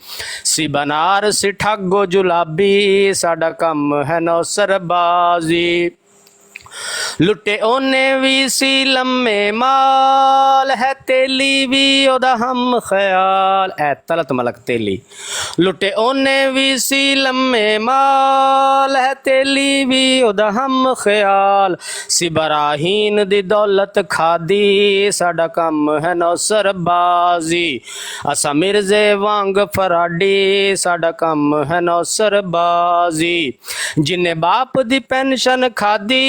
ਸੀ ਬਨਾਰਸੀ ਠੱਗੋ ਜੁਲਾਬੀ, ਸਾਡਾ ਕੰਮ ਹੈ ਨੌਸਰਬਾਜ਼ੀ। लुटे ओने भी सी लम्मे माल, है तेली भी ओदा हम ख्याल। ऐ तलत मलक तेली। लुटे ओने भी सी लम्मे माल, है तेली भी ओदा हम ख्याल। सी बराहीन दी दौलत खादी, साडा कम है नौसरबाजी। असा मिर्जे वांग फराडी, साडा कम है नौसरबाजी। जिन्ने बाप दी पेंशन खादी,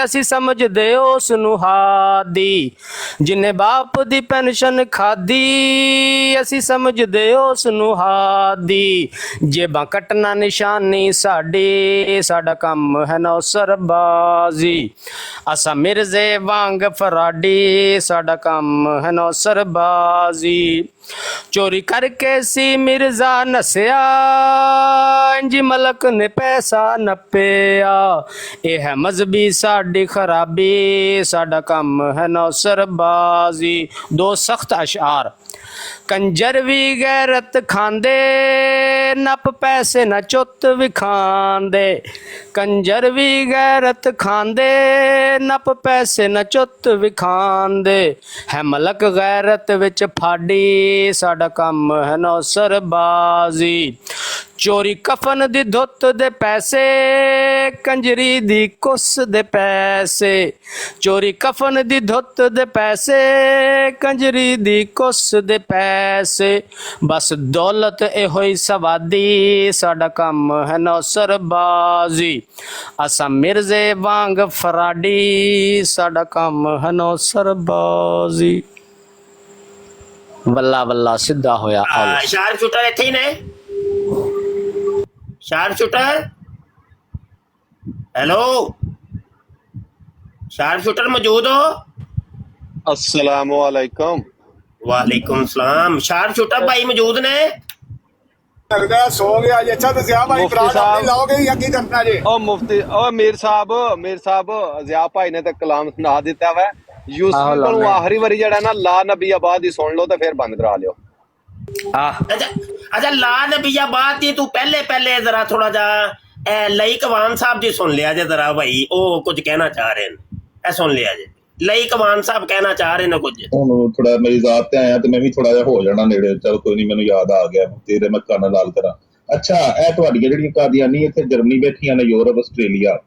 ਅਸੀਂ ਸਮਝਦੇ ਉਸ ਨੂੰ ਹਾਦੀ। ਜਿਨੇ ਬਾਪ ਦੀ ਪੈਨਸ਼ਨ ਖਾਦੀ, ਅਸੀਂ ਸਮਝਦੇ ਉਸ ਨੂੰ ਹਾਦੀ। ਜੇਬਾਂ ਕੱਟਣਾ ਨਿਸ਼ਾਨੀ ਸਾਡੀ, ਸਾਡਾ ਕੰਮ ਹੈ ਨੌਸਰਬਾਜ਼ੀ। ਅਸਾਂ ਮਿਰਜ਼ੇ ਵਾਂਗ ਫਰਾਡੀ, ਸਾਡਾ ਕੰਮ ਹੈ ਨੌਸਰਬਾਜ਼ੀ। चोरी करके सी मिर्जा नसिया, इंज मलक ने पैसा नपिया। ये है मजहबी साडी खराबी, साडा कम है नौसरबाजी। दो सख्त अशार। कंजर भी गैरत खांदे, नप पैसे न चुत विखांदे। कंजर भी गैरत खांदे, नप पैसे न चुत विखांदे। है मलक गैरत विच फाडी, साडा कम है नौसरबाजी। ਚੋਰੀ ਕਫਨ ਦੀ ਧੁੱਤ ਦੇ ਪੈਸੇ, ਕੰਜਰੀ ਦੀ ਕੁਸ ਦੇ ਪੈਸੇ, ਚੋਰੀ ਕਫਨ ਦੀ ਧੁੱਤ ਦੇ ਪੈਸੇ, ਕੰਜਰੀ ਦੀ ਕੁਸ ਦੇ ਪੈਸੇ, ਬਸ ਦੌਲਤ ਇਹੋ ਹੀ ਸਵਾਦੀ, ਸਾਡਾ ਕੰਮ ਹੈ ਨੌਸਰਬਾਜ਼ੀ, ਅਸਾਂ ਮਿਰਜ਼ੇ ਵਾਂਗ ਫਰਾਡੀ, ਸਾਡਾ ਕੰਮ ਹੈ ਨੌਸਰਬਾਜ਼ੀ। ਵੱਲਾ ਵੱਲਾ ਸਿੱਧਾ ਹੋਇਆ। ਸ਼ਾਰਪ ਸ਼ੂਟਰ ਇੱਥੇ ਹੀ ਨੇ? Sharp shooter, hello sharp shooter ਮੌਜੂਦ ਹੋ? अस्सलामु अलैकुम। वालेकुम सलाम। शार्प शूटर भाई मौजूद ने? लगता है सो गया जी। अच्छा तो ज़िया भाई बरात अपनी लाओगे या की करना जी? ओ मुफ्ती ओ मीर साहब ज़िया भाई ने तो कलाम सुना दिता है। यूसुफ को आखिरी बारी जड़ा ना ला नबी आबाद ही सुन लो तो फिर बंद करा लियो। अच्छा ला नबी आबाद दी तू पहले जरा थोड़ा जा लई कवान साहब जी सुन लिया जे जरा भाई, ओ कुछ कहना चाह रहे हैं, ऐ सुन लिया जे ਲਈ ਕਮਾਨ ਸਾਹਿਬ ਕਹਿਣਾ ਚਾਹ ਰਹੇ ਨੇ ਕੁਝ। ਹੁਣ ਥੋੜਾ ਮੇਰੀ ਜ਼ਾਤ ਤੇ ਆਇਆ ਤੇ ਮੈਂ ਵੀ ਥੋੜਾ ਜਿਹਾ ਹੋ ਜਾਣਾ ਨੇੜੇ। ਚਲ ਕੋਈ ਨਹੀਂ, ਮੈਨੂੰ ਯਾਦ ਆ ਗਿਆ ਤੇਰੇ, ਮੈਂ ਕੰਨ ਲਾਲ ਕਰਾਂ। ਅੱਛਾ ਇਹ ਤੁਹਾਡੀਆਂ ਜਿਹੜੀਆਂ ਕਾਦੀਆਨੀ ਇੱਥੇ ਜਰਮਨੀ ਬੈਠੀਆਂ ਨੇ, ਯੂਰਪ ਆਸਟ੍ਰੇਲੀਆ,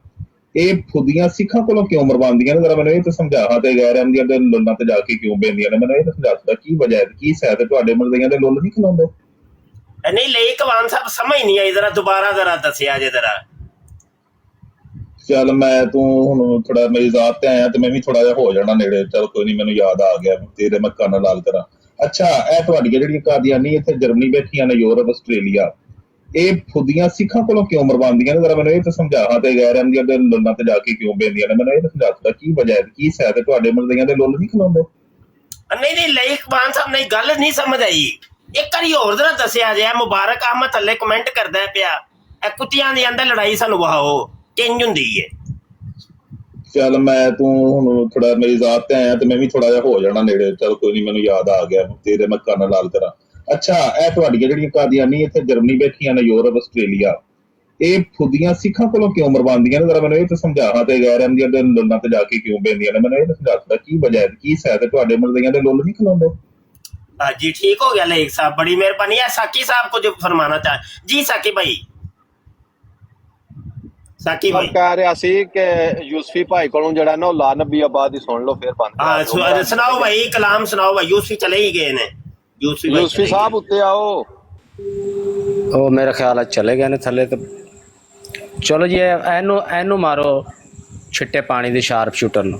ਇਹ ਫੁੱਦੀਆਂ ਸਿੱਖਾਂ ਕੋਲੋਂ ਕਿਉਂ ਮਰਵਾਉਂਦੀਆਂ ਨੇ? ਜਰਾ ਮੈਨੂੰ ਇਹ ਤਾਂ ਸਮਝਾ। ਹਾਂ ਤੇ ਗੈਰ ਅਹਿਮਦੀਆਂ ਦੇ ਲੁੱਲਾਂ ਤੇ ਜਾ ਕੇ ਕਿਉਂ ਬੈਂਦੀਆਂ ਨੇ? ਮੈਨੂੰ ਇਹ ਤਾਂ ਸਮਝਾ ਸਕਦਾ ਕੀ ਵਜ੍ਹਾ ਹੈ, ਕੀ ਸਹਿਤ ਤੁਹਾਡੇ ਮਰਜ਼ੀਆਂ ਦੇ ਲੁੱਲ ਨਹੀਂ ਖਲਾਉਂਦੇ? ਨਹੀਂ ਲਈ ਕਮਾਨ ਸਾਹਿਬ ਸਮਝ ਨਹੀਂ ਆਈ, ਜਰਾ ਦੁਬਾਰਾ ਜਰਾ ਦੱਸਿਆ ਜੇ ਜਰਾ। ਚੱਲ ਮੈਂ ਤੂੰ ਹੁਣ ਥੋੜਾ ਮੇਰੀ ਜ਼ਾਤ ਤੇ ਆਇਆ ਤੇ ਮੈਂ ਵੀ ਥੋੜਾ ਜਿਹਾ ਹੋ ਜਾਣਾ ਨੇੜੇ। ਚਲ ਕੋਈ ਨਹੀਂ, ਮੈਨੂੰ ਯਾਦ ਆ ਗਿਆ ਤੇਰੇ, ਮੈਂ ਕੰਨ ਲਾਲ ਕਰਾਂ। ਅੱਛਾ ਇਹ ਤੁਹਾਡੀਆਂ ਜਿਹੜੀਆਂ ਕਾਦੀਆਨੀ ਇੱਥੇ ਜਰਮਨੀ ਬੈਠੀਆਂ ਨੇ, ਯੂਰਪ ਆਸਟ੍ਰੇਲੀਆ, ਇਹ ਫੁੱਦੀਆਂ ਸਿੱਖਾਂ ਕੋਲੋਂ ਕਿਉਂ ਮਰਵਾਉਂਦੀਆਂ ਨੇ? ਜਰਾ ਮੈਨੂੰ ਇਹ ਤਾਂ ਸਮਝਾ। ਹਾਂ ਤੇ ਗੈਰ ਅਹਿਮਦੀਆਂ ਦੇ ਲੁੱਲਾਂ ਤੇ ਜਾ ਕੇ ਕਿਉਂ ਬੈਂਦੀਆਂ ਨੇ? ਮੈਨੂੰ ਇਹ ਤਾਂ ਸਮਝਾ ਸਕਦਾ ਕੀ ਵਜ੍ਹਾ ਹੈ, ਕੀ ਸਹਿਤ ਤੁਹਾਡੇ ਮਰਜ਼ੀਆਂ ਦੇ ਲੁੱਲ ਨਹੀਂ ਖਲਾਉਂਦੇ? ਨਹੀਂ ਲਈ ਕਮਾਨ ਸਾਹਿਬ ਨਹੀਂ, ਗੱਲ ਨਹੀਂ ਸਮਝ ਆਈ। ਇੱਕ ਵਾਰੀ ਹੋਰ ਜਰਾ ਦੱਸਿਆ ਜੇ। ਮੁਬਾਰਕ ਅਹਿਮਦ ਥੱਲੇ ਕਮੈਂਟ ਕਰਦਾ ਪਿਆ, ਇਹ ਕੁੱਤਿਆਂ ਦੇ ਅੰਦਰ ਲੜਾਈ ਸਾਨੂੰ ਵਹਾਓ ਕਿੰਜ ਹੁੰਦੀ ਹੈ? ਚੱਲ ਮੈਂ ਤੂੰ ਹੁਣ ਥੋੜਾ ਮੇਰੀ ਜ਼ਾਤ ਤੇ ਆਇਆ ਤੇ ਮੈਂ ਵੀ ਥੋੜਾ ਜਿਹਾ ਹੋ ਜਾਣਾ ਨੇੜੇ। ਚਲ ਕੋਈ ਨਹੀਂ, ਮੈਨੂੰ ਯਾਦ ਆ ਗਿਆ ਤੇਰੇ, ਮੈਂ ਕੰਨ ਲਾਲ ਕਰਾਂ। ਅੱਛਾ ਇਹ ਤੁਹਾਡੀਆਂ ਜਿਹੜੀਆਂ ਕਾਦੀਆਨੀ ਇੱਥੇ ਜਰਮਨੀ ਬੈਠੀਆਂ ਨੇ, ਯੂਰਪ ਆਸਟ੍ਰੇਲੀਆ, ਇਹ ਫੁੱਦੀਆਂ ਸਿੱਖਾਂ ਕੋਲੋਂ ਕਿਉਂ ਮਰਵਾਉਂਦੀਆਂ ਨੇ? ਜਰਾ ਮੈਨੂੰ ਇਹ ਤਾਂ ਸਮਝਾ। ਹਾਂ ਤੇ ਗੈਰ ਅਹਿਮਦੀਆਂ ਦੇ ਲੁੱਲਾਂ ਤੇ ਜਾ ਕੇ ਕਿਉਂ ਬੈਂਦੀਆਂ ਨੇ? ਮੈਨੂੰ ਇਹ ਤਾਂ ਸਮਝਾ ਸਕਦਾ ਕੀ ਵਜ੍ਹਾ ਹੈ, ਕੀ ਸਹਿਤ ਤੁਹਾਡੇ ਮਰਜ਼ੀਆਂ ਦੇ ਲੁੱਲ ਨਹੀਂ ਖਲਾਉਂਦੇ? जी ठीक हो गया लेक साहब, बड़ी मेहरबानी है। साकी साहब को जो फरमाना चाहे जी। साकी भाई कह रहा सी कि यूसुफी भाई को जड़ा ना ला नबी आबाद ही सुन लो फिर बंद। सुनाओ भाई, कलाम सुनाओ भाई। यूसुफी चले ही गए ने। यूसुफी साहब उत्ते आओ। ओ मेरा ख्याल है चले गए ने थले। तो चलो जी एनू मारो छिट्टे पानी दे शार्प शूटर नु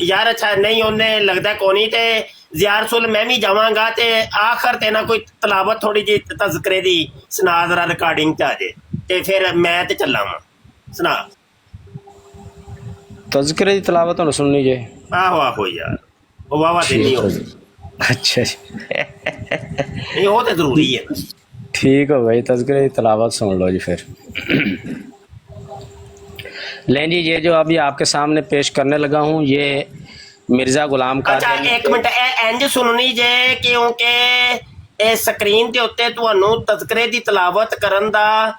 यार। अच्छा नहीं उन्हें लगता कोनी ते ज़िया रसूल मैं भी जावांगा ते आखिर ते ना कोई तलावत थोड़ी जी तज़किरे दी सुना जरा, रिकॉर्डिंग च आ जाए ते फिर मैं ते चला वा। सुना तज़किरे दी तलावत तुहानू सुननी जे? आहो यार वो वावा देनी हो। अच्छा जी नहीं वो तो जरूरी है। ठीक हो भाई, तज़किरे दी तलावत सुन लो जी फिर। लें जी, ये जो अभी आपके सामने पेश करने लगा हूँ ये मिर्जा गुलाम का। अच्छा एक मिनट इंज सुननी जे क्योंकि ਇਹ ਸਕਰੀਨ ਦੇ ਉੱਤੇ ਤੁਹਾਨੂੰ ਤਜ਼ਕਰੇ ਦੀ ਤਲਾਵਤ ਕਰਨ ਦਾ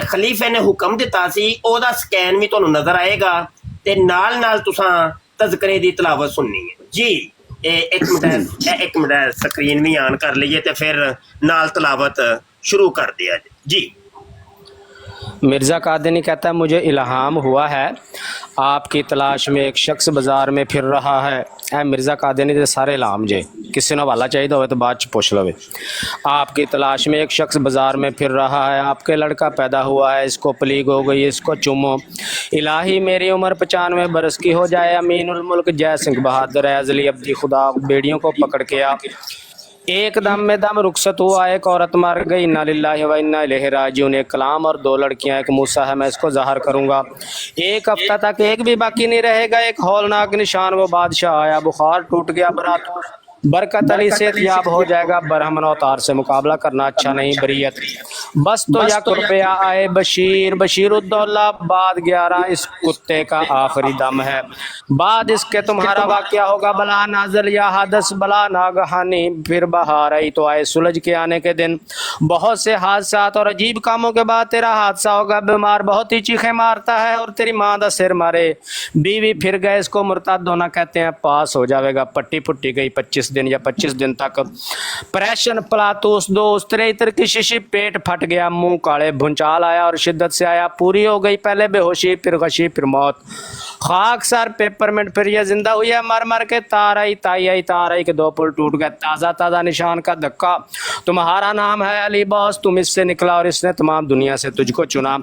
ਖਲੀਫੇ ਨੇ ਹੁਕਮ ਦਿੱਤਾ ਸੀ, ਉਹਦਾ ਸਕੈਨ ਵੀ ਤੁਹਾਨੂੰ ਨਜ਼ਰ ਆਏਗਾ ਤੇ ਨਾਲ ਨਾਲ ਤੁਸੀਂ ਤਜ਼ਕਰੇ ਦੀ ਤਲਾਵਤ ਸੁਣਨੀ ਹੈ ਜੀ। ਇੱਕ ਮਿੰਟ ਸਕਰੀਨ ਵੀ ਆਨ ਕਰ ਲਈਏ ਤੇ ਫਿਰ ਨਾਲ ਤਲਾਵਤ शुरू कर दिया जी। मिर्ज़ा कादनी कहता है मुझे इल्हाम हुआ है आपकी तलाश में एक शख्स बाज़ार में फिर रहा है। ए मिर्ज़ा कादनी दे सारे इल्हाम जे, किसी ने हवाला चाहिए हो तो बाद च पूछ लवे। आपकी तलाश में एक शख्स बाज़ार में फिर रहा है, आपके लड़का पैदा हुआ है, इसको प्लीग हो गई, इसको चूमो। इलाही मेरी उम्र 95 बरस की हो जाए, अमीनुल मुल्क जय सिंह बहादुर अजली अब्दी खुदा बेड़ियों को पकड़ के आ एक दम में दम रुखसत हुआ, एक औरत मर गई, इन्ना लिल्लाहि व इन्ना इलैहि राजिऊन। एक कलाम और 2 लड़कियां, एक मूसा है, मैं इसको ज़ाहिर करूँगा। एक हफ्ता तक एक भी बाकी नहीं रहेगा, एक हौलनाक निशान वो बादशाह आया, बुखार टूट गया, बरकत अली सेहतयाब हो जाएगा। बरहमन अवतार से मुकाबला करना अच्छा नहीं, बरीयत बस तो या रुपया आए बशीर बशीरुद्दौला बाद 11 इस कुत्ते का आखिरी दम है, बाद इसके तुम्हारा वाक़या होगा बला नाजल या हादस बला नागहानी। फिर बहार आई तो आए सुलझ के आने के दिन, बहुत से हादसात और अजीब कामों के बाद तेरा हादसा होगा। बीमार बहुत ही चीखें मारता है और तेरी माँ का सिर मारे, बीवी फिर गए, इसको मुर्तद होना कहते हैं, पास हो जाएगा। पट्टी पुट्टी गई 25 दिन या 25 दिन तक, प्रेशन प्लातूस 2 उस्तरे इतर की शीशी, पेट फट काट गया, मुंह काले, भूचाल आया और शिद्दत से आया, पूरी हो गई पहले बेहोशी, फिर गशी, फिर मौत, खाक सर पेपरमेंट, फिर यह जिंदा हुई है मर मर के, तार आई ताई आई तार आई के दो पुल टूट गए, ताज़ा ताज़ा निशान का धक्का, तुम्हारा नाम है अली बॉस, तुम इससे निकला और इसने तमाम दुनिया से तुझको चुना,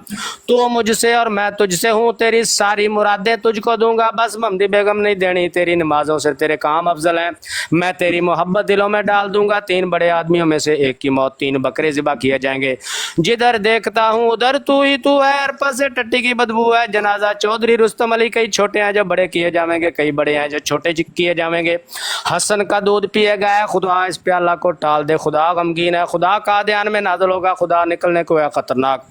तू मुझसे और मैं तुझसे हूँ, तेरी सारी मुरादें तुझको दूंगा, बस ममदी बेगम नहीं देनी, तेरी नमाजों से तेरे काम अफजल हैं, मैं तेरी मोहब्बत दिलों में डाल दूंगा, 3 बड़े आदमियों में से एक की मौत, 3 बकरे ज़िबा किए जाएंगे, जिधर देखता हूँ उधर तू ही तू है, अरपा से टट्टी की बदबू है, जनाजा चौधरी रुस्तम अली, कई छोटे हैं जो बड़े किए जाएंगे, कई बड़े हैं जो छोटे किए जाएंगे, हसन का दूध पिए गए, खुदा इस प्याला को टाल दे, खुदा गमगीन है, खुदा का ध्यान में नाज़िल होगा, खुदा निकलने को है खतरनाक,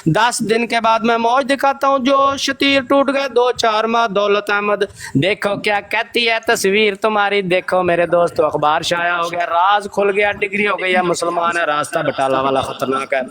10 दिन के बाद मैं मौज दिखाता हूँ, जो शतीर टूट गए 2-4 माह, दौलत अहमद देखो क्या कहती है तस्वीर तुम्हारी, देखो मेरे दोस्त अखबार शाया हो गया, राज खुल गया, डिग्री हो गई है, मुसलमान है, रास्ता बटाला वाला खतरनाक है,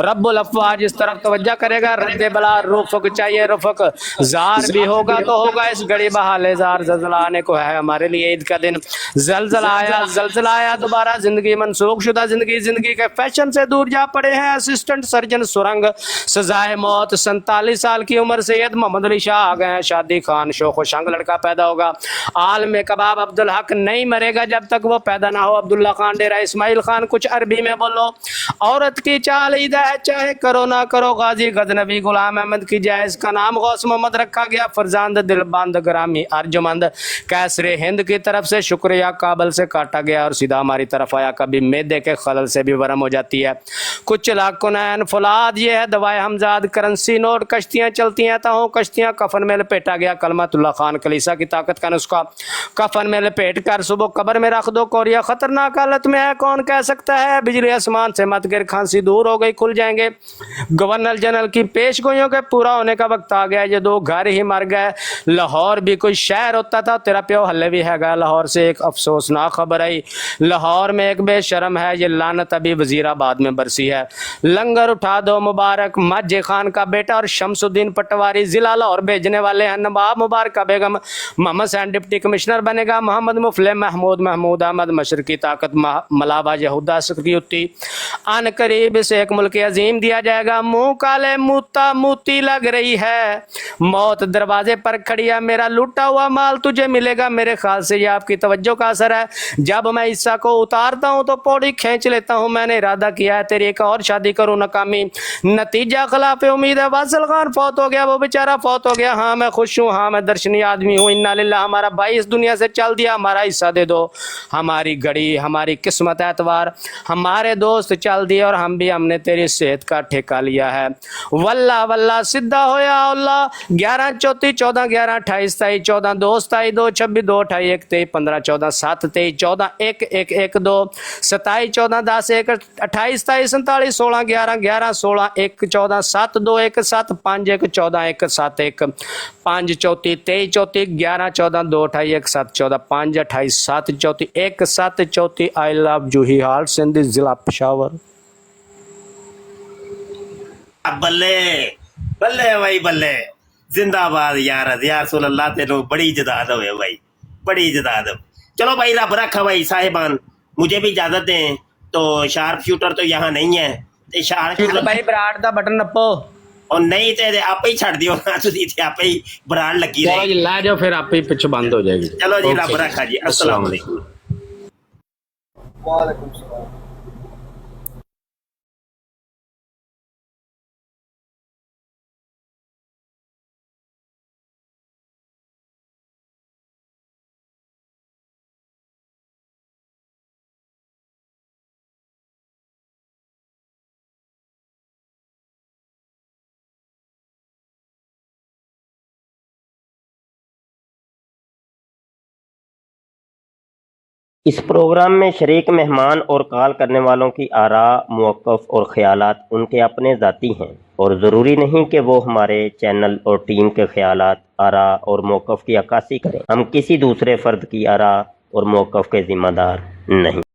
रब्बुल अफ़वाह जिस तरफ तवज्जो करेगा, रद्दे बला रुफ़क चाहिए, रुफ़क जार भी होगा तो होगा इस घड़ी बहाले जार, ज़ल्ज़ला आने को है हमारे लिए ईद का दिन, ज़ल्ज़ला आया दोबारा, ज़िंदगी मनसूख शुदा ज़िंदगी के फैशन से दूर जा पड़े हैं, असिस्टेंट सर्जन सुरंग, सजाए मौत, 47 साल की उम्र सैयद मोहम्मद अली शाह आ गए हैं, शादी खान शोखो शंग लड़का पैदा होगा, आलम कबाब अब्दुल हक नहीं मरेगा जब तक वो पैदा ना हो, अब्दुल्ला खान डेरा इस्माइल खान कुछ अरबी में बोलो, औरत की चाल ईद है चाहे करो ना करो, गाजी गजनबी गुलाम अहमद की जायज़ का नाम गौस मोहम्मद रखा गया, फरजांद दिलबंद ग्रामी अर्जुमंद, कैसरे हिंद की तरफ से शुक्रिया, काबल से काटा गया और सीधा हमारी तरफ आया, कभी मैदे के खलल से भी वरम हो जाती है, कुछ लाकुनैन फुलाद, ये है दवाए हमजाद, करेंसी नोट, कश्तियाँ चलती हैं ताहू कश्तियाँ, कफन में लपेटा गया, कलमतुल्लाह खान कलीसा की ताकत का नुस्खा, कफन में लपेट कर सुबह कब्र में रख दो, कोरिया खतरनाक हालत में है, कौन कह सकता है, बिजली आसमान से मत गिर, खांसी दूर हो गई खुल जाएंगे, गवर्नर जनरल की पेश गोइयों के पूरा होने का वक्त आ गया, ये 2 घर ही मर गए, लाहौर भी कोई शहर होता था, तेरा प्यो हल्ले भी है गया, लाहौर से एक अफसोसनाक खबर आई, लाहौर में एक बेशरम है, ये लानत अभी वजीराबाद में बरसी है, लंगर उठा दो मुबारक, मज्जे खान का बेटा और शमसुद्दीन पटवारी जिला लाहौर भेजने वाले हैं, नवाब मुबारक बेगम मोहम्मद सैन डिप्टी कमिश्नर बनेगा, मोहम्मद मुफले महमूद अहमद मशरकी ताकत, मलावा यहूदा सिक्योरिटी, अन करीब से एक मुल्क अजीम दिया जाएगा, मुंह काले मूता मूती लग रही है, मौत दरवाजे पर खड़ी है, मेरा लूटा हुआ माल तुझे मिलेगा, मेरे ख्याल से ये आपकी तवज्जो का असर है, जब मैं हिस्सा को उतारता हूँ तो पौड़ी खींच लेता हूँ, मैंने इरादा किया है तेरी एक और शादी करूँ, नाकामी नतीजा खिलाफ उम्मीद है, वासिल खान फौत हो गया, वो बेचारा फौत हो गया, हाँ मैं खुश हूँ, हाँ मैं दर्शनीय आदमी हूँ, इन्ना लिल्लाह, हमारा भाई इस दुनिया से चल दिया, हमारा हिस्सा दे दो, हमारी घड़ी हमारी किस्मत एतवार, हमारे दोस्त चल दिए और हमने तेरी सेहत का ठेका लिया है, वल्ला वल्ला सिद्धा होया अल्लाह, 11 34 14 11 28 23 14 2 27 2 26 2 28 1 23 15 14 7 23 14 1 1 1 2 27 14 10 1 28 27 47 16 11 11 16 1 14 7 2 1 7 5 1 14 1 7 1 5 34 23 34 11 14 2 28 1 7 14 5 28 7 34 1 7 34 आई लव जूही हाल सिंध जिला पेशावर। बल्ले बल्ले भाई बल्ले, जिंदाबाद यार, यार सुल्लाह तेनों बड़ी इज्जत हो भाई, बड़ी इज्जत। चलो भाई रब रखा भाई साहिबान, मुझे भी इजाजत दें, तो शार्प शूटर तो यहाँ नहीं है, शार्प शूटर भाई बराड़ दा बटन नप्पो और नहीं ते आप ही छड़ दियो ना, तुसी ते आप ही बराड़ लगी रही, ला जाओ फिर आप ही पीछे बंद हो जाएगी। चलो जी रब रखा जी, अस्सलाम वालेकुम। वालेकुम सलाम। इस प्रोग्राम में शरीक मेहमान और कॉल करने वालों की आरा, मौक़िफ़ और ख़यालात उनके अपने ज़ाती हैं और ज़रूरी नहीं कि वो हमारे चैनल और टीम के ख़यालात, आरा और मौक़िफ़ की अक्कासी करें। हम किसी दूसरे फ़र्द की आरा और मौक़िफ़ के ज़िम्मेदार नहीं।